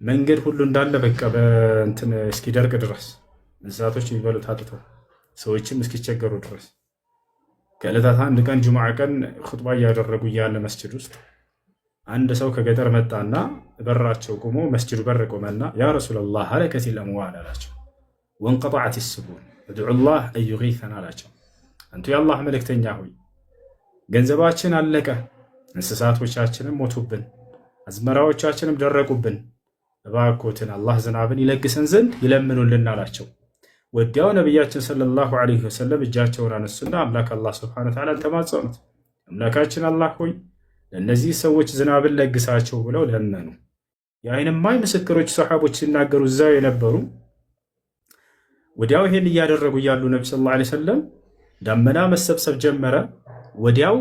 መንገድ ሁሉ እንዳለ በቃ በእንትን እስኪደርቅ ድረስ እንስሳቶች የሚበሉት አጥተው ሰዎችም እስኪቸገሩ ድረስ ከዕለታት አንድ ቀን ጁምዓ ቀን ኹጥባ እያደረጉ እያለ መስጅድ ውስጥ አንድ ሰው ከገጠር መጣና በራቸው ቆሞ መስጅዱ በር ቆመና ያ ረሱላላህ ሀለከቲል አምዋል አላቸው። ወንቀጠዐት ስቡል ወድዑላህ አን ዩጊሰና አላቸው። አንቱ የአላህ መልእክተኛ ሆይ ገንዘባችን አለቀ፣ እንስሳቶቻችንም ሞቱብን፣ አዝመራዎቻችንም ደረቁብን፣ እባክዎትን አላህ ዝናብን ይለግሰን ዘንድ ይለምኑልን አላቸው። ወዲያው ነቢያችን ሰለላሁ ዐለይሂ ወሰለም እጃቸውን አነሱና አምላክ አላህ ሱብሓነሁ ወተዓላ ተማጸኑት። አምላካችን አላህ ሆይ ለእነዚህ ሰዎች ዝናብን ለግሳቸው ብለው ለመኑ። የዓይን እማኝ ምስክሮች ሰሓቦች ሲናገሩ እዛው የነበሩ ወዲያው ይሄን እያደረጉ እያሉ ነቢ ሰለላሁ ዐለይሂ ወሰለም ዳመና መሰብሰብ ጀመረ። ወዲያው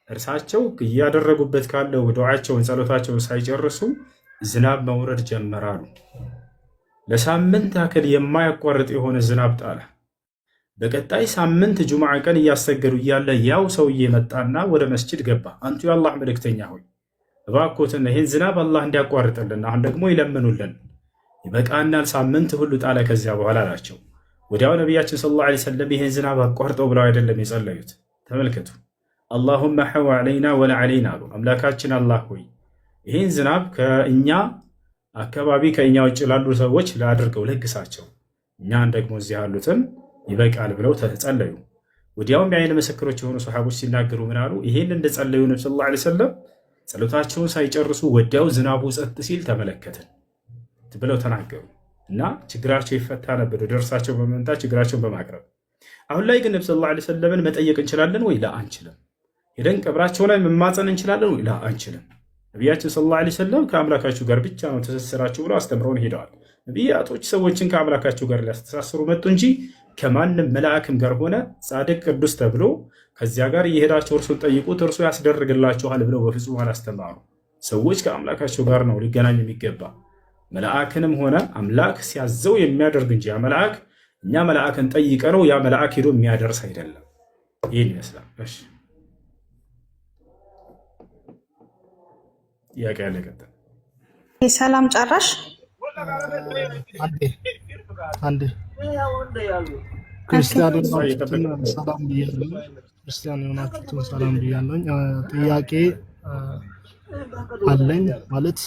እርሳቸው እያደረጉበት ካለው ዱዓቸውን ጸሎታቸውን ሳይጨርሱ ዝናብ መውረድ ጀመራሉ። ለሳምንት ያክል የማያቋርጥ የሆነ ዝናብ ጣለ። በቀጣይ ሳምንት ጁምዓ ቀን እያሰገዱ እያለ ያው ሰውዬ መጣና ወደ መስጂድ ገባ። አንቱ የአላህ መልእክተኛ ሆይ እባክዎትን ይህን ዝናብ አላህ እንዲያቋርጥልን አሁን ደግሞ ይለምኑልን፣ ይበቃናል፣ ሳምንት ሁሉ ጣለ ከዚያ በኋላ አላቸው። ወዲያው ነቢያችን ሰለላሁ ዐለይሂ ወሰለም ይህን ዝናብ አቋርጠው ብለው አይደለም የጸለዩት። ተመልከቱ። አላሁመ ሐዋ ዐለይና ወላ ዐለይና አሉ። አምላካችን አላህ ሆይ ይህን ዝናብ ከእኛ አካባቢ ከእኛ ውጭ ላሉ ሰዎች ላድርገው ለግሳቸው፣ እኛን ደግሞ እዚህ ያሉትን ይበቃል ብለው ተጸለዩ። ወዲያውም የዓይን ምስክሮች የሆኑ ሰሓቦች ሲናገሩ ምን አሉ? ይሄን እንደጸለዩ ነብዩ ሰለላሁ ዐለይሂ ወሰለም ጸሎታቸውን ሳይጨርሱ ወዲያው ዝናቡ ጸጥ ሲል ተመለከትን ብለው ተናገሩ እና ችግራቸው ይፈታ ነበር ወደ እርሳቸው በመምጣት ችግራቸውን በማቅረብ። አሁን ላይ ግን ነብዩ ሰለላሁ ዐለይሂ ወሰለምን መጠየቅ እንችላለን ወይ? ላ አንችልም። ሄደን ቀብራቸው ላይ መማፀን እንችላለን ወይ? ላ አንችልም። ነቢያችን ሰለላሁ ዐለይሂ ወሰለም ከአምላካችሁ ጋር ብቻ ነው ትስስራችሁ ብለው አስተምረውን ሄደዋል። ነቢያቶች ሰዎችን ከአምላካቸው ጋር ሊያስተሳስሩ መጡ እንጂ ከማንም መልአክም ጋር ሆነ ጻድቅ ቅዱስ ተብሎ ከዚያ ጋር እየሄዳቸው እርሱን ጠይቁት እርሱ ያስደርግላችኋል ብለው በፍጹም አላስተማሩ። ሰዎች ከአምላካቸው ጋር ነው ሊገናኙ የሚገባ። መልአክንም ሆነ አምላክ ሲያዘው የሚያደርግ እንጂ ያ መልአክ እኛ መልአክን ጠይቀ ነው ያ መልአክ ሄዶ የሚያደርስ አይደለም። ይህን ይመስላል። እሺ ጥያቄ ያለ ቀጥል። ሰላም ጨራሽ? አንዴ ክርስቲያን የሆናችሁትን ሰላም ብያለሁ። ክርስቲያን የሆናችሁትን ሰላም ብያለሁ። ጥያቄ አለኝ ማለት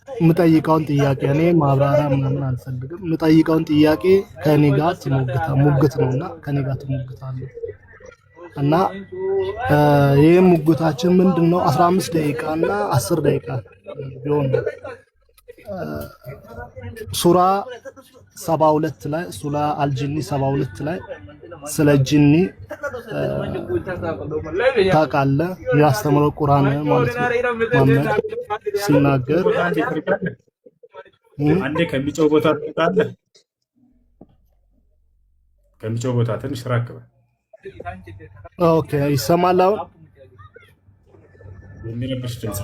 የምጠይቀውን ጥያቄ እኔ ማብራሪያ ምናምን አልፈልግም። የምጠይቀውን ጥያቄ ከእኔ ጋር ሙግት ነውና ከእኔ ጋር ትሞግታለህ እና ይህ ሙግታችን ምንድን ነው? 15 ደቂቃ እና 10 ደቂቃ ቢሆን ሱራ 72 ላይ ሱራ አልጂኒ 72 ላይ ስለ ጂኒ ታውቃለህ? የሚያስተምረው ቁርአን ማለት ነው። ማመድ ሲናገር አንዴ ከሚጮህ ቦታ ትወጣለህ። ከሚጮህ ቦታ ትንሽ ራቅ በል። ኦኬ ይሰማል? አሁን የሚረብሽ ድምፅ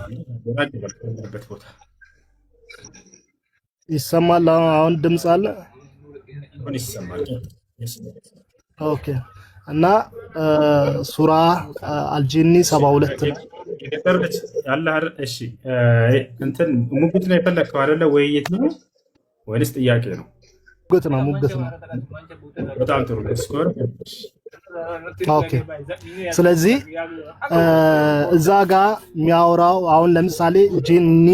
ራቅ በል ከሚረበት ቦታ ይሰማል? አሁን ድምፅ አለ? አሁን ይሰማል። ኦኬ እና ሱራ አልጂኒ 72 ላይ የቀረች ያለ አይደል? እሺ እንትን ሙግት ነው የፈለግከው አይደለ? ውይይት ነው ወይስ ጥያቄ ነው? ሙግት ነው፣ ሙግት ነው። በጣም ጥሩ ስኮር። ኦኬ። ስለዚህ እዛ ጋር የሚያወራው አሁን ለምሳሌ ጂኒ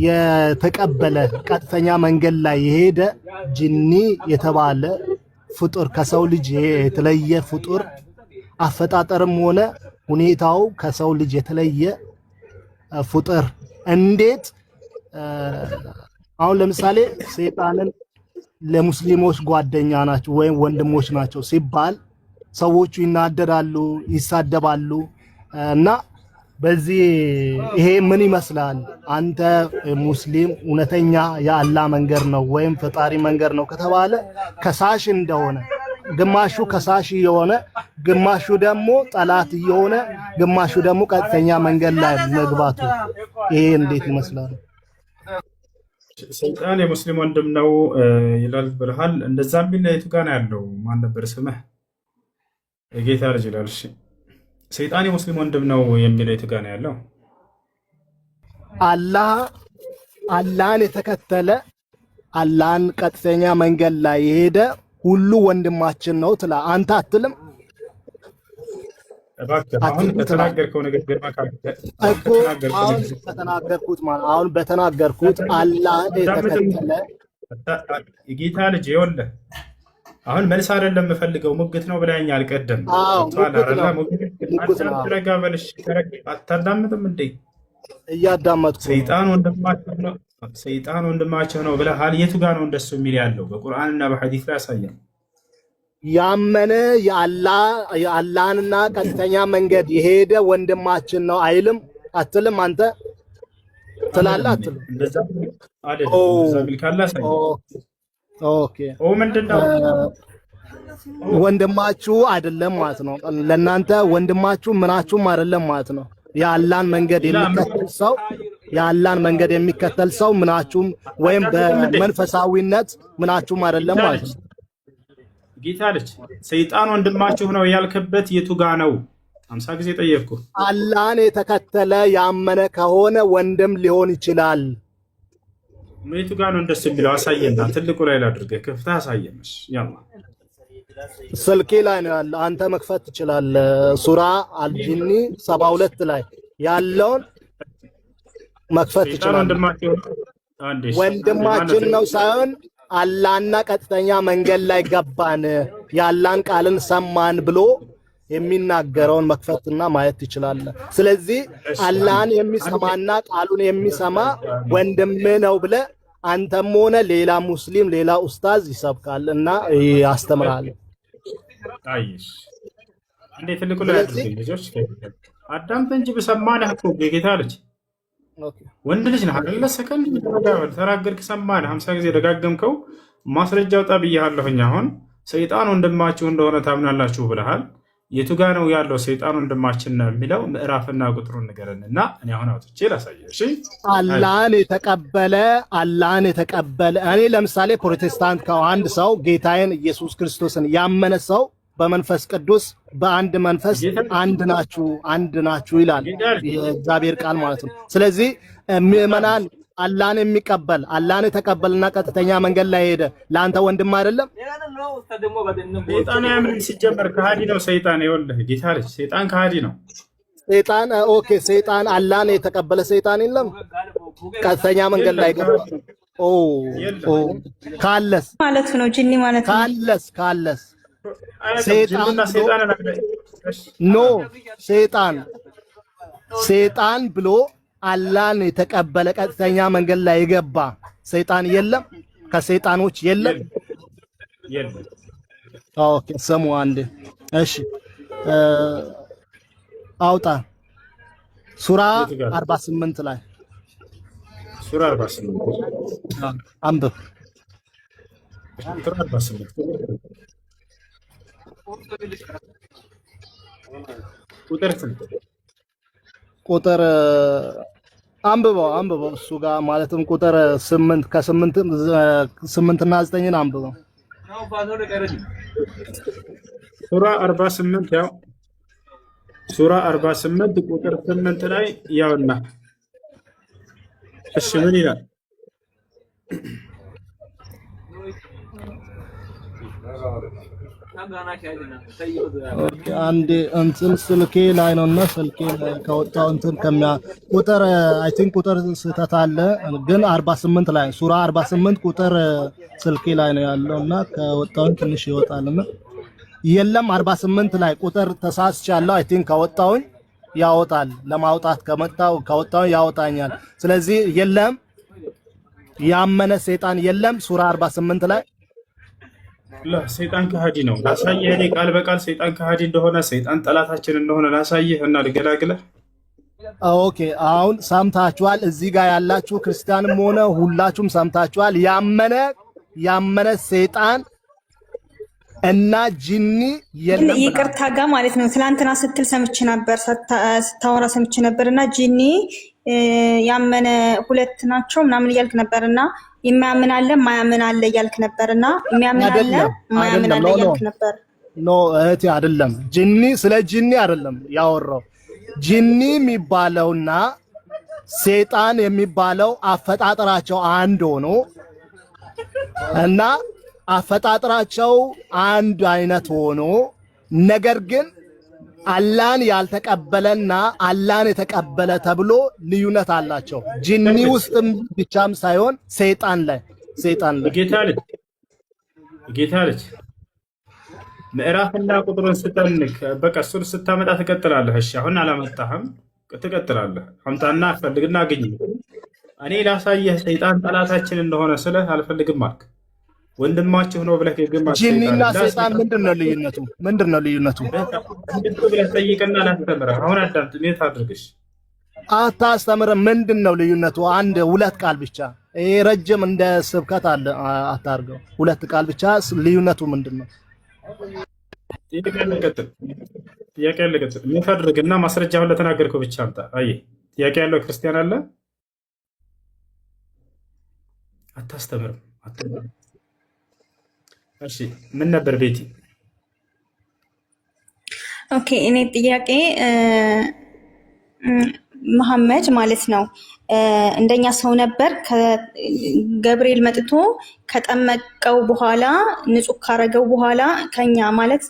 የተቀበለ ቀጥተኛ መንገድ ላይ የሄደ ጂኒ የተባለ ፍጡር ከሰው ልጅ የተለየ ፍጡር አፈጣጠርም ሆነ ሁኔታው ከሰው ልጅ የተለየ ፍጡር እንዴት አሁን ለምሳሌ ሰይጣንን ለሙስሊሞች ጓደኛ ናቸው ወይም ወንድሞች ናቸው ሲባል ሰዎቹ ይናደዳሉ፣ ይሳደባሉ እና በዚህ ይሄ ምን ይመስላል? አንተ ሙስሊም እውነተኛ የአላህ መንገድ ነው ወይም ፈጣሪ መንገድ ነው ከተባለ ከሳሽ እንደሆነ ግማሹ ከሳሽ የሆነ ግማሹ ደግሞ ጠላት የሆነ ግማሹ ደግሞ ቀጥተኛ መንገድ ላይ መግባቱ ይሄ እንዴት ይመስላል? ሰይጣን የሙስሊም ወንድም ነው ይላል ብለሃል። እንደዛ ቢል የቱ ጋር ነው ያለው? ማን ነበር ስምህ? የጌታ ልጅ ይላል። እሺ ሰይጣን የሙስሊም ወንድም ነው የሚለው የቱ ጋር ነው ያለው? አላህን የተከተለ አላህን ቀጥተኛ መንገድ ላይ የሄደ ሁሉ ወንድማችን ነው ትላ አንተ አትልም? እባክህ አሁን ከተናገርከው ንግግር ከተናገርኩት ማለት አሁን በተናገርኩት አላህን የተከተለ የጌታ ልጅ ይኸውልህ፣ አሁን መልስ አይደለም የምፈልገው ሙግት ነው ብለኸኛል ቀደም። አታዳምጥም እንዴ? እያዳመጥኩ ሰይጣን ወንድማቸው ነው ብለሃል። የቱ ጋር ነው እንደሱ የሚል ያለው? በቁርአንና በሐዲስ ላይ ያሳያል። ያመነ የአላህንና ቀጥተኛ መንገድ የሄደ ወንድማችን ነው አይልም? አትልም? አንተ ትላለህ አትልም? ኦኬ ምንድነው ወንድማችሁ አይደለም ማለት ነው። ለእናንተ ወንድማችሁ ምናችሁም አይደለም ማለት ነው። የአላህን መንገድ የሚከተል ሰው ምናችሁም ወይም በመንፈሳዊነት ምናችሁም አይደለም ማለት ነው። ጌታ ልጅ ሰይጣን ወንድማችሁ ነው ያልክበት የቱ ጋ ነው? 50 ጊዜ ጠየቅኩ። አላህን የተከተለ ያመነ ከሆነ ወንድም ሊሆን ይችላል። የቱ ጋ ነው እንደሱ የሚለው? አሳየና፣ ትልቁ ላይ ላድርገህ፣ ክፍተህ አሳየንሽ። ያላ ስልኬ ላይ ነው ያለ፣ አንተ መክፈት ትችላለህ። ሱራ አልጂኒ 72 ላይ ያለውን መክፈት ትችላለህ። ወንድማችን ነው ሳይሆን አላህና ቀጥተኛ መንገድ ላይ ገባን የአላህን ቃልን ሰማን ብሎ የሚናገረውን መክፈትና ማየት ትችላለህ። ስለዚህ አላህን የሚሰማና ቃሉን የሚሰማ ወንድም ነው ብለህ አንተም ሆነ ሌላ ሙስሊም ሌላ ኡስታዝ ይሰብካል እና ያስተምራል። አይሽ እንዴ ትልቁ ላይ ልጆች አዳምጥ እንጂ በሰማነህ እኮ የጌታ ልጅ ወንድ ልጅ ነህ አይደለ? ሰከንድ ተናገርክ፣ ሰማነህ፣ 50 ጊዜ ደጋገምከው። ማስረጃው ጠብያለሁኝ። አሁን ሰይጣን ወንድማችሁ እንደሆነ ታምናላችሁ ብለሃል። የቱ ጋ ነው ያለው ሰይጣን ወንድማችን ነው የሚለው? ምዕራፍና ቁጥሩን ንገረንና እኔ አሁን አውጥቼ ላሳየህ። እሺ አላህን የተቀበለ እኔ ለምሳሌ ፕሮቴስታንት ከአንድ ሰው ጌታዬን ኢየሱስ ክርስቶስን ያመነ ሰው በመንፈስ ቅዱስ በአንድ መንፈስ አንድ ናችሁ ይላል የእግዚአብሔር ቃል ማለት ነው። ስለዚህ ምዕመናን አላህን የተቀበልና ቀጥተኛ መንገድ ላይ ሄደ ለአንተ ወንድም አይደለም? ሰይጣን ያምን ሲጀመር ከሃዲ ነው ሰይጣን። ይኸውልህ ጌታ ልጅ ሰይጣን ከሃዲ ነው። ሰይጣን አላህን የተቀበለ ሰይጣን የለም ቀጥተኛ መንገድ ላይ ገባ። ካለስ ማለት ነው ጂኒ ማለት ነው። ካለስ ሰይጣን ብሎ አላህን የተቀበለ ቀጥተኛ መንገድ ላይ የገባ ሰይጣን የለም? ከሰይጣኖች የለም? ኦኬ ስሙ አንዴ። እሺ አውጣ ሱራ 48 ላይ ሱራ 48 አንብብ። ሱራ 48 ቁጥር አንብበው እሱ ጋር ማለትም ቁጥር 8 ከ8 እና 9ን አንብበው። ሱራ 48 ያው ሱራ 48 ቁጥር 8 ላይ ያውና እሺ ምን ይላል? አንድ እንትን ስልኬ ላይ ነውና ስልኬ ላይ ከወጣው እንትን ቁጥር አይ ቲንክ ቁጥር ስህተት አለ፣ ግን 48 ላይ ሱራ 48 ቁጥር ስልኬ ላይ ነው ያለውና ከወጣው ትንሽ ይወጣልና የለም 48 ላይ ቁጥር ተሳስቻለሁ። አይ ቲንክ ከወጣው ያወጣል። ለማውጣት ከወጣው ያወጣኛል። ስለዚህ የለም ያመነ ሰይጣን የለም ሱራ 48 ላይ ሰይጣን ከሃዲ ነው። ላሳየህ እኔ ቃል በቃል ሰይጣን ከሃዲ እንደሆነ ሰይጣን ጠላታችን እንደሆነ ላሳየህ እና ልገላግለህ። ኦኬ አሁን ሰምታችኋል። እዚህ ጋር ያላችሁ ክርስቲያንም ሆነ ሁላችሁም ሰምታችኋል። ያመነ ሰይጣን እና ጂኒ የለም። ይቅርታ ጋር ማለት ነው። ትላንትና ስትል ሰምቼ ነበር፣ ስታወራ ሰምቼ ነበርና ጂኒ ያመነ ሁለት ናቸው ምናምን እያልክ ነበርና የሚያምን አለ ማያምን አለ እያልክ ነበርና የሚያምን አለ ማያምን አለ እያልክ ነበር። ኖ እህቴ አይደለም፣ ጂኒ ስለ ጂኒ አይደለም ያወራው። ጂኒ የሚባለውና ሰይጣን የሚባለው አፈጣጠራቸው አንድ ሆኖ እና አፈጣጠራቸው አንድ አይነት ሆኖ ነገር ግን አላህን ያልተቀበለና አላህን የተቀበለ ተብሎ ልዩነት አላቸው። ጂኒ ውስጥም ብቻም ሳይሆን ሰይጣን ላይ ጌታ ልጅ ምዕራፍና ቁጥሩን ስተንክ በቃ እሱን ስታመጣ ትቀጥላለህ። እሺ አሁን አላመጣህም፣ ትቀጥላለህ። አምጣና ፈልግና አግኝ። እኔ ላሳየህ ሰይጣን ጠላታችን እንደሆነ ስለህ አልፈልግም አልክ። ወንድማችሁ ነው ብለህ ግማሽ ጂኒና ሰይጣን ምንድነው ልዩነቱ? ብለህ ጠይቅና ላስተምርህ። አሁን አዳምጥ። ሜት አድርግሽ አታስተምር። ምንድነው ልዩነቱ? አንድ ሁለት ቃል ብቻ። ይሄ ረጅም እንደ ስብከት አለ አታርገው። ሁለት ቃል ብቻ ልዩነቱ ምንድነው? ጥያቄ ልቀጥል። ሜት አድርግና ማስረጃውን ለተናገርከው ብቻ አምጣ። አይ ጥያቄ ያለው ክርስቲያን አለ? አታስተምርም። እሺ ምን ነበር ቤቲ? ኦኬ እኔ ጥያቄ መሐመድ ማለት ነው እንደኛ ሰው ነበር። ገብርኤል መጥቶ ከጠመቀው በኋላ ንጹህ ካረገው በኋላ ከኛ ማለት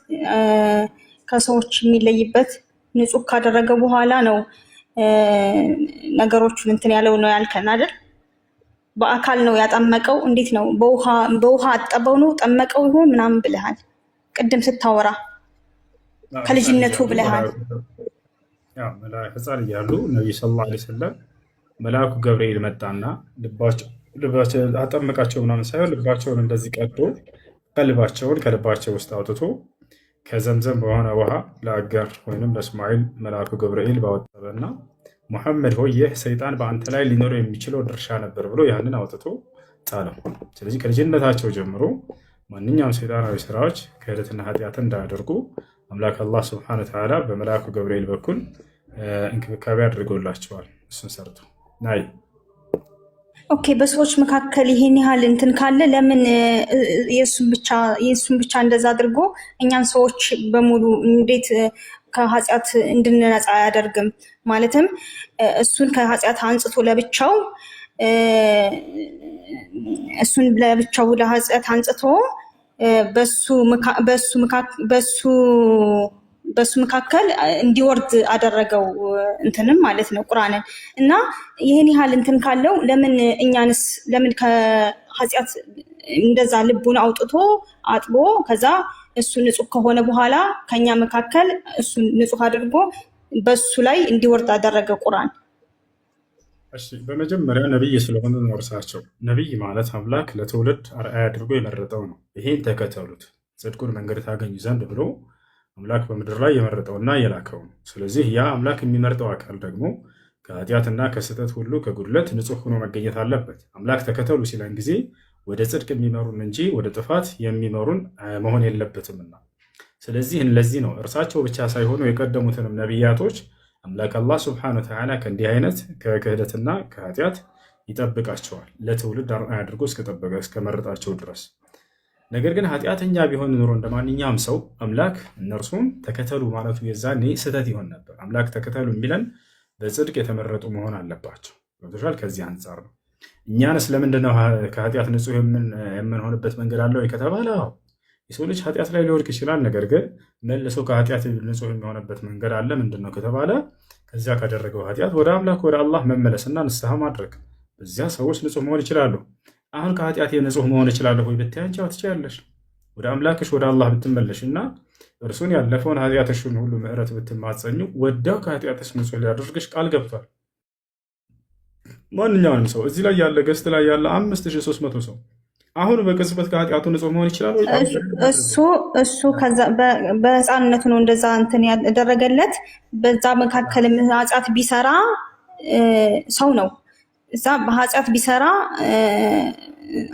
ከሰዎች የሚለይበት ንጹህ ካደረገው በኋላ ነው ነገሮቹን እንትን ያለው ነው ያልከን አይደል? በአካል ነው ያጠመቀው። እንዴት ነው? በውሃ አጠበው ነው ጠመቀው ይሆን ምናምን ብለሃል ቅድም ስታወራ ከልጅነቱ ብለሃል። ያው ህፃን እያሉ ነብዩ ሰለላሁ ዐለይሂ ወሰለም መልአኩ ገብርኤል መጣና ልባቸው አጠመቃቸው ምናምን ሳይሆን ልባቸውን እንደዚህ ቀዶ ቀልባቸውን ከልባቸው ውስጥ አውጥቶ ከዘምዘም በሆነ ውሃ ለአጋር ወይንም ለእስማኤል መልአኩ ገብርኤል ባወጣበና ሙሐመድ ሆይ ይህ ሰይጣን በአንተ ላይ ሊኖረው የሚችለው ድርሻ ነበር ብሎ ያንን አውጥቶ ጣለው። ስለዚህ ከልጅነታቸው ጀምሮ ማንኛውም ሰይጣናዊ ስራዎች ክህደትና ኃጢአትን እንዳያደርጉ አምላክ አላህ ስብሐነሁ ወተዓላ በመልአኩ ገብርኤል በኩል እንክብካቤ አድርጎላቸዋል። እሱን ሰርቶ ናይ ኦኬ። በሰዎች መካከል ይሄን ያህል እንትን ካለ ለምን የእሱን ብቻ እንደዛ አድርጎ እኛን ሰዎች በሙሉ እንዴት ከኃጢአት እንድንነጻ አያደርግም? ማለትም እሱን ከኃጢአት አንጽቶ ለብቻው ለኃጢአት አንጽቶ በሱ መካከል እንዲወርድ አደረገው እንትንም ማለት ነው ቁርአንን። እና ይሄን ያህል እንትን ካለው ለምን ከኃጢአት እንደዛ ልቡን አውጥቶ አጥቦ ከዛ እሱ ንጹህ ከሆነ በኋላ ከኛ መካከል እሱ ንጹህ አድርጎ በሱ ላይ እንዲወርድ አደረገ ቁርአን። እሺ በመጀመሪያ ነብይ ስለሆነ ነው እርሳቸው። ነብይ ማለት አምላክ ለትውልድ አርአያ አድርጎ የመረጠው ነው። ይሄን ተከተሉት ጽድቁን መንገድ ታገኙ ዘንድ ብሎ አምላክ በምድር ላይ የመረጠውና የላከው ነው። ስለዚህ ያ አምላክ የሚመርጠው አካል ደግሞ ከኃጢአትና ከስህተት ሁሉ ከጉድለት ንጹህ ሆኖ መገኘት አለበት። አምላክ ተከተሉ ሲለን ጊዜ ወደ ጽድቅ የሚመሩን እንጂ ወደ ጥፋት የሚመሩን መሆን የለበትምና። ስለዚህ ለዚህ ነው እርሳቸው ብቻ ሳይሆኑ የቀደሙትንም ነቢያቶች አምላክ አላህ ስብሐነሁ ወተዓላ ከእንዲህ አይነት ከክህደትና ከኃጢአት ይጠብቃቸዋል ለትውልድ አርአያ አድርጎ እስከመረጣቸው ድረስ። ነገር ግን ኃጢአተኛ ቢሆን ኑሮ እንደማንኛውም ሰው አምላክ እነርሱም ተከተሉ ማለቱ የዛኔ ስህተት ይሆን ነበር። አምላክ ተከተሉ የሚለን በጽድቅ የተመረጡ መሆን አለባቸው። ገብቶሻል? ከዚህ አንጻር ነው። እኛንስ ለምንድነው ከኃጢአት ንጹህ የምንሆንበት መንገድ አለው ከተባለ የሰው ልጅ ኃጢአት ላይ ሊወድቅ ይችላል። ነገር ግን መልሶ ከኃጢአት ንጹህ የሚሆንበት መንገድ አለ። ምንድነው ከተባለ ከዚያ ካደረገው ኃጢአት ወደ አምላክ ወደ አላህ መመለስና ንስሐ ማድረግ፣ በዚያ ሰዎች ንጹህ መሆን ይችላሉ። አሁን ከኃጢአት ንጹህ መሆን እችላለሁ ወይ ብትይ አንቺ ትችያለሽ። ወደ አምላክሽ ወደ አላህ ብትመለሽ እና እርሱን ያለፈውን ኃጢአትሽን ሁሉ ምሕረት ብትማጸኙ ወዲያው ከኃጢአትሽ ንጹህ ሊያደርግሽ ቃል ገብቷል። ማንኛውንም ሰው እዚህ ላይ ያለ ገስት ላይ ያለ 5300 ሰው አሁን በቅጽበት ከኃጢአቱ ንጹህ መሆን ይችላል ወይ? እሱ ከዛ በህፃንነቱ ነው እንደዛ እንትን ያደረገለት። በዛ መካከል ኃጢአት ቢሰራ ሰው ነው እዛ በኃጢአት ቢሰራ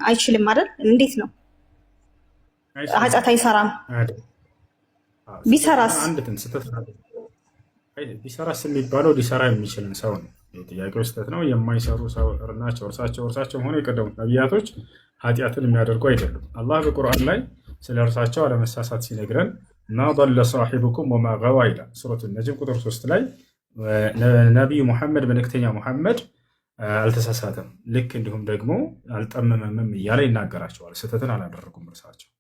አይችልም አይደል? እንዴት ነው ኃጢአት አይሰራም? ቢሰራስ ቢሰራስ የሚባለው ሊሰራ የሚችልን ሰው ነው። ጥያቄው ስህተት ነው። የማይሰሩ ሰው ናቸው እርሳቸው ሆነው የቀደሙት ነቢያቶች ኃጢአትን የሚያደርጉ አይደሉም። አላህ በቁርአን ላይ ስለ እርሳቸው አለመሳሳት ሲነግረን ማ ضل صاحبكم وما غوى ይላል። ሱረቱ ነጅም ቁጥር 3 ላይ ነቢዩ ሙሐመድ መልእክተኛ ሙሐመድ አልተሳሳተም፣ ልክ እንዲሁም ደግሞ አልጠመመምም እያለ ይናገራቸዋል። ስህተትን አላደረጉም እርሳቸው።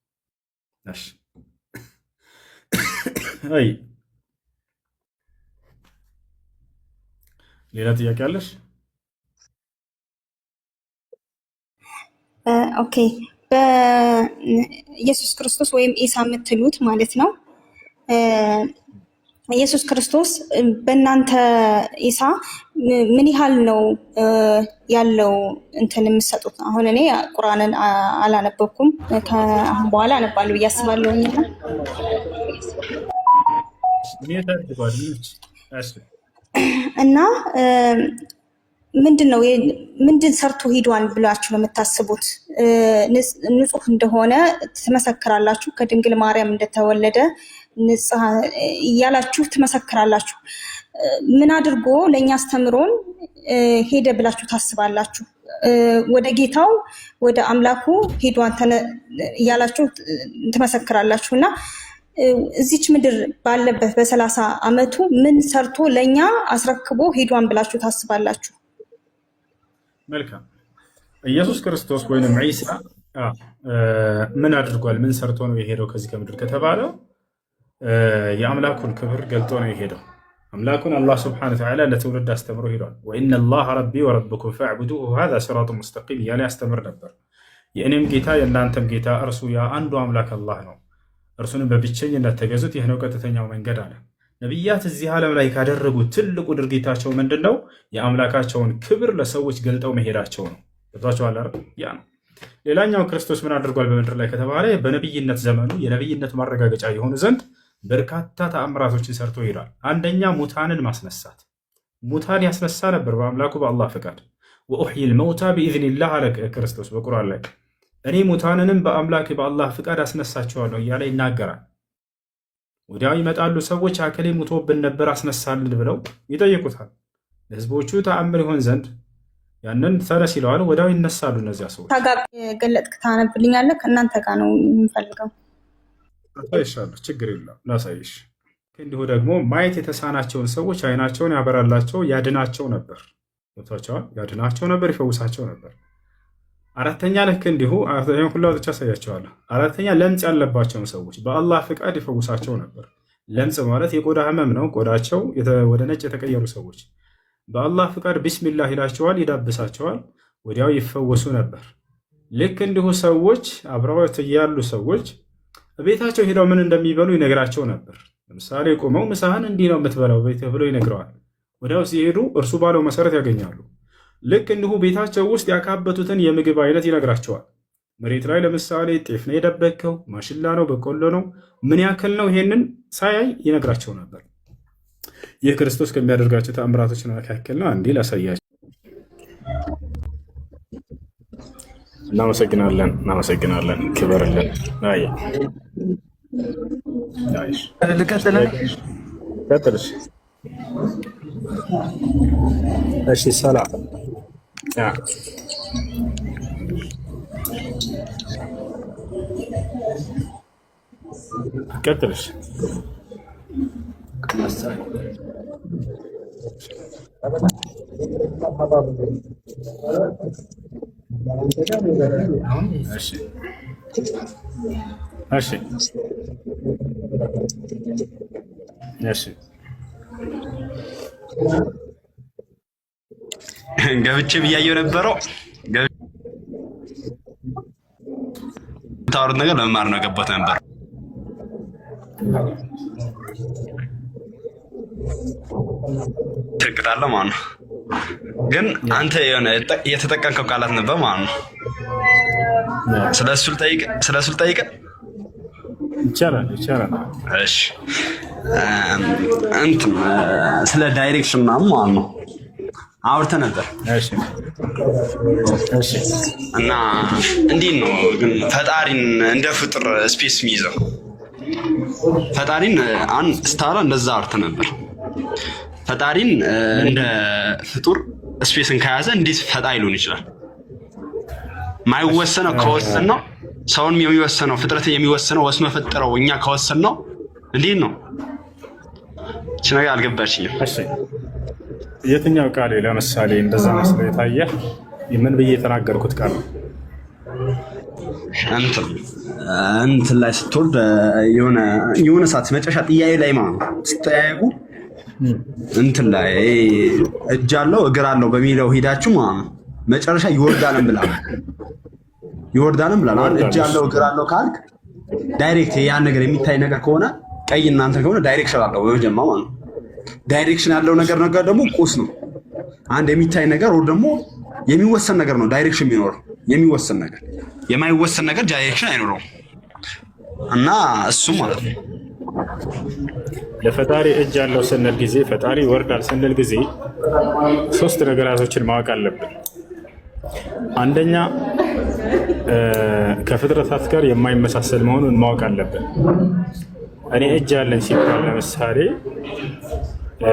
አይ ሌላ ጥያቄ አለሽ? ኦኬ። በኢየሱስ ክርስቶስ ወይም ኢሳ የምትሉት ማለት ነው። ኢየሱስ ክርስቶስ በእናንተ ኢሳ ምን ያህል ነው ያለው እንትን የምትሰጡት? አሁን እኔ ቁርአንን አላነበብኩም፣ ከአሁን በኋላ አነባለሁ ብዬ አስባለሁኝ እና ምንድን ሰርቶ ሂዷል ብላችሁ ነው የምታስቡት? ንጹህ እንደሆነ ትመሰክራላችሁ፣ ከድንግል ማርያም እንደተወለደ ንጽህ እያላችሁ ትመሰክራላችሁ። ምን አድርጎ ለእኛ አስተምሮን ሄደ ብላችሁ ታስባላችሁ? ወደ ጌታው ወደ አምላኩ ሄዷን እያላችሁ ትመሰክራላችሁ። እና እዚች ምድር ባለበት በ30 ዓመቱ ምን ሰርቶ ለእኛ አስረክቦ ሄዷን ብላችሁ ታስባላችሁ? መልካም። ኢየሱስ ክርስቶስ ወይንም ዒሳ ምን አድርጓል? ምን ሰርቶ ነው የሄደው ከዚህ ከምድር ከተባለ የአምላኩን ክብር ገልጦ ነው የሄደው። አምላኩን አላህ ስብሐነሁ ወተዓላ ለትውልድ አስተምሮ ሄዷል። ወኢነ አላህ ረቢ ወረብኩም ፈዕቡዱሁ ሃዛ ሲራጡ ሙስተቂም እያለ ያስተምር ነበር። የእኔም ጌታ የእናንተም ጌታ እርሱ ያ አንዱ አምላክ አላህ ነው፣ እርሱንም በብቸኝነት ተገዙት፣ ይህ ነው ቀጥተኛው መንገድ አለ። ነቢያት እዚህ ዓለም ላይ ካደረጉት ትልቁ ድርጊታቸው ምንድን ነው? የአምላካቸውን ክብር ለሰዎች ገልጠው መሄዳቸው ነው። ገብቷቸዋል? ያ ነው። ሌላኛው ክርስቶስ ምን አድርጓል በምድር ላይ ከተባለ በነቢይነት ዘመኑ የነቢይነት ማረጋገጫ የሆኑ ዘንድ በርካታ ተአምራቶችን ሰርቶ ይሄዳል። አንደኛ ሙታንን ማስነሳት። ሙታን ያስነሳ ነበር በአምላኩ በአላህ ፈቃድ። ወኡሕይል መውታ ቢኢዝኒላህ አለ ክርስቶስ በቁርአን ላይ። እኔ ሙታንንም በአምላክ በአላህ ፍቃድ አስነሳቸዋለሁ እያለ ይናገራል። ወዲያው ይመጣሉ ሰዎች አከሌ ሙቶብን ነበር አስነሳልን ብለው ይጠይቁታል። ለህዝቦቹ ተአምር ይሆን ዘንድ ያንን ተነስ ይለዋል። ወዲያው ይነሳሉ እነዚያ ሰዎች። ታጋብ ገለጥክ ታነብልኛለህ? ከእናንተ ጋር ነው የምፈልገው። አሳይሻለሁ፣ ችግር የለም ላሳይሽ። እንዲሁ ደግሞ ማየት የተሳናቸውን ሰዎች አይናቸውን ያበራላቸው ያድናቸው ነበር። ገብቷቸዋል? ያድናቸው ነበር፣ ይፈውሳቸው ነበር። አራተኛ ልክ እንዲሁ አራተኛው ሁሉ አውጥቼ አሳያቸዋለሁ። አራተኛ ለምጽ ያለባቸውን ሰዎች በአላህ ፍቃድ ይፈውሳቸው ነበር። ለምጽ ማለት የቆዳ ህመም ነው። ቆዳቸው ወደ ነጭ የተቀየሩ ሰዎች በአላህ ፍቃድ ቢስሚላህ ይላቸዋል፣ ይዳብሳቸዋል፣ ወዲያው ይፈወሱ ነበር። ልክ እንዲሁ ሰዎች አብረዋት ያሉ ሰዎች ቤታቸው ሄደው ምን እንደሚበሉ ይነግራቸው ነበር። ለምሳሌ ቆመው ምሳህን እንዲህ ነው የምትበላው ቤትህ ብሎ ይነግረዋል። ወዲያው ሲሄዱ እርሱ ባለው መሰረት ያገኛሉ። ልክ እንዲሁ ቤታቸው ውስጥ ያካበቱትን የምግብ አይነት ይነግራቸዋል። መሬት ላይ ለምሳሌ ጤፍ ነው የደበከው፣ ማሽላ ነው፣ በቆሎ ነው፣ ምን ያክል ነው፣ ይሄንን ሳያይ ይነግራቸው ነበር። ይህ ክርስቶስ ከሚያደርጋቸው ተአምራቶች መካከል ነው። አንዴ ላሳያቸው። እናመሰግናለን። ክበርልን። ቀጥልሽ። እሺ ሰላም ቀጥልሽ። እሺ ገብቼ ብያየው ነበረው ታወሩት ነገር ለመማር ነው ገባት ነበር። ትክክለኛ ማለት ነው። ግን አንተ የሆነ የተጠቀምከው ቃላት ነበር ማለት ነው። ስለሱ ልጠይቅ ይቻላል። እሺ እንትን ስለ ዳይሬክሽን ምናምን ማለት ነው አውርተህ ነበር። እሺ እና እንዴት ነው ግን ፈጣሪን እንደ ፍጡር ስፔስ የሚይዘው? ፈጣሪን ስታወራ እንደዛ አውርተህ ነበር። ፈጣሪን እንደ ፍጡር ስፔስን ከያዘ እንዴት ፈጣሪ ሊሆን ይችላል? ማይወሰነው ከወሰን ነው ሰውን የሚወሰነው ፍጥረትን የሚወሰነው ወስኖ ፈጠረው እኛ ከወሰን ነው እንዴት ነው? እቺ ነገር አልገባችኝም። እሺ የትኛው ቃል ለምሳሌ እንደዛ መስሎ የታየህ ምን ብዬ የተናገርኩት ቃል ነው? እንትን ላይ ስትወርድ የሆነ ሰዓት መጨረሻ ጥያቄ ላይ ማለት ነው ስትጠያየቁ እንትን ላይ እጅ አለው እግር አለው በሚለው ሄዳችሁ ማለት ነው መጨረሻ ይወርዳልም ብላ እጅ አለው እግር አለው ካልክ ዳይሬክት ያን ነገር የሚታይ ነገር ከሆነ ቀይ እናንተ ከሆነ ዳይሬክሽን አለው በመጀመሪያ ማለት ነው። ዳይሬክሽን ያለው ነገር ደግሞ ቁስ ነው። አንድ የሚታይ ነገር ወይ ደግሞ የሚወሰን ነገር ነው ዳይሬክሽን የሚኖረው። የሚወሰን ነገር የማይወሰን ነገር ዳይሬክሽን አይኖረውም። እና እሱ ማለት ነው ለፈጣሪ እጅ ያለው ስንል ጊዜ ፈጣሪ ይወርዳል ስንል ጊዜ ሶስት ነገራቶችን ማወቅ አለብን። አንደኛ ከፍጥረታት ጋር የማይመሳሰል መሆኑን ማወቅ አለብን። እኔ እጅ ያለን ሲባል ለምሳሌ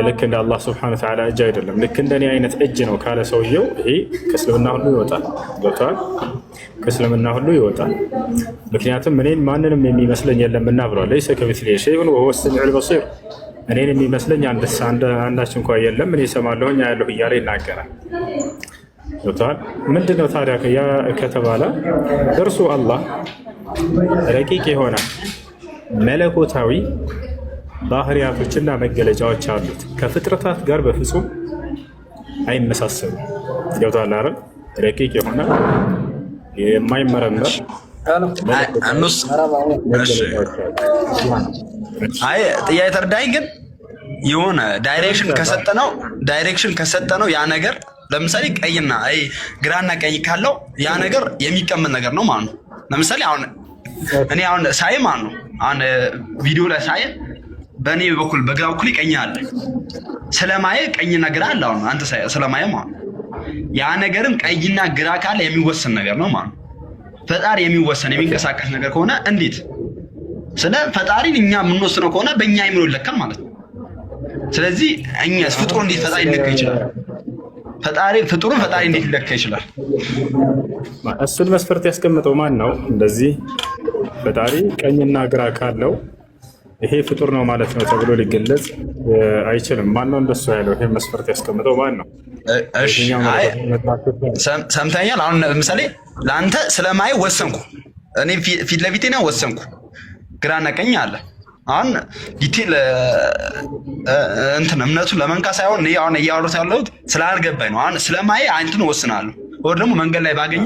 ልክ እንደ አላህ ስብሐነሁ ወተዓላ እጅ አይደለም። ልክ እንደኔ አይነት እጅ ነው ካለ ሰውየው ይሄ ከእስልምና ሁሉ ይወጣል። ገብቶሃል? ከእስልምና ሁሉ ይወጣል። ምክንያቱም እኔን ማንንም የሚመስለኝ የለምና ብሏል። ለይሰ ከሚስሊሂ ሸይኡን ወሁወ ሰሚዑል በሲር። እኔን የሚመስለኝ አንዳች እንኳ የለም፣ እኔ እሰማለሁኝ አያለሁ እያለ ይናገራል። ገብቶሃል? ምንድነው ታዲያ ከተባለ እርሱ አላህ ረቂቅ የሆነ መለኮታዊ ባህሪያቶችና መገለጫዎች አሉት። ከፍጥረታት ጋር በፍጹም አይመሳሰሉም። ገብቶሃል አይደል? ረቂቅ የሆነ የማይመረመር ጥያቄ ተረዳኝ። ግን የሆነ ዳይሬክሽን ከሰጠነው ያ ነገር ለምሳሌ ቀይና ግራና ቀኝ ካለው ያ ነገር የሚቀመጥ ነገር ነው ማለት ነው። ለምሳሌ እኔ ሳይ ማለት ነው አሁን ቪዲዮ ላይ ሳይ በእኔ በኩል በግራ በኩል ቀኝ አለ ስለማየ ቀኝና ግራ አለ። አሁን አንተ ስለማየ ማለት ነው ያ ነገርም ቀይና ግራ ካለ የሚወሰን ነገር ነው ማለት ነው። ፈጣሪ የሚወሰን የሚንቀሳቀስ ነገር ከሆነ እንዴት ስለ ፈጣሪን እኛ የምንወስነው ከሆነ በእኛ አይምሮ ይለካል ማለት ነው። ስለዚህ እኛስ ፍጡር እንዴት ፈጣሪ ሊለካ ይችላል? ፍጡሩን ፈጣሪ እንዴት ሊለካ ይችላል? እሱን መስፈርት ያስቀምጠው ማን ነው? እንደዚህ ፈጣሪ ቀኝና ግራ ካለው ይሄ ፍጡር ነው ማለት ነው ተብሎ ሊገለጽ አይችልም። ማን ነው እንደሱ ያለው? ይሄ መስፈርት ያስቀምጠው ማን ነው? ሰምተኛል። አሁን ለምሳሌ ለአንተ ስለማይ ወሰንኩ፣ እኔ ፊት ለፊቴ ነው ወሰንኩ፣ ግራና ቀኝ አለ። አሁን ዲቴል እንትን እምነቱን ለመንካት ሳይሆን እኔ አሁን እያወራሁት ያለሁት ስላልገባኝ ነው። አሁን ስለማይ አንተን ወስናለሁ፣ ወይ ደግሞ መንገድ ላይ ባገኘ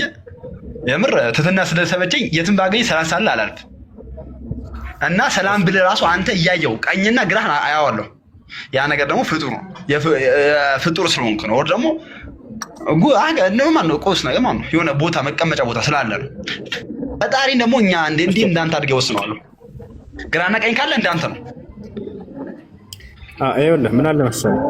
የምር ትትና ስለተበጨኝ የትም ባገኝ ሰላም ሳለ አላልፍ እና ሰላም ብለህ ራሱ አንተ እያየው ቀኝና ግራህ አያዋለሁ። ያ ነገር ደግሞ ፍጡር ነው፣ ፍጡር ስለሆንክ ነው። ወይ ደግሞ ቆስ ነገር ማለት ነው የሆነ ቦታ መቀመጫ ቦታ ስላለ ነው። ፈጣሪን ደግሞ እኛ እንዲህ እንዳንተ አድርገህ ወስነዋለሁ። ግራና ቀኝ ካለ እንዳንተ ነው። ይኸውልህ ምን አለ መሰለህ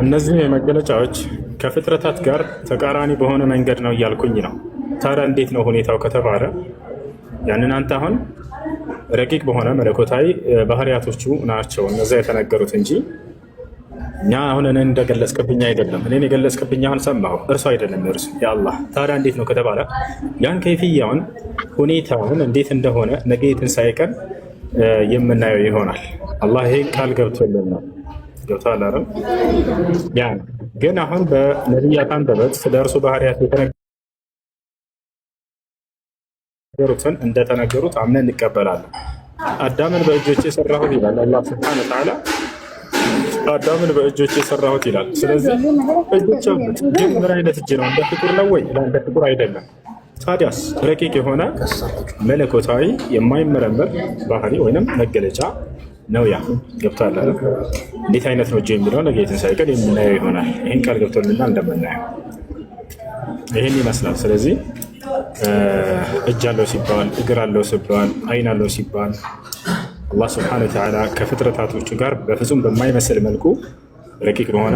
እነዚህ መገለጫዎች ከፍጥረታት ጋር ተቃራኒ በሆነ መንገድ ነው እያልኩኝ ነው። ታዲያ እንዴት ነው ሁኔታው ከተባለ ያንን አንተ አሁን ረቂቅ በሆነ መለኮታዊ ባህሪያቶቹ ናቸው እነዛ የተነገሩት እንጂ እኛ አሁን እኔን እንደገለጽክብኝ አይደለም። እኔን የገለጽክብኝ አሁን ሰማሁ፣ እርሱ አይደለም እርሱ የአላህ። ታዲያ እንዴት ነው ከተባለ ያን ከይፍያውን ሁኔታውን እንዴት እንደሆነ ነገ የትንሣኤ ቀን የምናየው ይሆናል። አላህ ይሄን ቃል ገብቶልን ነው። ገብቶሃል አይደል? ያን ግን አሁን በነቢያት አንደበት ስለ እርሱ ባህሪያት የተነገሩትን እንደተነገሩት አምነን እንቀበላለን። አዳምን በእጆች የሰራሁት ይላል አላህ ሱብሓነሁ ወተዓላ። አዳምን በእጆች የሰራሁት ይላል። ስለዚህ እጆች አሉት። ግን ምን አይነት እጅ ነው? እንደ ፍጡር ነው ወይ? እንደ ፍጡር አይደለም። ታዲያስ ረቂቅ የሆነ መለኮታዊ የማይመረመር ባህሪ ወይንም መገለጫ ነው ያ። ገብቶሃል አይደል? እንዴት አይነት ነው እጅ የሚለው ነገ የትንሣኤ ቀን የምናየው ይሆናል። ይህን ቃል ገብቶልና እንደምናየው ይህን ይመስላል። ስለዚህ እጅ አለው ሲባል፣ እግር አለው ሲባል፣ አይን አለው ሲባል አላህ ስብሐነሁ ወተዓላ ከፍጥረታቶቹ ጋር በፍጹም በማይመስል መልኩ ረቂቅ በሆነ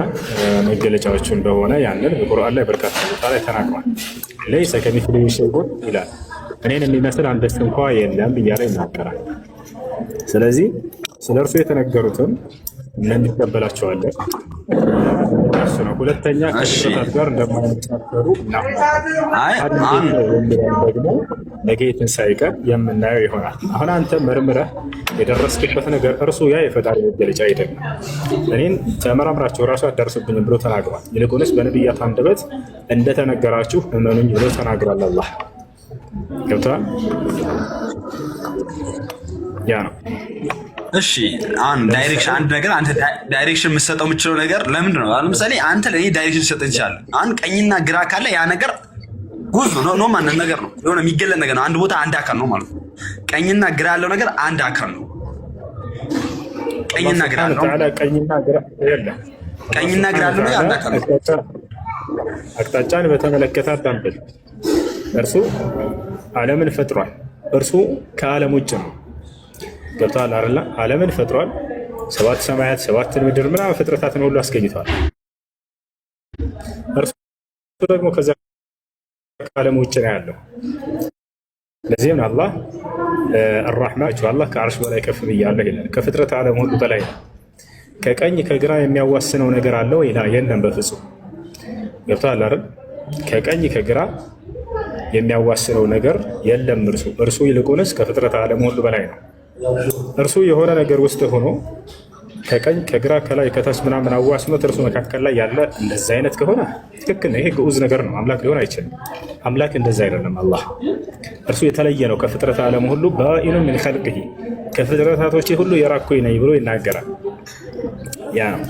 መገለጫዎቹ እንደሆነ ያንን በቁርአን ላይ በርካታ ቦታ ላይ ተናግሯል። ለይሰ ከሚስሊሂ ሸይኡን ይላል። እኔን የሚመስል አንዳች እንኳ የለም እያለ ይናገራል። ስለዚህ ስለ እርሱ የተነገሩትን እንቀበላቸዋለን። እሱ ነው። ሁለተኛ ከፍጥረታት ጋር እንደማይመሳሰሉ ደግሞ ነገ የትንሣኤ ቀን የምናየው ይሆናል። አሁን አንተ መርምረህ የደረስክበት ነገር እርሱ ያ የፈጣሪ መገለጫ አይደለም። እኔን ተመራምራችሁ እራሱ አዳርሱብኝም ብሎ ተናግሯል። ይልቁንስ በነቢያት አንደበት እንደተነገራችሁ እመኑኝ ብሎ ተናግሯል አላህ። ገብቶሃል? ያ ነው። እሺ አሁን ዳይሬክሽን አንድ ነገር አንተ ዳይሬክሽን የምትሰጠው የምችለው ነገር ለምንድን ነው? ለምሳሌ አንተ ለእኔ ዳይሬክሽን ትሰጠኝ ትችላለህ። አሁን ቀኝና ግራ ካለ ያ ነገር ጉዝ ነው ማንን ነገር ነው የሆነ የሚገለጥ ነገር ነው። አንድ ቦታ አንድ አካል ነው ማለት ነው። ቀኝና ግራ ያለው ነገር አንድ አካል ነው። ቀኝና ግራ ያለው ቀኝና ግራ ያለው ነገር አንድ አካል ነው። አቅጣጫን በተመለከተ አዳምጥ። እርሱ ዓለምን ፈጥሯል። እርሱ ከዓለም ውጭ ነው። ገብቶሃል አይደል? ዓለምን ፈጥሯል። 7 ሰማያት 7 ምድር ምናምን ፍጥረታትን ሁሉ አስገኝቷል። እርሱ ደግሞ ከዛ ከዓለም ውጭ ነው ያለው። ለዚህም አላህ አርራህማን አላህ ከዓርሽ በላይ ከፍ ብያለሁ ይላል። ከፍጥረት ዓለም ሁሉ በላይ ነው። ከቀኝ ከግራ የሚያዋስነው ነገር አለው ይላ የለም፣ በፍጹም ገብቶሃል አይደል? ከቀኝ ከግራ የሚያዋስነው ነገር የለም። እርሱ ይልቁንስ ከፍጥረት ዓለም ሁሉ በላይ ነው። እርሱ የሆነ ነገር ውስጥ ሆኖ ከቀኝ ከግራ ከላይ ከታች ምናምን አዋስኖት እርሱ መካከል ላይ ያለ እንደዚህ አይነት ከሆነ ትክክል ነው። ይሄ ግዑዝ ነገር ነው። አምላክ ሊሆን አይችልም። አምላክ እንደዛ አይደለም። አላህ እርሱ የተለየ ነው ከፍጥረት ዓለም ሁሉ። ባኢኑ ሚን ኸልቂሂ ከፍጥረታቶች ሁሉ የራኩኝ ነኝ ብሎ ይናገራል። ያ ነው።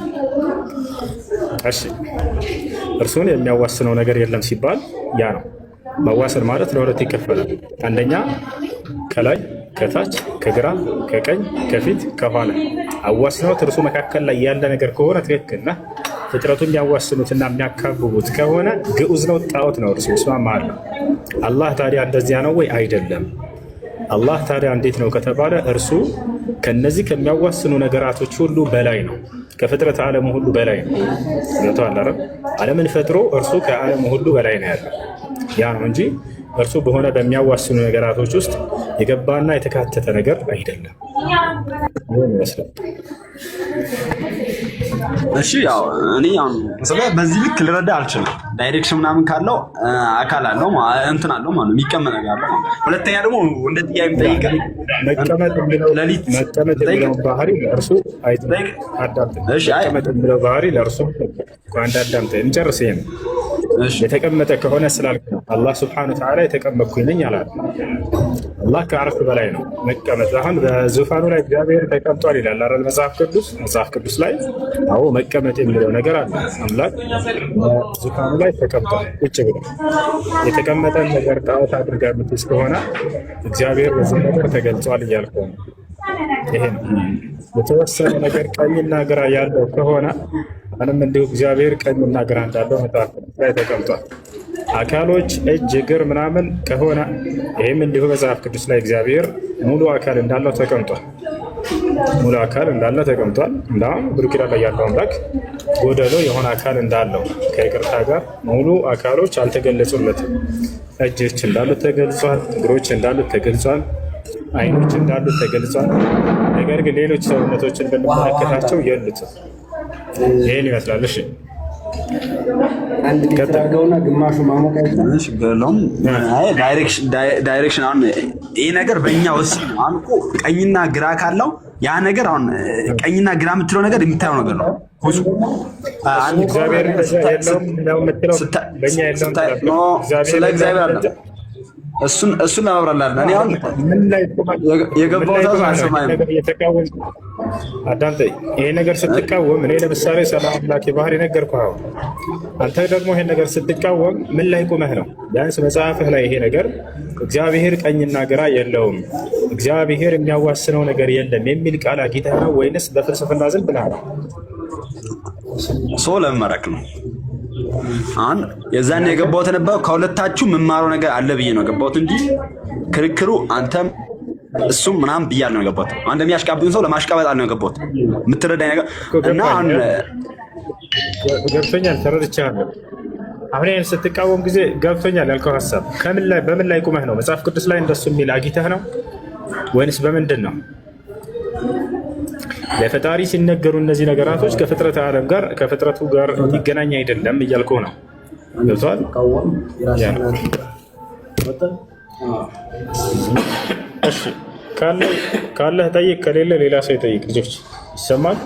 እሺ እርሱን የሚያዋስነው ነገር የለም ሲባል ያ ነው። ማዋሰን ማለት ለሁለት ይከፈላል። አንደኛ ከላይ ከታች ከግራ ከቀኝ ከፊት ከኋላ አዋስነውት እርሱ መካከል ላይ ያለ ነገር ከሆነ ትክክል ነህ። ፍጥረቱን የሚያዋስኑትና የሚያካብቡት ከሆነ ግዑዝ ነው፣ ጣዖት ነው። እርሱ ይስማማል። አላህ ታዲያ እንደዚያ ነው ወይ? አይደለም። አላህ ታዲያ እንዴት ነው ከተባለ እርሱ ከነዚህ ከሚያዋስኑ ነገራቶች ሁሉ በላይ ነው። ከፍጥረት ዓለሙ ሁሉ በላይ ነው። ገብቶሃል አይደል? ዓለምን ፈጥሮ እርሱ ከዓለሙ ሁሉ በላይ ነው ያለው። ያ ነው እንጂ እርሱ በሆነ በሚያዋስኑ ነገራቶች ውስጥ የገባና የተካተተ ነገር አይደለም። ምን ይመስላል? እሺ ያው እኔ በዚህ ልክ ልረዳ አልችልም። ዳይሬክሽን ምናምን ካለው አካል አለው እንትን አለው ማለት የሚቀመጥ ነገር አለው። ሁለተኛ ደግሞ እንደ ጥያቄ የሚጠይቀን መቀመጥ የሚለው ባህሪ ለእርሱ አይደለም። መቀመጥ የሚለው ባህሪ ለእርሱ አንድ አዳምጠኝ እንጨርስ። ይሄ ነው የተቀመጠ ከሆነ ስላልክ ነው። አላህ ስብሐነሁ ወተዓላ የተቀመጥኩኝ ነኝ አላለ። አላህ ከዓርሽ በላይ ነው መቀመጥ። አሁን በዙፋኑ ላይ እግዚአብሔር ተቀምጧል ይላል አይደል መጽሐፍ ቅዱስ ላይ። አዎ መቀመጥ የሚለው ነገር አለ። አምላክ በዙፋኑ ላይ ተቀምጧል ቁጭ ብሎ። የተቀመጠን ነገር ጣዖት አድርጋ የምትይዝ ከሆነ እግዚአብሔር በዚህ ነገር ተገልጿል እያልኩ ነው። ይሄ ነው የተወሰነ ነገር ቀኝና ግራ ያለው ከሆነ ምንም እንዲሁ እግዚአብሔር ቀኝና ግራ እንዳለው መጽሐፍ ላይ ተቀምጧል። አካሎች እጅ፣ እግር ምናምን ከሆነ ይህም እንዲሁ መጽሐፍ ቅዱስ ላይ እግዚአብሔር ሙሉ አካል እንዳለው ተቀምጧል። ሙሉ አካል እንዳለው ተቀምጧል። እንዳውም ብሉይ ኪዳን ላይ ያለው አምላክ ጎደሎ የሆነ አካል እንዳለው ከይቅርታ ጋር ሙሉ አካሎች አልተገለጹለትም። እጆች እንዳሉት ተገልጿል። እግሮች እንዳሉት ተገልጿል። አይኖች እንዳሉት ተገልጿል። ነገር ግን ሌሎች ሰውነቶችን ብንመለከታቸው የሉትም። ይሄን ይመስላል። እሺ አንድ ሊትር አድርገውና ግማሹ ማሞቅ አይችልም። ዳይሬክሽን አሁን ይሄ ነገር በእኛ ወስን ነው። አሁን እኮ ቀኝና ግራ ካለው ያ ነገር አሁን ቀኝና ግራ የምትለው ነገር የሚታየው ነገር ነው። ሁሉ እግዚአብሔር የለውም ነው የምትለው በእኛ የለውም ስለ እግዚአብሔር አለ እሱን ለማብራራት እኔ አሁን የገባው ሰው አልሰማኝም። አዳምጠኝ። ይሄ ነገር ስትቃወም እኔ ለምሳሌ ሰላም አምላክ ባህሪ ነገርኩህ። አሁን አንተ ደግሞ ይሄን ነገር ስትቃወም ምን ላይ ቆመህ ነው? ቢያንስ መጽሐፍህ ላይ ይሄ ነገር እግዚአብሔር ቀኝና ግራ የለውም፣ እግዚአብሔር የሚያዋስነው ነገር የለም የሚል ቃል አግኝተህ ነው ወይንስ በፍልስፍና ዝም ብለህ ነው? ሰው ለመመረቅ ነው። አሁን የዛኔ የገባሁት ነበር ከሁለታችሁ የምማረው ነገር አለ ብዬ ነው የገባሁት እንጂ ክርክሩ አንተም እሱም ምናምን ብያለሁ ነው የገባሁት። አንተ የሚያሽቃብጡን ሰው ለማሽቃበጥ ነው የገባሁት የምትረዳኝ ነገር እና አሁን ገብቶኛል፣ ተረድቻለሁ። አሁን ይሄን ስትቃወም ጊዜ ገብቶኛል ያልከው ሀሳብ በምን ላይ ቁመህ ነው? መጽሐፍ ቅዱስ ላይ እንደሱ የሚል አግኝተህ ነው ወይንስ በምንድን ነው? ለፈጣሪ ሲነገሩ እነዚህ ነገራቶች ከፍጥረት ዓለም ጋር ከፍጥረቱ ጋር ሊገናኝ አይደለም እያልኩ ነው። ገብቶሃል? እሺ ካለህ ጠይቅ፣ ከሌለ ሌላ ሰው ይጠይቅ። ልጆች ይሰማል?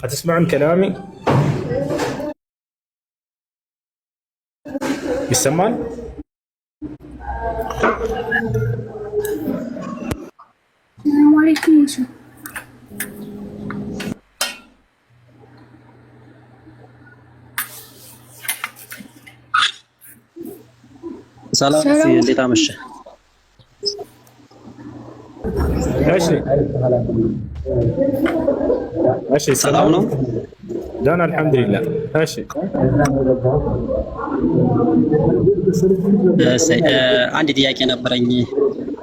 አትስማዑን ከላሚ ይሰማል? ሰላም፣ እንዴት አመሸህ? እሺ ሰላም ነው? ደህና አልሐምዱሊላህ። እሺ አንድ ጥያቄ ነበረኝ።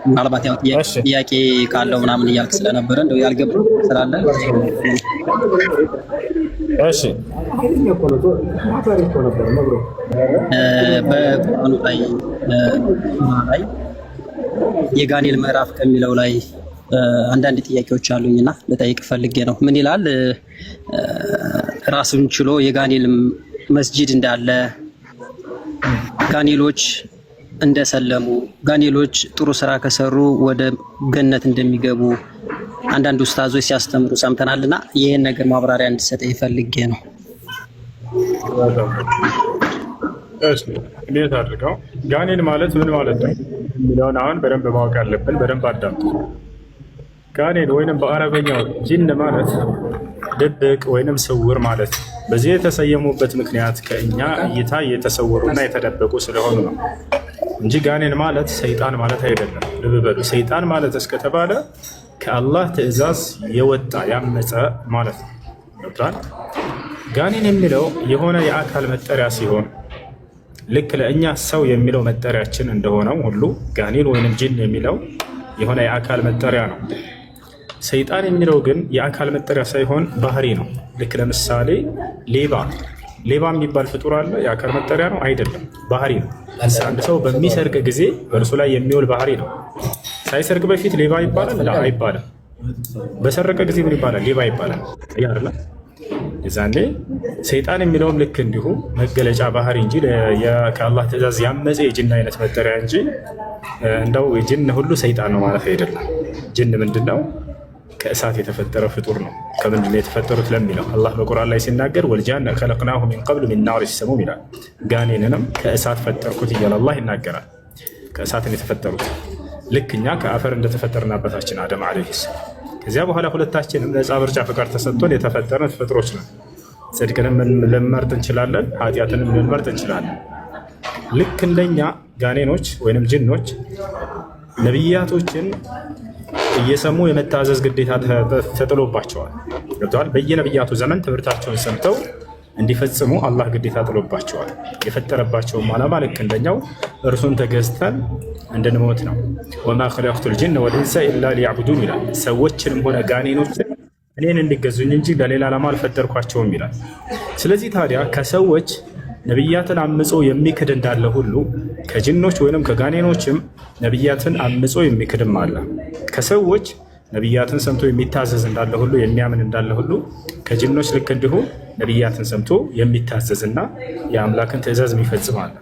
ምናልባት ያው ጥያቄ ካለው ምናምን እያልክ ስለነበረ እንደው ያልገባኝ ስላለ እሺ በቁርአኑ ላይ የጋኔል ምዕራፍ ከሚለው ላይ አንዳንድ ጥያቄዎች አሉኝና ልጠይቅ ፈልጌ ነው። ምን ይላል? ራሱን ችሎ የጋኔል መስጂድ እንዳለ፣ ጋኔሎች እንደሰለሙ፣ ጋኔሎች ጥሩ ስራ ከሰሩ ወደ ገነት እንደሚገቡ አንዳንድ ኡስታዞች ሲያስተምሩ ሰምተናልና ይሄን ነገር ማብራሪያ እንድትሰጠኝ ፈልጌ ነው። እሺ እንዴት አድርገው ጋኔል ማለት ምን ማለት ነው የሚለውን አሁን በደንብ ማወቅ አለብን። በደንብ አዳምጡ። ጋኔል ወይንም በአረበኛው ጂን ማለት ድብቅ ወይንም ስውር ማለት ነው። በዚህ የተሰየሙበት ምክንያት ከእኛ እይታ የተሰወሩና የተደበቁ ስለሆኑ ነው እንጂ ጋኔል ማለት ሰይጣን ማለት አይደለም። ልብ በሉ። ሰይጣን ማለት እስከተባለ ከአላህ ትዕዛዝ የወጣ ያመፀ ማለት ነው። ገብቷል? ጋኔል የሚለው የሆነ የአካል መጠሪያ ሲሆን ልክ ለእኛ ሰው የሚለው መጠሪያችን እንደሆነው ሁሉ ጋኔል ወይንም ጂን የሚለው የሆነ የአካል መጠሪያ ነው። ሰይጣን የሚለው ግን የአካል መጠሪያ ሳይሆን ባህሪ ነው። ልክ ለምሳሌ ሌባ የሚባል ፍጡር አለ። የአካል መጠሪያ ነው አይደለም፣ ባህሪ ነው። አንድ ሰው በሚሰርቅ ጊዜ በእርሱ ላይ የሚውል ባህሪ ነው። ሳይሰርቅ በፊት ሌባ ይባላል? አይባልም። በሰረቀ ጊዜ ምን ይባላል? ሌባ ይባላል። ያለ የዛኔ ሰይጣን የሚለውም ልክ እንዲሁ መገለጫ ባህሪ እንጂ ከአላህ ትዕዛዝ ያመፀ የጅን አይነት መጠሪያ እንጂ እንደው የጅን ሁሉ ሰይጣን ነው ማለት አይደለም። ጅን ምንድን ነው? ከእሳት የተፈጠረ ፍጡር ነው። ከምንድን ነው የተፈጠሩት ለሚለው አላህ በቁርአን ላይ ሲናገር ወልጃነ ከለቅናሁ ሚን ቀብሉ ሚን ናር ሲሰሙም ይላል። ጋኔንንም ከእሳት ፈጠርኩት እያለ አላህ ይናገራል። ከእሳትን የተፈጠሩት ልክ እኛ ከአፈር እንደተፈጠርን አባታችን አደም ዓለይሂ ሰላም። ከዚያ በኋላ ሁለታችንም ነፃ ምርጫ ፍቃድ ተሰጥቶን የተፈጠርን ፍጥሮች ነው። ጽድቅንም ልንመርጥ እንችላለን፣ ኃጢአትንም ልንመርጥ እንችላለን። ልክ እንደኛ ጋኔኖች ወይንም ጅኖች ነቢያቶችን እየሰሙ የመታዘዝ ግዴታ ተጥሎባቸዋል። ገብተዋል። በየነቢያቱ ዘመን ትምህርታቸውን ሰምተው እንዲፈጽሙ አላህ ግዴታ ጥሎባቸዋል። የፈጠረባቸውም ዓላማ ልክ እንደኛው እርሱን ተገዝተን እንድንሞት ነው። ወማ ኸለቅቱል ጂነ ወልኢንሰ ኢላ ሊያዕቡዱን ይላል። ሰዎችንም ሆነ ጋኔኖችን እኔን እንዲገዙኝ እንጂ ለሌላ ዓላማ አልፈጠርኳቸውም ይላል። ስለዚህ ታዲያ ከሰዎች ነቢያትን አምጾ የሚክድ እንዳለ ሁሉ ከጅኖች ወይንም ከጋኔኖችም ነቢያትን አምጾ የሚክድም አለ። ከሰዎች ነቢያትን ሰምቶ የሚታዘዝ እንዳለ ሁሉ የሚያምን እንዳለ ሁሉ ከጅኖች ልክ እንዲሁ ነቢያትን ሰምቶ የሚታዘዝና የአምላክን ትእዛዝ የሚፈጽም አለ።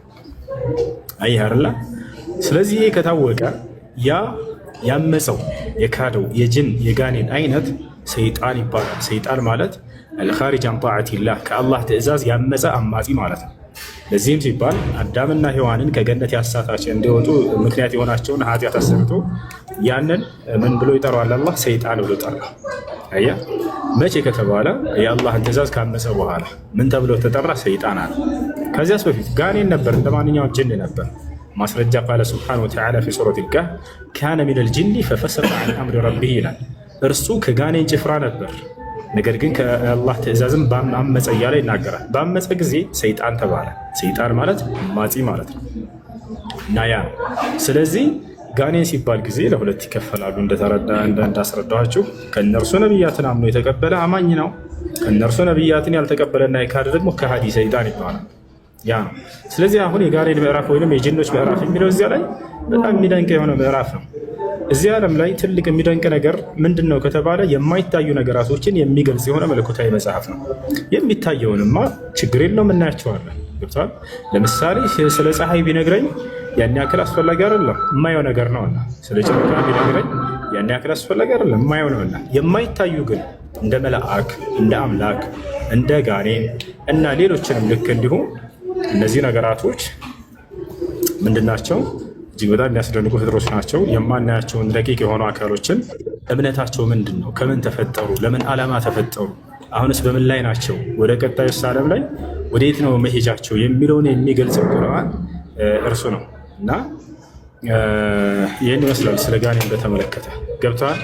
አየህ አይደል? ስለዚህ ይሄ ከታወቀ ያ ያመፀው የካደው የጅን የጋኔን አይነት ሰይጣን ይባላል። ሰይጣን ማለት አልኻሪጅ አን ጣዓቲላህ ከአላህ ትእዛዝ ያመፀ አማጺ ማለት ነው። ለዚህም ሲባል አዳምና ሔዋንን ከገነት ያሳታቸው እንዲወጡ ምክንያት የሆናቸውን ኃጢአት አሰርቶ ያንን ምን ብሎ ይጠራዋል? አላህ ሰይጣን ብሎ ጠራ። አያ መቼ ከተባለ የአላህን ትእዛዝ ካመፀ በኋላ ምን ተብሎ ተጠራ? ሰይጣን አለ። ከዚያስ በፊት ጋኔን ነበር፣ እንደ ማንኛውም ጅን ነበር። ማስረጃ ቃለ ስብሓነሁ ወተዓላ ፊ ሱረቲል ካህፍ ካነ ሚነል ጂኒ ፈፈሰቀ ዐን አምሪ ረቢህ ይላል። እርሱ ከጋኔን ጭፍራ ነበር፣ ነገር ግን ከአላህ ትእዛዝም አመፀ እያለ ይናገራል። ባመፀ ጊዜ ሰይጣን ተባለ። ሰይጣን ማለት አማጺ ማለት ነው እና ያ ስለዚህ ጋኔን ሲባል ጊዜ ለሁለት ይከፈላሉ። እንዳስረዳኋችሁ ከእነርሱ ነቢያትን አምኖ የተቀበለ አማኝ ነው። ከእነርሱ ነቢያትን ያልተቀበለና የካደ ደግሞ ከሃዲ ሰይጣን ይባላል። ያ ነው። ስለዚህ አሁን የጋኔን ምዕራፍ ወይም የጅኖች ምዕራፍ የሚለው እዚያ ላይ በጣም የሚደንቅ የሆነ ምዕራፍ ነው። እዚህ ዓለም ላይ ትልቅ የሚደንቅ ነገር ምንድን ነው ከተባለ የማይታዩ ነገራቶችን የሚገልጽ የሆነ መለኮታዊ መጽሐፍ ነው። የሚታየውንማ ችግር የለውም እናያቸዋለን። ገብቶሃል? ለምሳሌ ስለ ፀሐይ ቢነግረኝ ያን ያክል አስፈላጊ አይደለም፣ የማየው ነገር ነውና። ስለ ጨረቃ ቢነግረኝ ያን ያክል አስፈላጊ አይደለም፣ የማየው ነውና። የማይታዩ ግን እንደ መልአክ፣ እንደ አምላክ፣ እንደ ጋኔን እና ሌሎችንም ልክ እንዲሁ እነዚህ ነገራቶች ምንድናቸው? እጅግ በጣም የሚያስደንቁ ፍጥሮች ናቸው። የማናያቸውን ደቂቅ የሆኑ አካሎችን እምነታቸው ምንድን ነው? ከምን ተፈጠሩ? ለምን ዓላማ ተፈጠሩ? አሁንስ በምን ላይ ናቸው? ወደ ቀጣዩስ ዓለም ላይ ወዴት ነው መሄጃቸው የሚለውን የሚገልጸው ቁርአን እርሱ ነው እና ይህን ይመስላል ስለ ጋኔን በተመለከተ። ገብተዋል?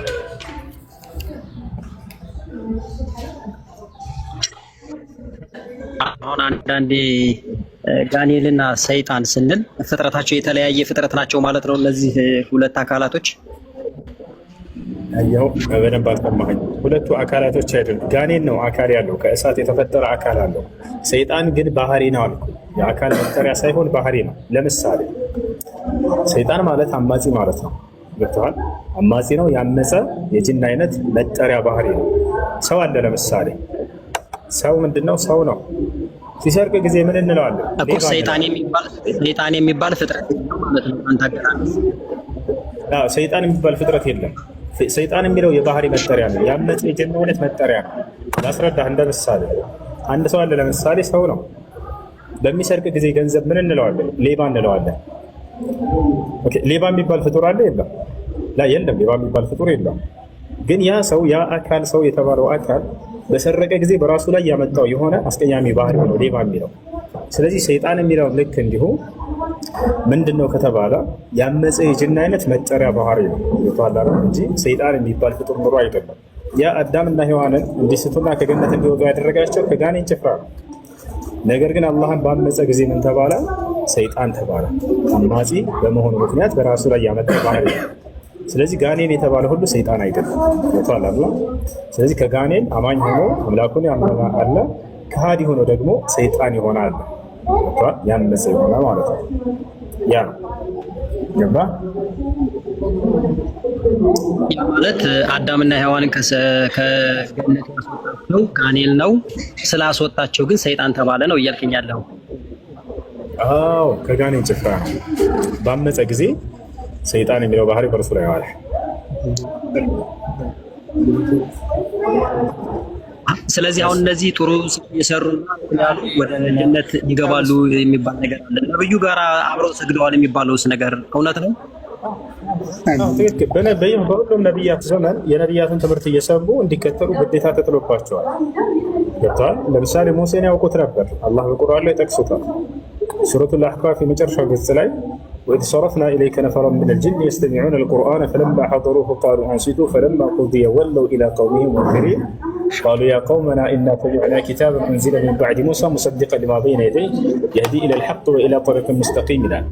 አሁን አንዳንዴ ጋኔልና ሰይጣን ስንል ፍጥረታቸው የተለያየ ፍጥረት ናቸው ማለት ነው። እነዚህ ሁለት አካላቶች ያው በደንብ አልሰማኸኝ። ሁለቱ አካላቶች አይደሉም። ጋኔን ነው አካል ያለው ከእሳት የተፈጠረ አካል አለው። ሰይጣን ግን ባህሪ ነው አልኩ። የአካል መጠሪያ ሳይሆን ባህሪ ነው። ለምሳሌ ሰይጣን ማለት አማጺ ማለት ነው። ገብቶሃል? አማጺ ነው፣ ያመፀ የጅን አይነት መጠሪያ ባህሪ ነው። ሰው አለ። ለምሳሌ ሰው ምንድነው? ሰው ነው። ሲሰርቅ ጊዜ ምን እንለዋለን? እኮ ሰይጣን የሚባል ፍጥረት ማለት ነው። አንተ አገራለህ። ሰይጣን የሚባል ፍጥረት የለም። ሰይጣን የሚለው የባህሪ መጠሪያ ነው። ያመፀ የጅን አይነት መጠሪያ ነው። ላስረዳህ እንደ ምሳሌ። አንድ ሰው አለ። ለምሳሌ ሰው ነው። በሚሰርቅ ጊዜ ገንዘብ ምን እንለዋለን? ሌባ እንለዋለን። ሌባ የሚባል ፍጡር አለ? የለም። የለም። ሌባ የሚባል ፍጡር የለም። ግን ያ ሰው ያ አካል ሰው የተባለው አካል በሰረቀ ጊዜ በራሱ ላይ ያመጣው የሆነ አስቀያሚ ባህሪ ነው ሌባ የሚለው። ስለዚህ ሰይጣን የሚለው ልክ እንዲሁ ምንድን ነው ከተባለ ያመፀ የጅን አይነት መጠሪያ ባህሪ ነው ይባላል እንጂ ሰይጣን የሚባል ፍጡር ኑሮ አይደለም። ያ አዳምና ሔዋንን እንዲስቱና ከገነት እንዲወጡ ያደረጋቸው ከጋኔን ጭፍራ ነው። ነገር ግን አላህን ባመፀ ጊዜ ምን ተባለ? ሰይጣን ተባለ። አማጺ በመሆኑ ምክንያት በራሱ ላይ ያመጣ ባህሪ ነው። ስለዚህ ጋኔን የተባለ ሁሉ ሰይጣን አይደለም። ይወጣላል። ስለዚህ ከጋኔን አማኝ ሆኖ አምላኩን ያመነ አለ፣ ከሃዲ ሆኖ ደግሞ ሰይጣን ይሆናል። ወጣ ያመፀ ይሆናል ማለት ነው። ያ ገባ ማለት አዳምና ሔዋንን ከገነት ያስወጣቸው ጋኔል ነው። ስላስወጣቸው ግን ሰይጣን ተባለ ነው እያልከኝ ያለው? አዎ ከጋኔን ጭፍራ ነው። ባመፀ ጊዜ ሰይጣን የሚለው ባህሪ በእርሱ ላይ ዋለ። ስለዚህ አሁን እነዚህ ጥሩ የሰሩ ያሉ ወደ ጀነት ይገባሉ የሚባል ነገር አለ። ነብዩ ጋር አብረው ሰግደዋል የሚባለውስ ነገር እውነት ነው? ትክክል። በሁሉም ነቢያት ዘመን የነቢያትን ትምህርት እየሰሙ እንዲከተሉ ግዴታ ተጥሎባቸዋል። ገብተዋል? ለምሳሌ ሙሴን ያውቁት ነበር። አላህ በቁርአን ላይ ጠቅሶታል። ሱረቱል አሕቃፍ የመጨረሻው ገጽ ላይ ወኢዝ ሰረፍና ኢለይከ ነፈረን ሚነል ጂኒ የስተሚዑነ አልቁርአነ ፈለማ ሐደሩሁ ቃሉ አንሲቱ ፈለማ ቁዲየ ወለው ኢላ ቀውሚሂም ሙንዚሪን ቃሉ ያ ቀውመና ኢና ሰሚዕና ኪታበን ኡንዚለ ሚን ባዕድ ሙሳ ሙሰዲቀን ሊማ በይነ የደይህ የህዲ ኢለል ሐቅ ወኢላ ጠሪቅን ሙስተቂም ይላል።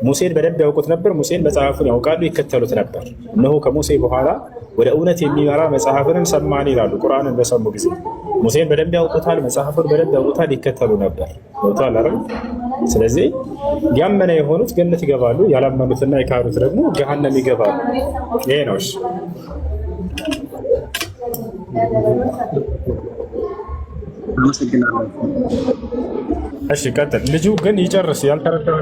ሙሴን በደንብ ያውቁት ነበር። ሙሴን መጽሐፉን ያውቃሉ፣ ይከተሉት ነበር። እነሆ ከሙሴ በኋላ ወደ እውነት የሚመራ መጽሐፍንም ሰማን ይላሉ። ቁርአንን በሰሙ ጊዜ ሙሴን በደንብ ያውቁታል፣ መጽሐፉን በደንብ ያውቁታል፣ ይከተሉ ነበር። ወጣ አይደል? ስለዚህ ያመነ የሆኑት ገነት ይገባሉ፣ ያላመኑትና የካዱት ደግሞ ገሃነም ይገባሉ። ይሄ ነው። እሺ ቀጥል። ልጁ ግን ይጨርስ ያልተረዳው